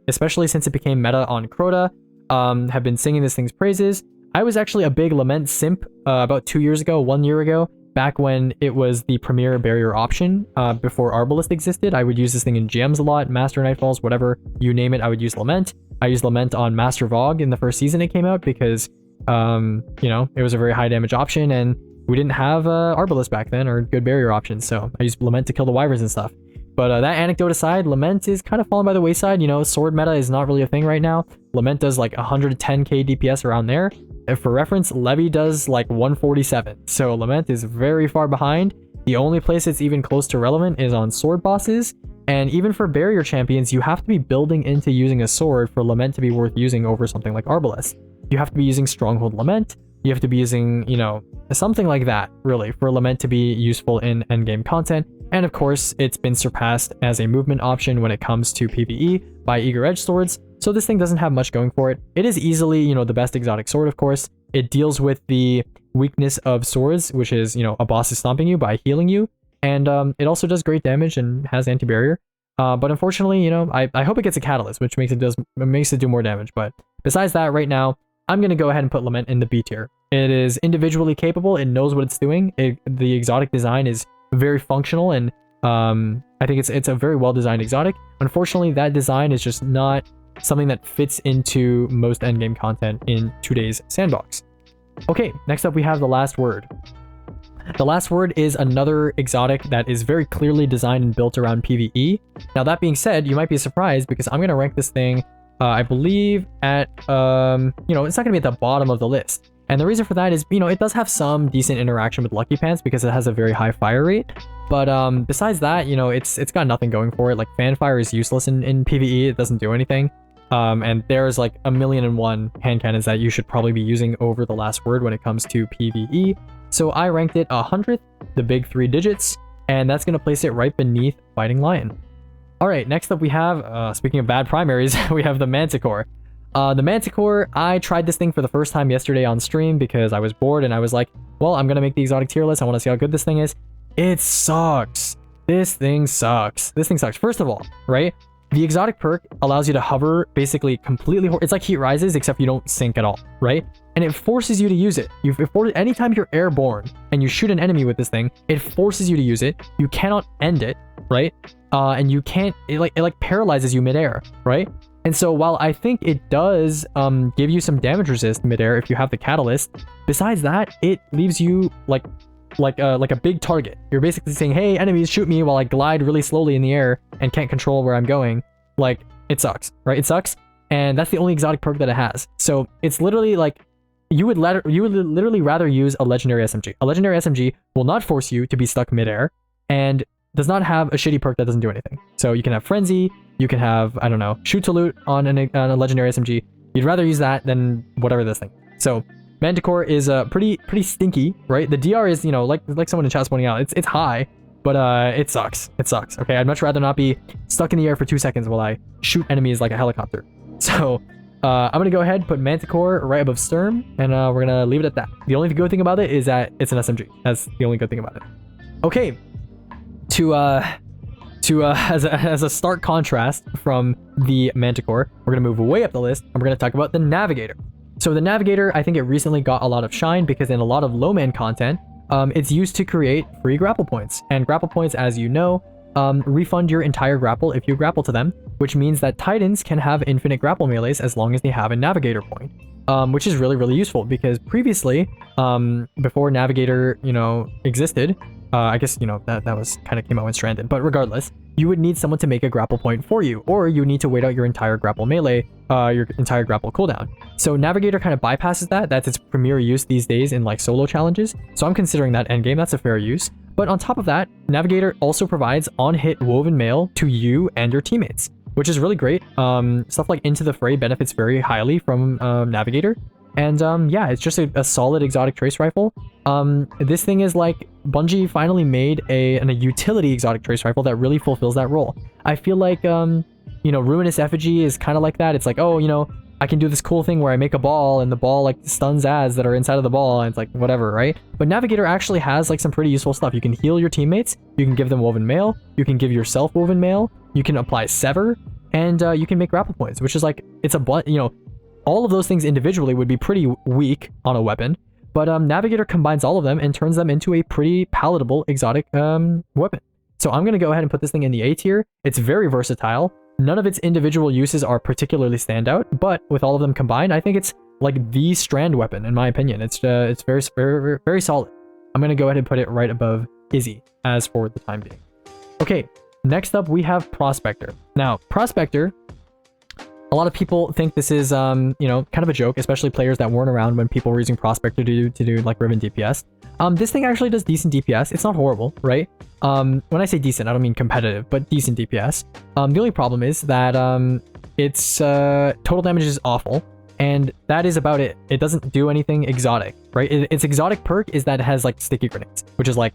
especially since it became meta on Crota, have been singing this thing's praises. I was actually a big Lament simp about 2 years ago, 1 year ago, back when it was the premier barrier option before Arbalest existed. I would use this thing in GMs a lot, Master Nightfalls, whatever you name it, I would use Lament. I used Lament on Master Vogue in the first season it came out because, you know, it was a very high damage option and we didn't have Arbalest back then or good barrier options, so I used Lament to kill the wyverns and stuff. But that anecdote aside, Lament is kind of fallen by the wayside. You know, sword meta is not really a thing right now. Lament does like 110k DPS around there. And for reference, Levy does like 147. So Lament is very far behind. The only place it's even close to relevant is on sword bosses. And even for barrier champions, you have to be building into using a sword for Lament to be worth using over something like Arbalest. You have to be using Stronghold Lament. You have to be using, you know, something like that, really, for Lament to be useful in endgame content. And of course, it's been surpassed as a movement option when it comes to PvE by Eager Edge Swords. So this thing doesn't have much going for it. It is easily, you know, the best exotic sword, of course. It deals with the weakness of swords, which is, you know, a boss is stomping you by healing you. And it also does great damage and has anti-barrier. But unfortunately, you know, I hope it gets a catalyst, which makes it do more damage. But besides that, right now, I'm going to go ahead and put Lament in the B tier. It is individually capable. It knows what it's doing. The exotic design is very functional, and I think it's a very well-designed exotic. Unfortunately, that design is just not something that fits into most endgame content in today's sandbox. Okay, next up we have the Last Word. The Last Word is another exotic that is very clearly designed and built around PvE. Now that being said, you might be surprised because I'm going to rank this thing, I believe, at, you know, it's not going to be at the bottom of the list. And the reason for that is, you know, it does have some decent interaction with Lucky Pants because it has a very high fire rate. But besides that, you know, it's got nothing going for it. Like, Fanfire is useless in PvE. It doesn't do anything. And there's like 1,000,001 hand cannons that you should probably be using over the Last Word when it comes to PvE. So I ranked it 100th, the big 3 digits, and that's going to place it right beneath Fighting Lion. All right, next up we have, speaking of bad primaries, we have the Manticore. The Manticore, I tried this thing for the first time yesterday on stream because I was bored and I was like, well, I'm going to make the exotic tier list. I want to see how good this thing is. It sucks. This thing sucks. This thing sucks. First of all, right? The exotic perk allows you to hover basically completely. It's like Heat Rises, except you don't sink at all, right? And it forces you to use it. Anytime you're airborne and you shoot an enemy with this thing, it forces you to use it. You cannot end it, right? And you can't, it like paralyzes you midair, right? And so while I think it does give you some damage resist midair if you have the catalyst, besides that, it leaves you like a big target. You're basically saying, hey, enemies, shoot me while I glide really slowly in the air and can't control where I'm going. Like, it sucks, right? It sucks. And that's the only exotic perk that it has. So it's literally like, you would literally rather use a legendary SMG. A legendary SMG will not force you to be stuck midair and does not have a shitty perk that doesn't do anything. So you can have Frenzy, you can have, I don't know, Shoot to Loot on a legendary SMG. You'd rather use that than whatever this thing. So Manticore is pretty stinky, right? The DR is, you know, like someone in chat's pointing out, it's high, but it sucks. It sucks. Okay, I'd much rather not be stuck in the air for 2 seconds while I shoot enemies like a helicopter. So I'm gonna go ahead and put Manticore right above Sturm, and we're gonna leave it at that. The only good thing about it is that it's an SMG. That's the only good thing about it. Okay, as a stark contrast from the Manticore, we're gonna move way up the list, and we're gonna talk about the Navigator. So the Navigator, I think it recently got a lot of shine because in a lot of low man content, it's used to create free grapple points. And grapple points, as you know, refund your entire grapple if you grapple to them, which means that Titans can have infinite grapple melees as long as they have a Navigator point, which is really, really useful because previously, before Navigator, you know, existed, I guess, you know, that was kind of came out when Stranded, but regardless, you would need someone to make a grapple point for you, or you need to wait out your entire grapple melee, your entire grapple cooldown. So Navigator kind of bypasses that. That's its premier use these days in like solo challenges. So I'm considering that endgame. That's a fair use. But on top of that, Navigator also provides on-hit woven mail to you and your teammates. which is really great. Stuff like Into the Fray benefits very highly from Navigator. And yeah, it's just a solid exotic trace rifle. This thing is like, Bungie finally made a utility exotic trace rifle that really fulfills that role. I feel like, you know, Ruinous Effigy is kind of like that. It's like, oh, you know, I can do this cool thing where I make a ball and the ball like stuns ads that are inside of the ball, and it's like whatever, right? But Navigator actually has like some pretty useful stuff. You can heal your teammates, you can give them Woven Mail, you can give yourself Woven Mail, you can apply Sever, and you can make grapple points, which is like, it's a, you know, all of those things individually would be pretty weak on a weapon, but Navigator combines all of them and turns them into a pretty palatable exotic weapon. So I'm going to go ahead and put this thing in the A tier. It's very versatile. None of its individual uses are particularly standout, but with all of them combined, I think it's like the strand weapon, in my opinion. It's very, very, very solid. I'm going to go ahead and put it right above Izzy as for the time being. Okay, next up we have Prospector. Now, Prospector, a lot of people think this is, you know, kind of a joke, especially players that weren't around when people were using Prospector to do like Riven DPS. This thing actually does decent DPS. It's not horrible, right? When I say decent, I don't mean competitive, but decent DPS. The only problem is that its total damage is awful, and that is about it. It doesn't do anything exotic, right? Its exotic perk is that it has like sticky grenades, which is like,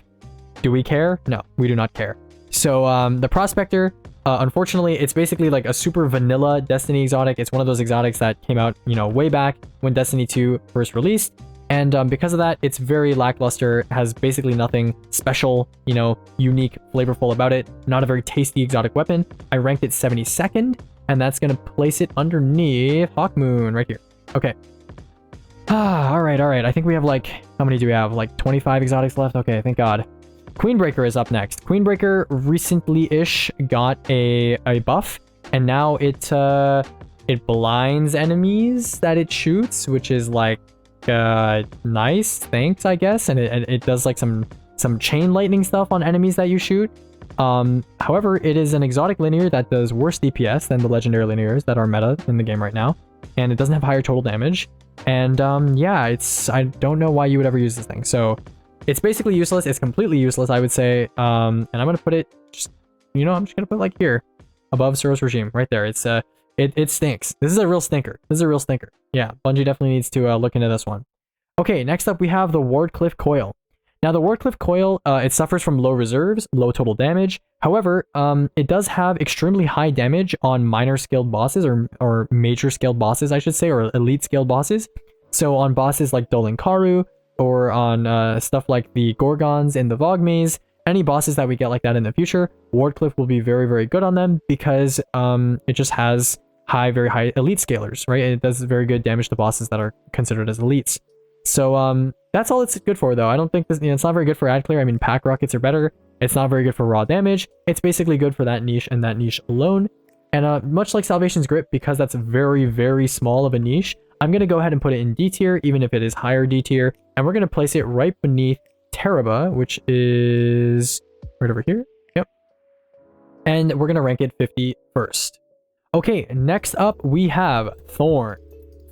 do we care? No, we do not care. So the Prospector, unfortunately, it's basically like a super vanilla Destiny exotic. It's one of those exotics that came out, you know, way back when Destiny 2 first released. And because of that, it's very lackluster, has basically nothing special, you know, unique, flavorful about it. Not a very tasty exotic weapon. I ranked it 72nd, and that's going to place it underneath Hawkmoon right here. Okay. All right. I think we have like, how many do we have? Like 25 exotics left? Okay, thank God. Queenbreaker is up next. Queenbreaker recently-ish got a buff, and now it blinds enemies that it shoots, which is like, nice, thanks, I guess, and it does like some chain lightning stuff on enemies that you shoot. However, it is an exotic linear that does worse DPS than the legendary linears that are meta in the game right now, and it doesn't have higher total damage. And yeah, I don't know why you would ever use this thing. So it's basically useless. It's completely useless, I would say. And I'm gonna put it just, you know, I'm just gonna put it like here above Suros Regime right there. It's it stinks. This is a real stinker. Yeah, Bungie definitely needs to look into this one. Okay, next up we have the Wardcliff Coil. Now the Wardcliff Coil, it suffers from low reserves, low total damage. However, it does have extremely high damage on minor scaled bosses, or major scaled bosses, I should say, or elite scaled bosses. So on bosses like Dolinkaru, or on stuff like the Gorgons in the Vogue Maze, any bosses that we get like that in the future, Wardcliff will be very, very good on them, because it just has very high elite scalers, right? And it does very good damage to bosses that are considered as elites. So that's all it's good for, though. I don't think this, you know, it's not very good for ad clear. I mean, pack rockets are better. It's not very good for raw damage. It's basically good for that niche and that niche alone. And much like Salvation's Grip, because that's very, very small of a niche, I'm going to go ahead and put it in D tier, even if it is higher D tier. And we're going to place it right beneath Teraba, which is right over here. Yep. And we're going to rank it 51st. Okay, next up we have Thorn.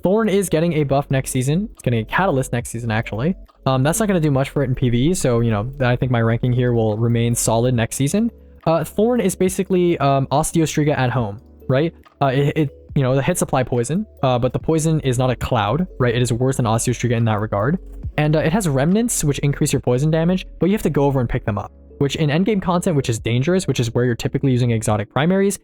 Thorn is getting a buff next season. It's getting a catalyst next season, actually. That's not going to do much for it in PvE, so, you know, I think my ranking here will remain solid next season. Thorn is basically Osteostriga at home, right? You know, the hits apply poison, but the poison is not a cloud, right? It is worse than Osteostriga in that regard. And it has remnants, which increase your poison damage, but you have to go over and pick them up, which in endgame content, which is dangerous, which is where you're typically using exotic primaries,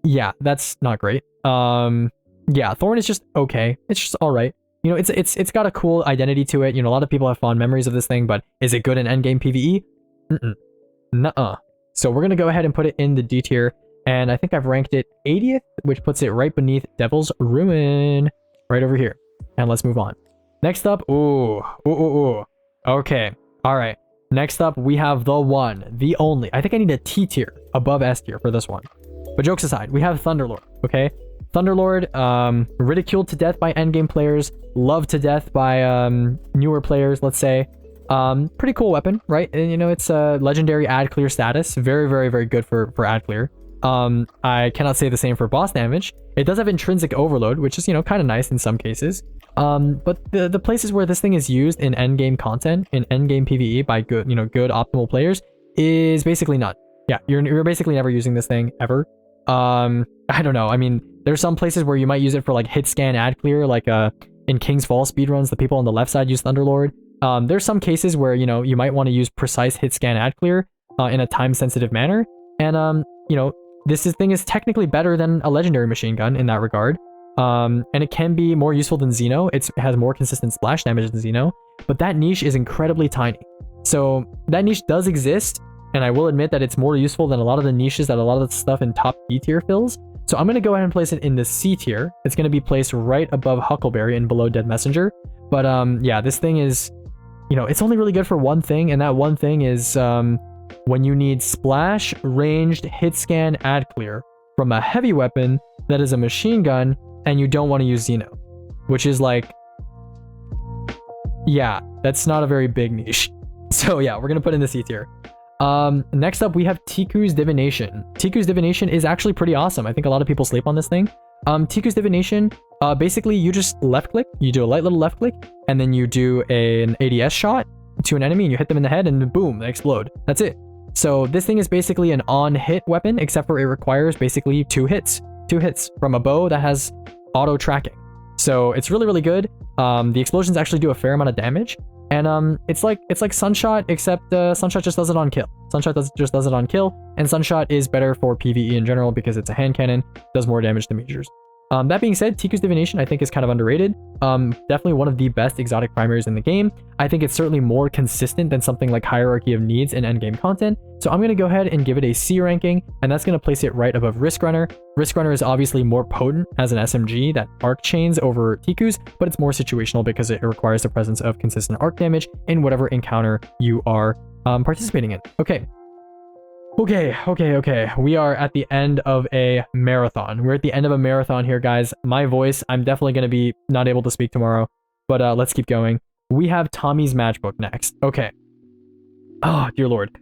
yeah, that's not great. Yeah, Thorn is just okay. It's just all right. You know, it's got a cool identity to it. You know, a lot of people have fond memories of this thing, but is it good in endgame PvE? Nuh-uh. So we're gonna go ahead and put it in the D tier, and I think I've ranked it 80th, which puts it right beneath Devil's Ruin, right over here. And let's move on. Next up, okay, all right. Next up, we have the one, the only. I think I need a T tier above S tier for this one. But jokes aside, we have Thunderlord, okay? Thunderlord, ridiculed to death by endgame players, loved to death by newer players, let's say. Pretty cool weapon, right? And, you know, it's a legendary ad clear status. Very, very, very good for ad clear. I cannot say the same for boss damage. It does have intrinsic overload, which is, you know, kind of nice in some cases. But the places where this thing is used in endgame content, in endgame PvE by good, you know, good optimal players, is basically none. Yeah, you're basically never using this thing ever. I don't know. I mean, there's some places where you might use it for like hit scan ad clear, like in King's Fall speedruns, the people on the left side use Thunderlord. There's some cases where, you know, you might want to use precise hit scan ad clear in a time sensitive manner. And, you know, thing is technically better than a legendary machine gun in that regard. And it can be more useful than Xeno. It has more consistent splash damage than Xeno, but that niche is incredibly tiny. So that niche does exist, and I will admit that it's more useful than a lot of the niches that a lot of the stuff in top D tier fills. So I'm going to go ahead and place it in the C tier. It's going to be placed right above Huckleberry and below Dead Messenger. But yeah, this thing is, you know, it's only really good for one thing, and that one thing is when you need splash, ranged, hit scan, ad clear from a heavy weapon that is a machine gun, and you don't want to use Xeno, which is like, yeah, that's not a very big niche. So yeah, we're gonna put in the C tier. Next up, we have Tiku's Divination. Tiku's Divination is actually pretty awesome. I think a lot of people sleep on this thing. Tiku's Divination, basically you just left click, you do a light little left click, and then you do an ADS shot to an enemy and you hit them in the head and boom, they explode. That's it. So this thing is basically an on-hit weapon, except for it requires basically two hits from a bow that has auto tracking. So it's really, really good. The explosions actually do a fair amount of damage. And it's like Sunshot, except Sunshot just does it on kill. Just does it on kill, and Sunshot is better for PvE in general because it's a hand cannon, does more damage to meteors. That being said, Tiku's Divination I think is kind of underrated. Definitely one of the best exotic primaries in the game. I think it's certainly more consistent than something like Hierarchy of Needs in endgame content. So I'm going to go ahead and give it a C ranking, and that's going to place it right above Risk Runner. Risk Runner is obviously more potent as an SMG that arc chains over Tiku's, but it's more situational because it requires the presence of consistent arc damage in whatever encounter you are participating in. Okay. We are at the end of a marathon. We're at the end of a marathon here, guys. My voice, I'm definitely going to be not able to speak tomorrow, but let's keep going. We have Tommy's Matchbook next. Okay. Oh, dear Lord.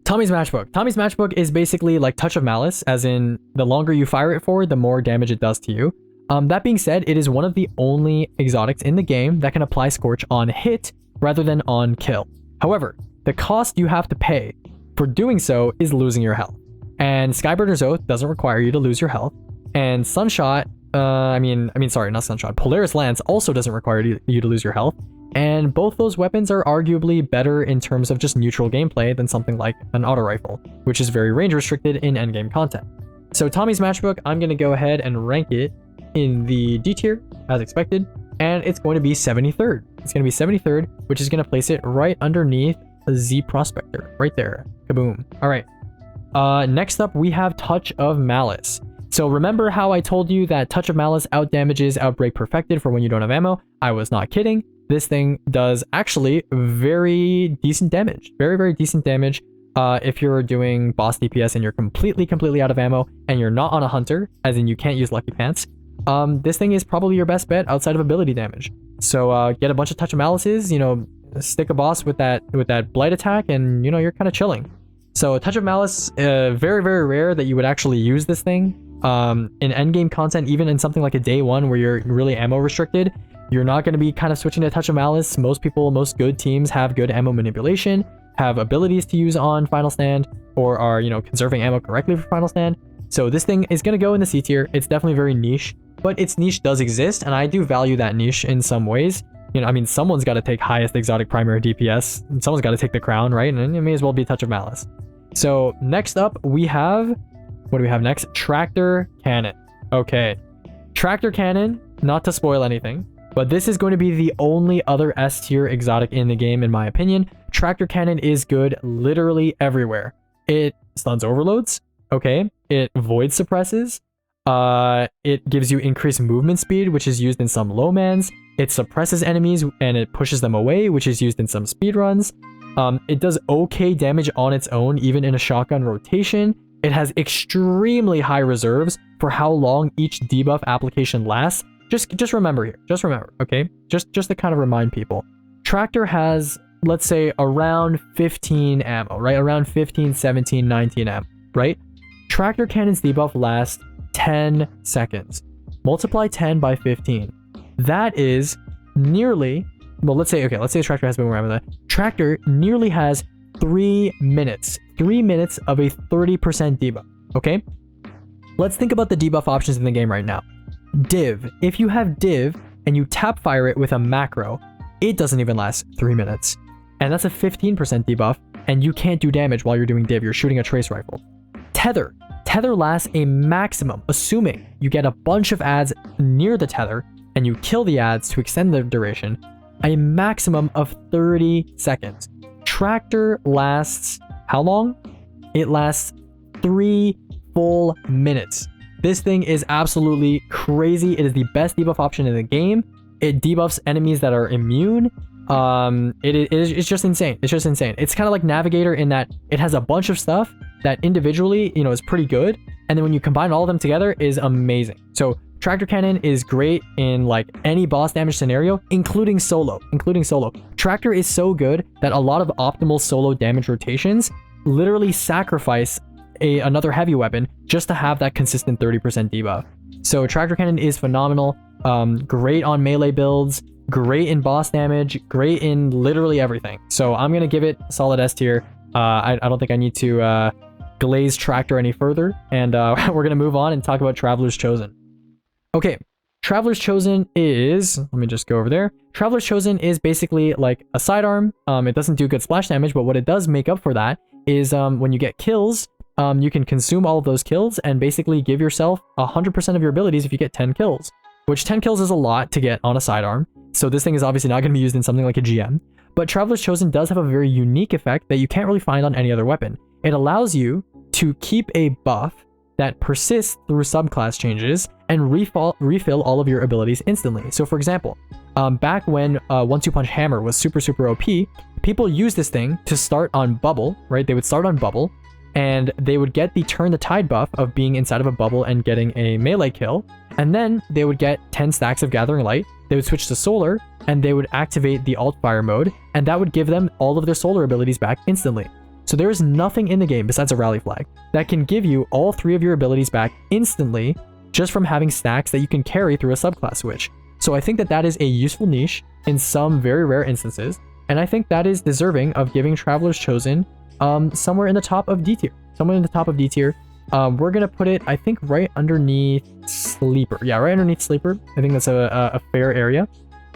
Tommy's Matchbook. Tommy's Matchbook is basically like Touch of Malice, as in the longer you fire it for, the more damage it does to you. That being said, it is one of the only exotics in the game that can apply Scorch on hit rather than on kill. However, the cost you have to pay for doing so is losing your health. And Skyburner's Oath doesn't require you to lose your health. And Sunshot, sorry, not Sunshot. Polaris Lance also doesn't require you to lose your health. And both those weapons are arguably better in terms of just neutral gameplay than something like an auto rifle, which is very range restricted in endgame content. So Tommy's Matchbook, I'm going to go ahead and rank it in the D tier as expected, and it's going to be 73rd. It's going to be 73rd, which is going to place it right underneath Z Prospector, right there. Kaboom. All right. Next up, we have Touch of Malice. So remember how I told you that Touch of Malice outdamages Outbreak Perfected for when you don't have ammo? I was not kidding. This thing does actually very decent damage. Very, very decent damage. If you're doing boss DPS and you're completely out of ammo and you're not on a hunter, as in you can't use Lucky Pants, this thing is probably your best bet outside of ability damage. So get a bunch of Touch of Malices, you know, stick a boss with that blight attack, and you know, you're kind of chilling. So Touch of Malice, very, very rare that you would actually use this thing in endgame content. Even in something like a day one where you're really ammo restricted, you're not going to be kind of switching to Touch of Malice. Most good teams have good ammo manipulation, have abilities to use on Final Stand, or are, you know, conserving ammo correctly for Final Stand. So this thing is going to go in the C tier. It's definitely very niche, but its niche does exist, and I do value that niche in some ways. You know, I mean, someone's got to take highest exotic primary DPS, and someone's got to take the crown, right? And it may as well be Touch of Malice. So next up, we have, what do we have next? Tractor Cannon. Okay. Tractor Cannon, not to spoil anything, but this is going to be the only other S tier exotic in the game, in my opinion. Tractor Cannon is good literally everywhere. It stuns overloads. Okay. It void suppresses. It gives you increased movement speed, which is used in some low mans. It suppresses enemies and it pushes them away, which is used in some speedruns. It does okay damage on its own, even in a shotgun rotation. It has extremely high reserves for how long each debuff application lasts. Just remember here. Just remember, okay? Just to kind of remind people. Tractor has, let's say, around 15 ammo, right? Around 15, 17, 19 ammo, right? Tractor Cannon's debuff lasts 10 seconds. Multiply 10 by 15. That is nearly, well, let's say the Tractor has a bit more ammo than that. Tractor nearly has 3 minutes. 3 minutes of a 30% debuff, okay? Let's think about the debuff options in the game right now. Div. If you have Div and you tap fire it with a macro, it doesn't even last 3 minutes. And that's a 15% debuff, and you can't do damage while you're doing Div. You're shooting a trace rifle. Tether. Tether lasts a maximum, assuming you get a bunch of adds near the tether and you kill the adds to extend the duration, a maximum of 30 seconds. Tractor lasts how long? It lasts 3 full minutes. This thing is absolutely crazy. It is the best debuff option in the game. It debuffs enemies that are immune. It's just insane. It's just insane. It's kind of like Navigator in that it has a bunch of stuff that individually, you know, is pretty good. And then when you combine all of them together is amazing. So Tractor Cannon is great in like any boss damage scenario, including solo. Tractor is so good that a lot of optimal solo damage rotations literally sacrifice another heavy weapon just to have that consistent 30% debuff. So Tractor Cannon is phenomenal. Great on melee builds, great in boss damage, great in literally everything. So I'm gonna give it solid S tier. I don't think I need to glaze Tractor any further, and we're gonna move on and talk about Traveler's Chosen. Okay, Traveler's Chosen is, let me just go over there. Traveler's Chosen is basically like a sidearm. It doesn't do good splash damage, but what it does make up for that is when you get kills, you can consume all of those kills and basically give yourself 100% of your abilities if you get 10 kills, which 10 kills is a lot to get on a sidearm. So this thing is obviously not going to be used in something like a GM, but Traveler's Chosen does have a very unique effect that you can't really find on any other weapon. It allows you to keep a buff that persists through subclass changes and refill all of your abilities instantly. So for example, back when 1-2 Punch Hammer was super OP, people used this thing to start on Bubble, right? They would start on Bubble, and they would get the Turn the Tide buff of being inside of a bubble and getting a melee kill, and then they would get 10 stacks of Gathering Light, they would switch to Solar, and they would activate the Alt Fire mode, and that would give them all of their Solar abilities back instantly. So there is nothing in the game besides a Rally Flag that can give you all 3 of your abilities back instantly just from having stacks that you can carry through a subclass switch. So I think that that is a useful niche in some very rare instances, and I think that is deserving of giving Traveler's Chosen somewhere in the top of D tier. We're gonna put it, I think, right underneath Sleeper. Yeah, right underneath Sleeper. I think that's a fair area.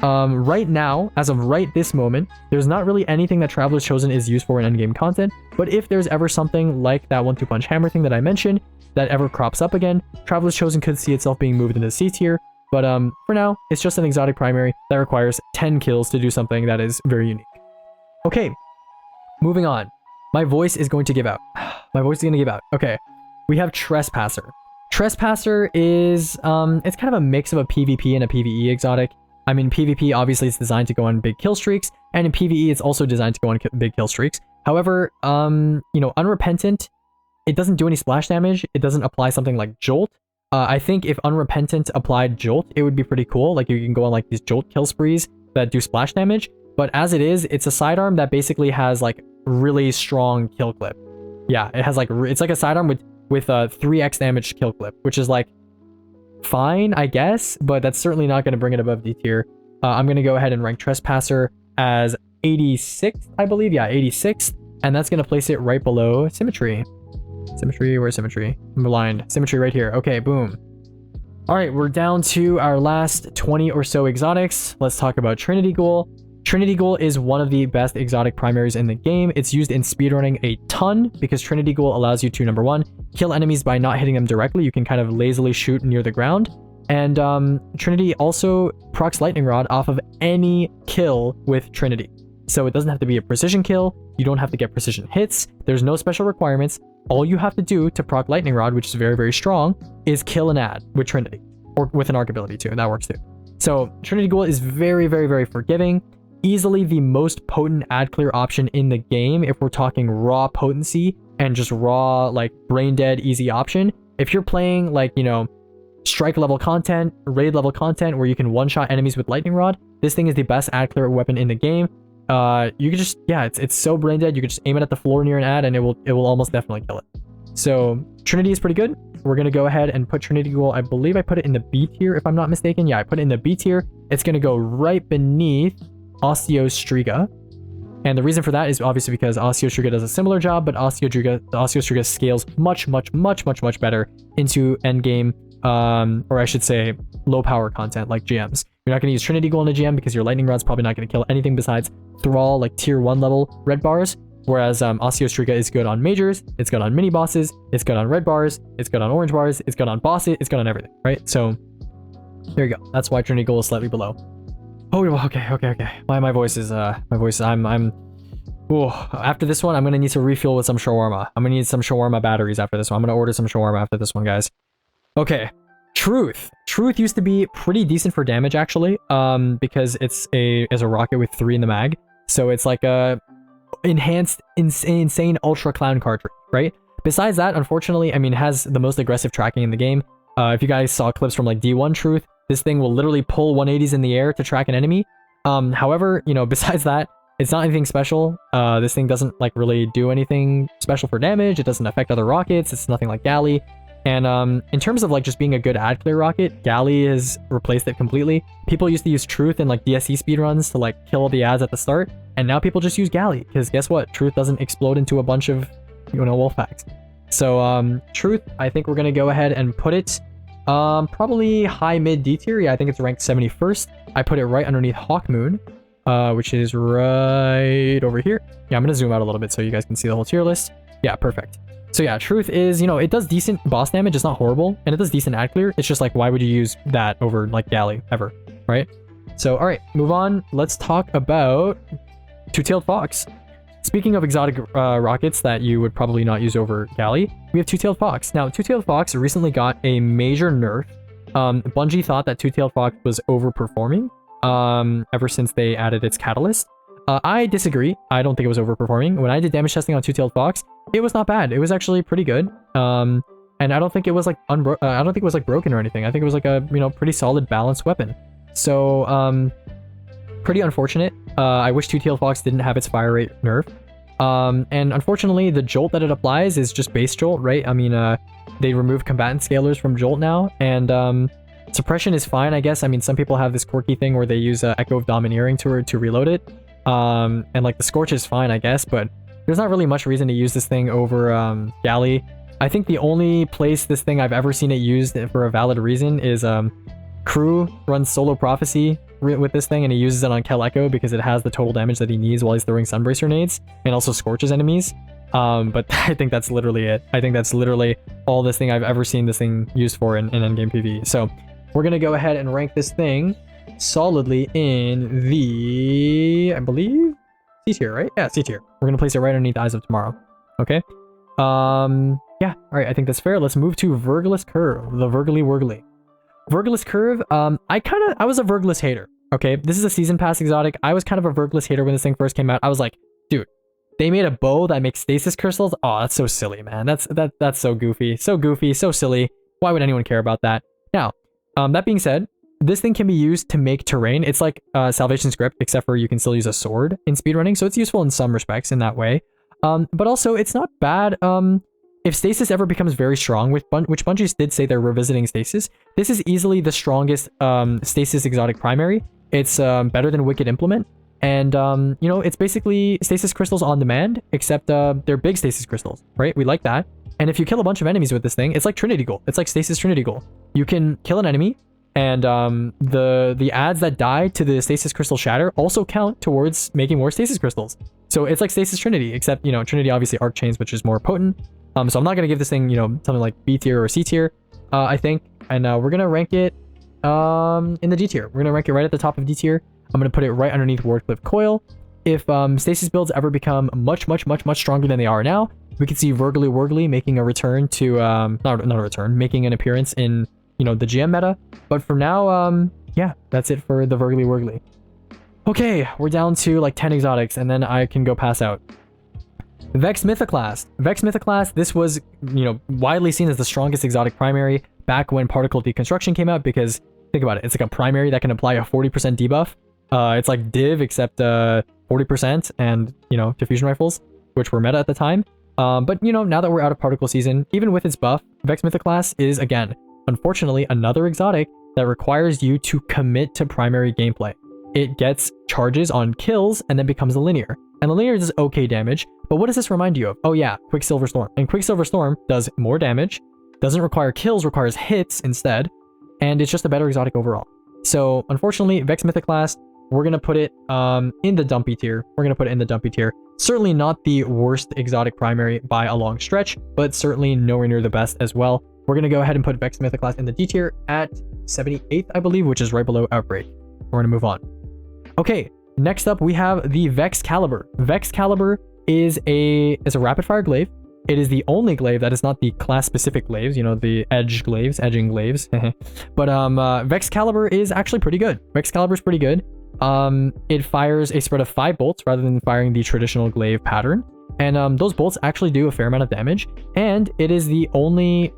Right now, as of right this moment, there's not really anything that Traveler's Chosen is used for in endgame content, but if there's ever something like that 1-2 Punch Hammer thing that I mentioned that ever crops up again, Traveler's Chosen could see itself being moved into C tier, but for now, it's just an exotic primary that requires 10 kills to do something that is very unique. Okay, moving on. My voice is going to give out. Okay, we have Trespasser. Trespasser is, it's kind of a mix of a PvP and a PvE exotic. I mean, PvP obviously is designed to go on big kill streaks, and in PvE it's also designed to go on big kill streaks. However, you know, Unrepentant, it doesn't do any splash damage. It doesn't apply something like Jolt. I think if Unrepentant applied Jolt, it would be pretty cool. Like, you can go on like these Jolt kill sprees that do splash damage. But as it is, it's a sidearm that basically has like really strong kill clip. Yeah, it has like, it's like a sidearm with a 3x damage kill clip, which is like fine, I guess, but that's certainly not going to bring it above D tier. I'm going to go ahead and rank Trespasser as 86th, I believe. Yeah, 86th. And that's going to place it right below Symmetry. Symmetry, where's Symmetry? I'm blind. Symmetry right here. Okay, boom. All right, we're down to our last 20 or so exotics. Let's talk about Trinity Ghoul. Trinity Ghoul is one of the best exotic primaries in the game. It's used in speedrunning a ton because Trinity Ghoul allows you to, number one, kill enemies by not hitting them directly. You can kind of lazily shoot near the ground. And Trinity also procs Lightning Rod off of any kill with Trinity. So it doesn't have to be a precision kill. You don't have to get precision hits. There's no special requirements. All you have to do to proc Lightning Rod, which is very, very strong, is kill an ad with Trinity. Or with an arc ability too, that works too. So Trinity Ghoul is very, very, very forgiving. Easily the most potent ad clear option in the game if we're talking raw potency and just raw, like, brain dead easy option. If you're playing, like, you know, strike level content, raid level content where you can one-shot enemies with Lightning Rod, this thing is the best ad clear weapon in the game. You can just, yeah, it's so brain dead, you can just aim it at the floor near an ad and it will almost definitely kill it. So Trinity is pretty good. We're going to go ahead and put Trinity Ghoul, I believe I put it in the B tier if I'm not mistaken. Yeah, I put it in the B tier. It's going to go right beneath Osteostriga. And the reason for that is obviously because Osteostruga does a similar job, but Osteostruga scales much better into endgame, or I should say low power content like GMs. You're not going to use Trinity Goal in a GM because your Lightning Rod's probably not going to kill anything besides Thrall, like tier 1 level red bars. Whereas Osteostruga is good on majors, it's good on mini bosses, it's good on red bars, it's good on orange bars, it's good on bosses, it's good on everything, right? So there you go. That's why Trinity Goal is slightly below. Oh, okay. My voice is, ooh, after this one, I'm going to need to refuel with some shawarma. I'm going to need some shawarma batteries after this one. I'm going to order some shawarma after this one, guys. Okay. Truth used to be pretty decent for damage, actually, because it's a rocket with 3 in the mag. So it's like a enhanced, insane ultra clown cartridge, right? Besides that, unfortunately, I mean, it has the most aggressive tracking in the game. If you guys saw clips from like D1 Truth, this thing will literally pull 180s in the air to track an enemy. However, you know, besides that, it's not anything special. This thing doesn't like really do anything special for damage. It doesn't affect other rockets. It's nothing like Galley. And in terms of like just being a good ad clear rocket, Galley has replaced it completely. People used to use Truth in like DSE speedruns to like kill the ads at the start, and now people just use Galley because guess what? Truth doesn't explode into a bunch of, you know, wolf packs. So Truth, I think we're gonna go ahead and put it probably high mid D tier. Yeah, I think it's ranked 71st. I put it right underneath Hawkmoon, which is right over here. Yeah, I'm gonna zoom out a little bit so you guys can see the whole tier list. Yeah, perfect. So yeah, Truth is, you know, it does decent boss damage. It's not horrible, and it does decent ad clear. It's just like, why would you use that over like Galley ever, right? So all right, move on. Let's talk about Two-Tailed Fox. Speaking of exotic rockets that you would probably not use over Galley, we have Two-Tailed Fox. Now, Two-Tailed Fox recently got a major nerf. Bungie thought that Two-Tailed Fox was overperforming ever since they added its catalyst. I disagree. I don't think it was overperforming. When I did damage testing on Two-Tailed Fox, it was not bad. It was actually pretty good. And I don't think it was like I don't think it was like broken or anything. I think it was like a, you know, pretty solid balanced weapon. So pretty unfortunate. I wish Two-Tailed Fox didn't have its fire rate nerf. And unfortunately, the jolt that it applies is just base jolt, right? I mean, they remove combatant scalers from jolt now, and suppression is fine, I guess. I mean, some people have this quirky thing where they use Echo of Domineering to reload it. And like the Scorch is fine, I guess, but there's not really much reason to use this thing over Galley. I think the only place this thing I've ever seen it used for a valid reason is Crew runs Solo Prophecy with this thing, and he uses it on Kel Echo because it has the total damage that he needs while he's throwing Sunbrace grenades, and also scorches enemies. But I think that's literally it. I think that's literally all this thing I've ever seen this thing used for in endgame PvE. So we're gonna go ahead and rank this thing solidly in the, I believe, C tier, right? Yeah, C tier. We're gonna place it right underneath Eyes of Tomorrow. Okay. Yeah. All right. I think that's fair. Let's move to Vergilus Curve, the Vergily Wurgly. Vergilus Curve. I was a Vergilus hater. Okay, this is a season pass exotic. I was kind of a Vergilus hater when this thing first came out. I was like, dude, they made a bow that makes stasis crystals. Oh, that's so silly, man. That's so goofy, so silly. Why would anyone care about that? Now, that being said, this thing can be used to make terrain. It's like Salvation's Grip, except for you can still use a sword in speedrunning, so it's useful in some respects in that way. But also, it's not bad. If Stasis ever becomes very strong, which Bungie did say they're revisiting Stasis, this is easily the strongest Stasis exotic primary. It's better than Wicked Implement, and you know, it's basically Stasis Crystals on demand, except they're big Stasis Crystals, right? We like that. And if you kill a bunch of enemies with this thing, it's like Trinity Goal. It's like Stasis Trinity Goal. You can kill an enemy, and the adds that die to the Stasis Crystal Shatter also count towards making more Stasis Crystals. So it's like Stasis Trinity, except, you know, Trinity obviously arc chains, which is more potent. So I'm not going to give this thing, you know, something like B tier or C tier, I think. And we're going to rank it in the D tier. We're going to rank it right at the top of D tier. I'm going to put it right underneath Wardcliff Coil. If Stasis builds ever become much stronger than they are now, we could see Vergily Wurgly making a return to, not a return, making an appearance in, you know, the GM meta. But for now, yeah, that's it for the Vergily Wurgly. Okay, we're down to like 10 exotics, and then I can go pass out. Vex Mythoclast. Vex Mythoclast, this was, you know, widely seen as the strongest exotic primary back when Particle Deconstruction came out, because think about it, it's like a primary that can apply a 40% debuff. It's like Div, except 40%, and, you know, diffusion rifles, which were meta at the time. But, you know, now that we're out of Particle Season, even with its buff, Vex Mythoclast is, again, unfortunately, another exotic that requires you to commit to primary gameplay. It gets charges on kills and then becomes a linear. and the linear does okay damage. But what does this remind you of? Oh yeah, Quicksilver Storm. And Quicksilver Storm does more damage, doesn't require kills, requires hits instead, and it's just a better exotic overall. So unfortunately, Vex Mythic class, we're gonna put it in the dumpy tier. Certainly not the worst exotic primary by a long stretch, but certainly nowhere near the best as well. We're gonna go ahead and put Vex Mythic class in the D tier at 78th, I believe, which is right below Outbreak. We're gonna move on. Okay, next up we have the Vex Caliber. Vex Caliber is a rapid fire glaive. It is the only glaive that is not the class specific glaives, you know, the edging glaives. But Vex Caliber is actually pretty good. Vex Caliber is pretty good. It fires a spread of 5 bolts rather than firing the traditional glaive pattern. And those bolts actually do a fair amount of damage. And it is the only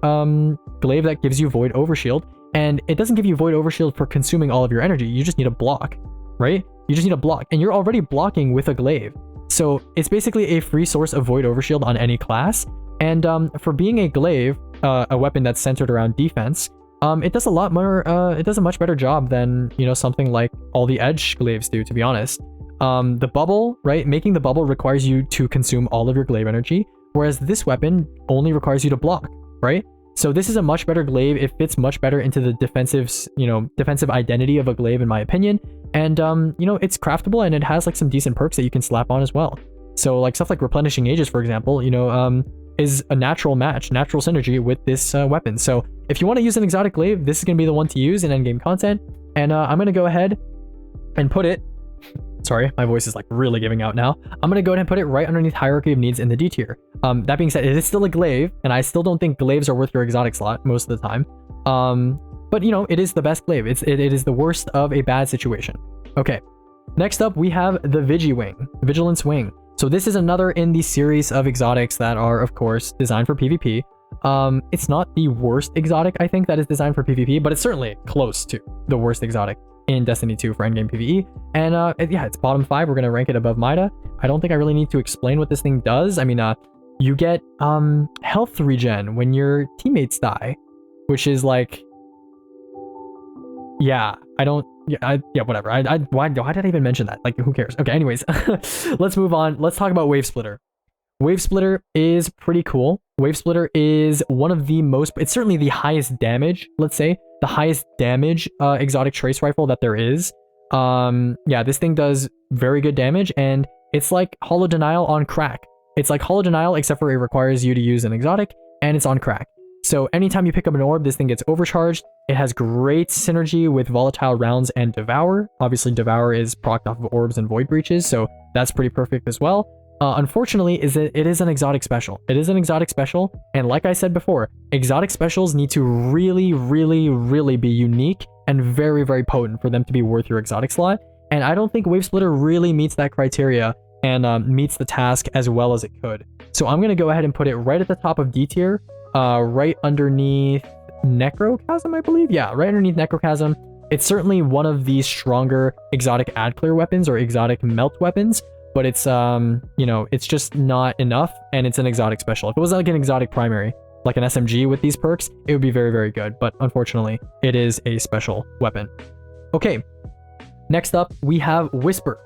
glaive that gives you Void Overshield. And it doesn't give you Void Overshield for consuming all of your energy. You just need a block, right? You just need a block. And you're already blocking with a glaive. So it's basically a free source of Void Overshield on any class. And for being a glaive, a weapon that's centered around defense, it does a lot more, it does a much better job than, you know, something like all the edge glaives do, to be honest. The bubble, right? Making the bubble requires you to consume all of your glaive energy, whereas this weapon only requires you to block, right? So this is a much better glaive. It fits much better into the defensive identity of a glaive, in my opinion. And, you know, it's craftable and it has like some decent perks that you can slap on as well. So like stuff like Replenishing Ages, for example, you know, is a natural match, natural synergy with this weapon. So if you want to use an exotic glaive, this is going to be the one to use in endgame content. And I'm going to go ahead and put it, sorry, my voice is like really giving out now. I'm going to go ahead and put it right underneath Hierarchy of Needs in the D tier. That being said, it is still a glaive, and I still don't think glaives are worth your exotic slot most of the time. But you know, it is the best glaive. It is the worst of a bad situation. Okay, next up we have the Vigilance Wing. So this is another in the series of exotics that are, of course, designed for PvP. It's not the worst exotic, I think, that is designed for PvP, but it's certainly close to the worst exotic in Destiny 2 for endgame PvE. And yeah, it's bottom 5. We're going to rank it above Mida. I don't think I really need to explain what this thing does. I mean, you get health regen when your teammates die, which is like, yeah, whatever. Why did I even mention that? Like, who cares? Okay, anyways, let's move on. Let's talk about Wave Splitter. Wave Splitter is pretty cool. Wave Splitter is one of the most, it's certainly the highest damage, let's say, the highest damage exotic trace rifle that there is. Yeah, this thing does very good damage, and it's like Hollow Denial on crack. It's like Hollow Denial, except for it requires you to use an exotic, and it's on crack. So anytime you pick up an orb, this thing gets overcharged. It has great synergy with Volatile Rounds and Devour. Obviously, Devour is procced off of orbs and Void Breaches, so that's pretty perfect as well. Unfortunately, it is an exotic special. It is an exotic special, and like I said before, exotic specials need to really, really, really be unique and very, very potent for them to be worth your exotic slot. And I don't think Wave Splitter really meets that criteria and meets the task as well as it could. So I'm going to go ahead and put it right at the top of D tier, right underneath Necrochasm, I believe. Yeah, right underneath Necrochasm. It's certainly one of the stronger exotic add clear weapons or exotic melt weapons, but it's, you know, it's just not enough, and it's an exotic special. If it was like an exotic primary, like an SMG with these perks, it would be very, very good, but unfortunately, it is a special weapon. Okay, next up, we have Whisper.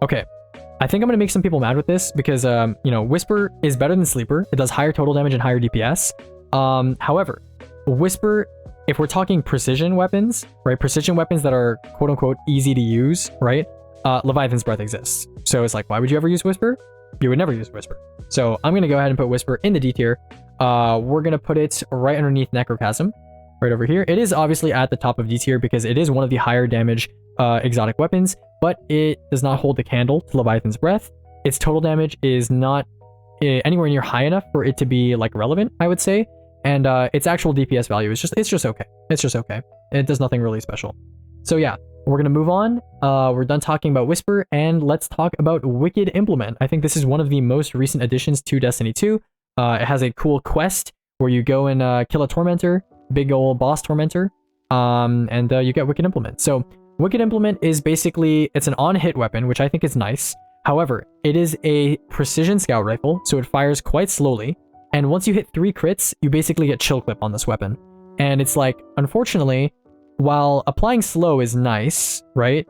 Okay, I think I'm gonna make some people mad with this because, you know, Whisper is better than Sleeper. It does higher total damage and higher DPS. However, Whisper, if we're talking precision weapons, right, precision weapons that are quote-unquote easy to use, right, Leviathan's Breath exists. So it's like, why would you ever use Whisper? You would never use Whisper. So I'm going to go ahead and put Whisper in the D tier. We're going to put it right underneath Necrochasm, right over here. It is obviously at the top of D tier because it is one of the higher damage exotic weapons, but it does not hold the candle to Leviathan's Breath. Its total damage is not anywhere near high enough for it to be like relevant, I would say. And its actual DPS value is it's just okay. It's just okay. It does nothing really special. So yeah, we're gonna move on. We're done talking about Whisper, and let's talk about Wicked Implement. I think this is one of the most recent additions to Destiny 2. It has a cool quest where you go and kill a Tormentor, big old boss Tormentor, and you get Wicked Implement. So Wicked Implement is basically, it's an on-hit weapon, which I think is nice. However, it is a precision scout rifle, so it fires quite slowly. And once you hit 3 crits, you basically get chill clip on this weapon. And it's like, unfortunately, while applying slow is nice, right?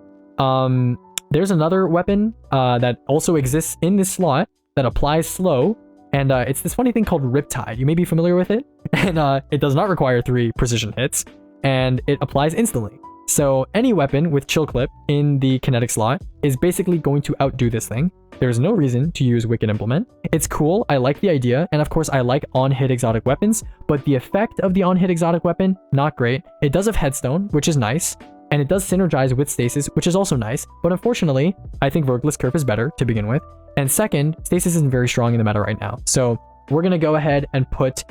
there's another weapon that also exists in this slot that applies slow, and it's this funny thing called Riptide. You may be familiar with it, and it does not require 3 precision hits, and it applies instantly. So any weapon with Chill Clip in the kinetic slot is basically going to outdo this thing. There's no reason to use Wicked Implement. It's cool, I like the idea, and of course I like on-hit exotic weapons, but the effect of the on-hit exotic weapon, not great. It does have Headstone, which is nice, and it does synergize with Stasis, which is also nice, but unfortunately, I think Vergless Curve is better to begin with. And second, Stasis isn't very strong in the meta right now, so we're gonna go ahead and put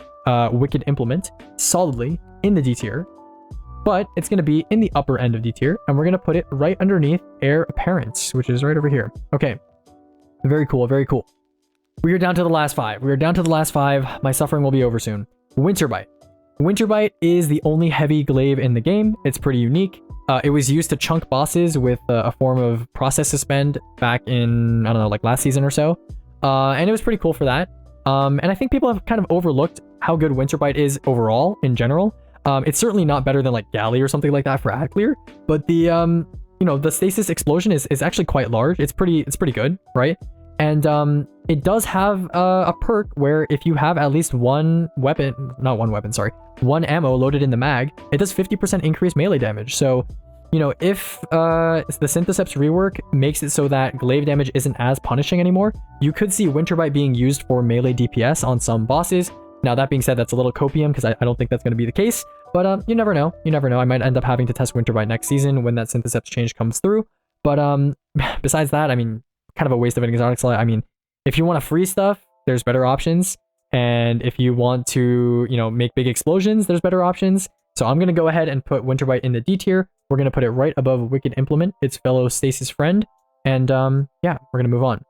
Wicked Implement solidly in the D tier, but it's going to be in the upper end of D tier, and we're going to put it right underneath Heir Apparent, which is right over here. Okay, very cool, very cool. We are down to the last 5. We are down to the last 5. My suffering will be over soon. Winterbite. Winterbite is the only heavy glaive in the game. It's pretty unique. It was used to chunk bosses with a form of Process Suspend back in, I don't know, like last season or so. And it was pretty cool for that. And I think people have kind of overlooked how good Winterbite is overall in general. It's certainly not better than like Galley or something like that for ad clear, but the you know, the stasis explosion is actually quite large. It's pretty good, right? And it does have a perk where if you have at least one ammo loaded in the mag, it does 50% increased melee damage. So, you know, if the Syntheseps rework makes it so that glaive damage isn't as punishing anymore, you could see Winterbite being used for melee DPS on some bosses. Now, that being said, that's a little copium because I don't think that's going to be the case, but you never know. You never know. I might end up having to test Winterbite next season when that Syntheseps change comes through. But besides that, I mean, kind of a waste of an exotic slot. I mean, if you want to free stuff, there's better options. And if you want to, you know, make big explosions, there's better options. So I'm going to go ahead and put Winterbite in the D tier. We're going to put it right above Wicked Implement, its fellow stasis friend. And yeah, we're going to move on.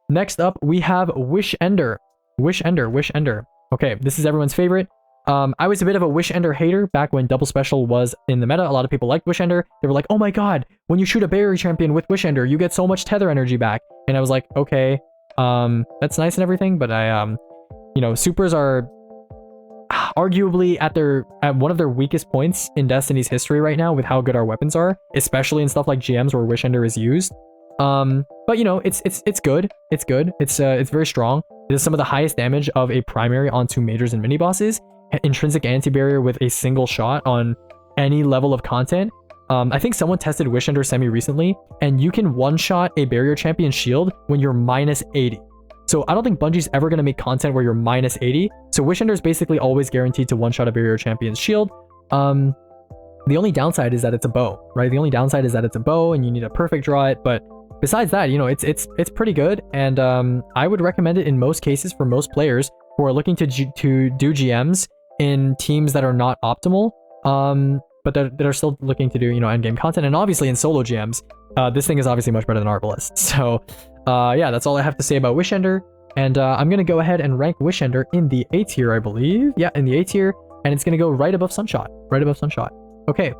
Next up, we have Wish Ender. Wish Ender. Okay, this is everyone's favorite. I was a bit of a Wish Ender hater back when Double Special was in the meta. A lot of people liked Wish Ender. They were like, oh my god, when you shoot a barrier champion with Wish Ender, you get so much tether energy back. And I was like, okay, that's nice and everything, but you know, supers are arguably at one of their weakest points in Destiny's history right now with how good our weapons are, especially in stuff like GMs where Wish Ender is used. But you know, it's good. It's good. It's very strong. It does some of the highest damage of a primary onto majors and mini bosses. Intrinsic anti-barrier with a single shot on any level of content. I think someone tested Wish Ender semi recently, and you can one-shot a barrier champion shield when you're minus 80. So I don't think Bungie's ever going to make content where you're minus 80. So Wish Ender is basically always guaranteed to one-shot a barrier champion's shield. The only downside is that it's a bow, right? The only downside is that it's a bow and you need to perfect draw it, but besides that, you know, it's pretty good, and I would recommend it in most cases for most players who are looking to do GMs in teams that are not optimal, but that are still looking to do, you know, endgame content. And obviously in solo GMs, this thing is obviously much better than Arbalest. So yeah, that's all I have to say about Wish Ender, and I'm gonna go ahead and rank Wish Ender in the A tier, I believe. Yeah, in the A tier, and it's gonna go right above Sunshot. Okay.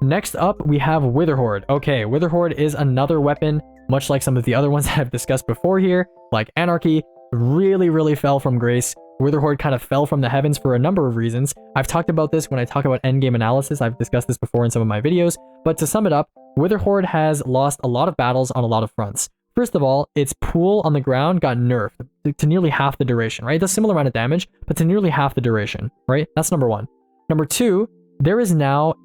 Next up, we have Witherhoard. Okay, Witherhoard is another weapon, much like some of the other ones that I've discussed before here, like Anarchy, really fell from grace. Witherhoard kind of fell from the heavens for a number of reasons. I've talked about this when I talk about endgame analysis. I've discussed this before in some of my videos, but to sum it up, Witherhoard has lost a lot of battles on a lot of fronts. First of all, its pool on the ground got nerfed to nearly half the duration, right? It does a similar amount of damage, but to nearly half the duration, right? That's number one. Number two, there is now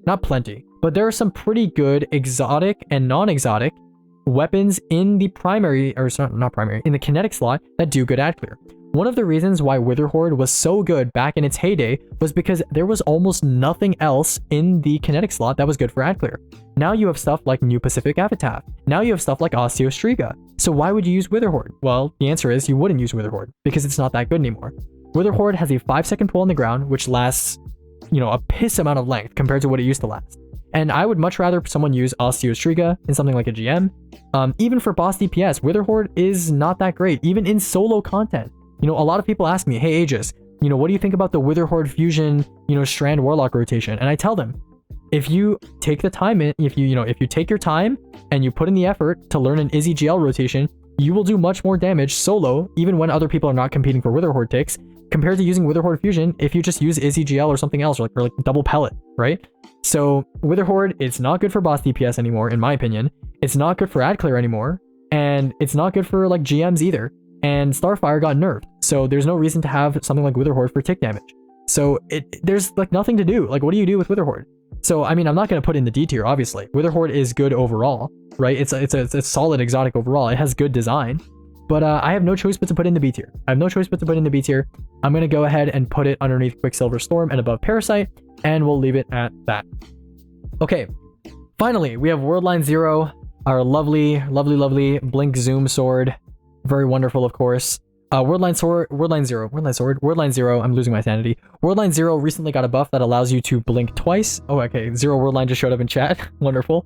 not plenty, but there are some pretty good exotic and non-exotic weapons in the primary, or not primary, in the kinetic slot that do good ad clear. One of the reasons why Witherhoard was so good back in its heyday was because there was almost nothing else in the kinetic slot that was good for ad clear. Now you have stuff like New Pacific Epitaph. Now you have stuff like Osteostriga. So why would you use Witherhoard? Well, the answer is you wouldn't use Witherhoard because it's not that good anymore. Witherhoard has a 5-second pull on the ground, which lasts, you know, a piss amount of length compared to what it used to last. And I would much rather someone use Osteostriga in something like a GM. Even for boss DPS, Witherhoard is not that great, even in solo content. You know, a lot of people ask me, hey Aegis, you know, what do you think about the Witherhoard fusion, you know, Strand Warlock rotation? And I tell them, if you take the time if you take your time and you put in the effort to learn an Izzy GL rotation, you will do much more damage solo, even when other people are not competing for Witherhoard ticks, compared to using Witherhoard Fusion if you just use IzzyGL or something else, or like double pellet, right? So Witherhoard, it's not good for boss DPS anymore, in my opinion. It's not good for ad clear anymore, and it's not good for like GMs either. And Starfire got nerfed, so there's no reason to have something like Witherhoard for tick damage. So there's like nothing to do. Like, what do you do with Witherhoard? So I mean, I'm not going to put in the D tier, obviously. Witherhoard is good overall, right? It's a solid exotic overall. It has good design, but I have no choice but to put in the B tier. I have no choice but to put in the B tier. I'm going to go ahead and put it underneath Quicksilver Storm and above Parasite, and we'll leave it at that. Okay, finally, we have Worldline Zero, our lovely Blink Zoom sword. Very wonderful, of course. Worldline Zero, I'm losing my sanity. Worldline Zero recently got a buff that allows you to blink twice. Oh, okay, Zero Worldline just showed up in chat. Wonderful.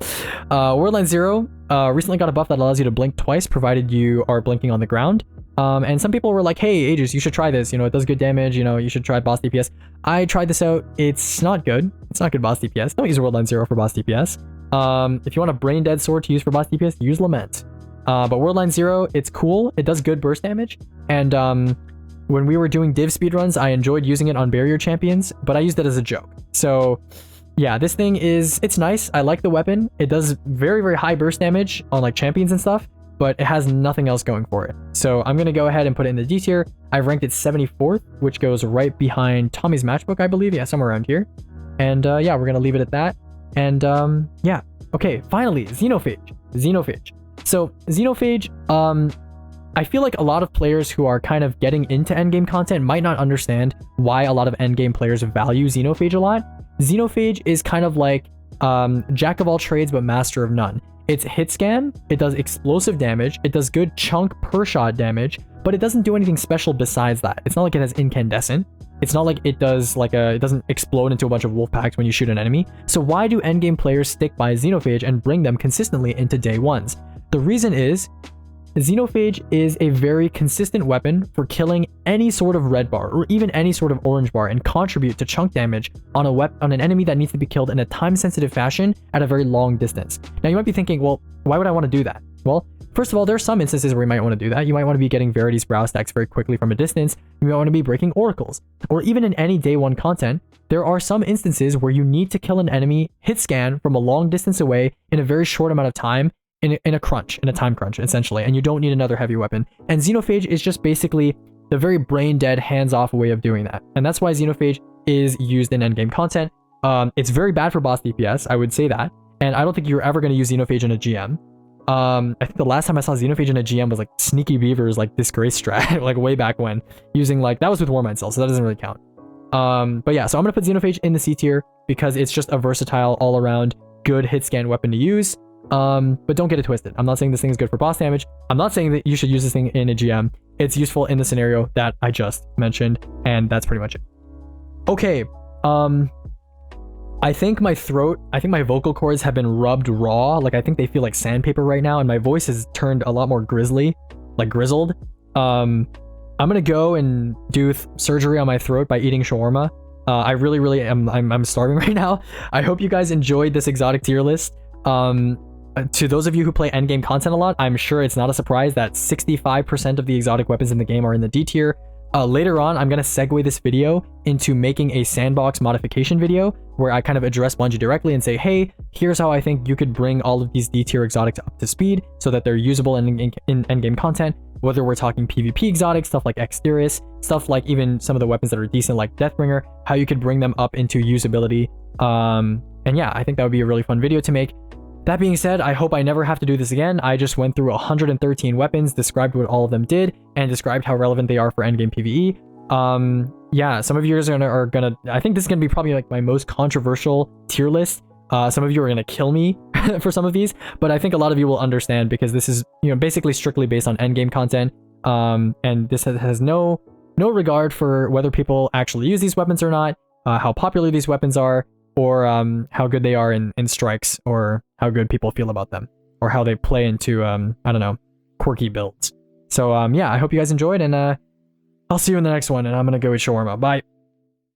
Worldline Zero recently got a buff that allows you to blink twice, provided you are blinking on the ground. And some people were like, hey, Aegis, you should try this. You know, it does good damage. You know, you should try boss DPS. I tried this out. It's not good. It's not good boss DPS. Don't use Worldline Zero for boss DPS. If you want a brain dead sword to use for boss DPS, use Lament. But Worldline Zero, it's cool. It does good burst damage. And when we were doing div speedruns, I enjoyed using it on barrier champions, but I used it as a joke. So yeah, this thing it's nice. I like the weapon. It does very, very high burst damage on like champions and stuff, but it has nothing else going for it. So I'm going to go ahead and put it in the D tier. I've ranked it 74th, which goes right behind Tommy's matchbook, I believe. Yeah, somewhere around here. And yeah, we're going to leave it at that. And yeah, okay, finally, Xenophage. So Xenophage, I feel like a lot of players who are kind of getting into endgame content might not understand why a lot of endgame players value Xenophage a lot. Xenophage is kind of like jack of all trades but master of none. It's hit scan, it does explosive damage, it does good chunk per shot damage, but it doesn't do anything special besides that. It's not like it has incandescent. It's not like it does it doesn't explode into a bunch of wolf packs when you shoot an enemy. So why do endgame players stick by Xenophage and bring them consistently into day ones? The reason is Xenophage is a very consistent weapon for killing any sort of red bar or even any sort of orange bar and contribute to chunk damage on an enemy that needs to be killed in a time-sensitive fashion at a very long distance. Now you might be thinking, well, why would I want to do that? Well, first of all, there are some instances where you might want to do that. You might want to be getting Verity's brow stacks very quickly from a distance. You might want to be breaking oracles. Or even in any day one content, there are some instances where you need to kill an enemy hit scan from a long distance away in a very short amount of time in a time crunch, essentially, and you don't need another heavy weapon. And Xenophage is just basically the very brain dead, hands-off way of doing that. And that's why Xenophage is used in endgame content. It's very bad for boss DPS, I would say that. And I don't think you're ever going to use Xenophage in a GM. I think the last time I saw Xenophage in a GM was like Sneaky Beaver's like Disgrace strat, like way back when, using like, that was with Warmind Cell, so that doesn't really count. But yeah, so I'm going to put Xenophage in the C tier because it's just a versatile, all-around, good hit scan weapon to use. But don't get it twisted. I'm not saying this thing is good for boss damage. I'm not saying that you should use this thing in a GM. It's useful in the scenario that I just mentioned, and that's pretty much it. Okay, I think my vocal cords have been rubbed raw. Like, I think they feel like sandpaper right now, and my voice has turned a lot more grizzly, like grizzled. I'm gonna go and do surgery on my throat by eating shawarma. I really am. I'm starving right now. I hope you guys enjoyed this exotic tier list. To those of you who play endgame content a lot, I'm sure it's not a surprise that 65% of the exotic weapons in the game are in the D tier. Later on, I'm going to segue this video into making a sandbox modification video where I kind of address Bungie directly and say, hey, here's how I think you could bring all of these D tier exotics up to speed so that they're usable in endgame content, whether we're talking PvP exotics, stuff like Diris, stuff like even some of the weapons that are decent like Deathbringer, how you could bring them up into usability. And yeah, I think that would be a really fun video to make. That being said, I hope I never have to do this again. I just went through 113 weapons, described what all of them did, and described how relevant they are for endgame PvE. Yeah, some of you guys are gonna I think this is gonna be probably like my most controversial tier list. Some of you are gonna kill me for some of these, but I think a lot of you will understand because this is, you know, basically strictly based on endgame content. And this has no regard for whether people actually use these weapons or not, how popular these weapons are, or how good they are in strikes, or how good people feel about them, or how they play into, I don't know, quirky builds. So yeah, I hope you guys enjoyed, and I'll see you in the next one, and I'm gonna go eat shawarma. Bye.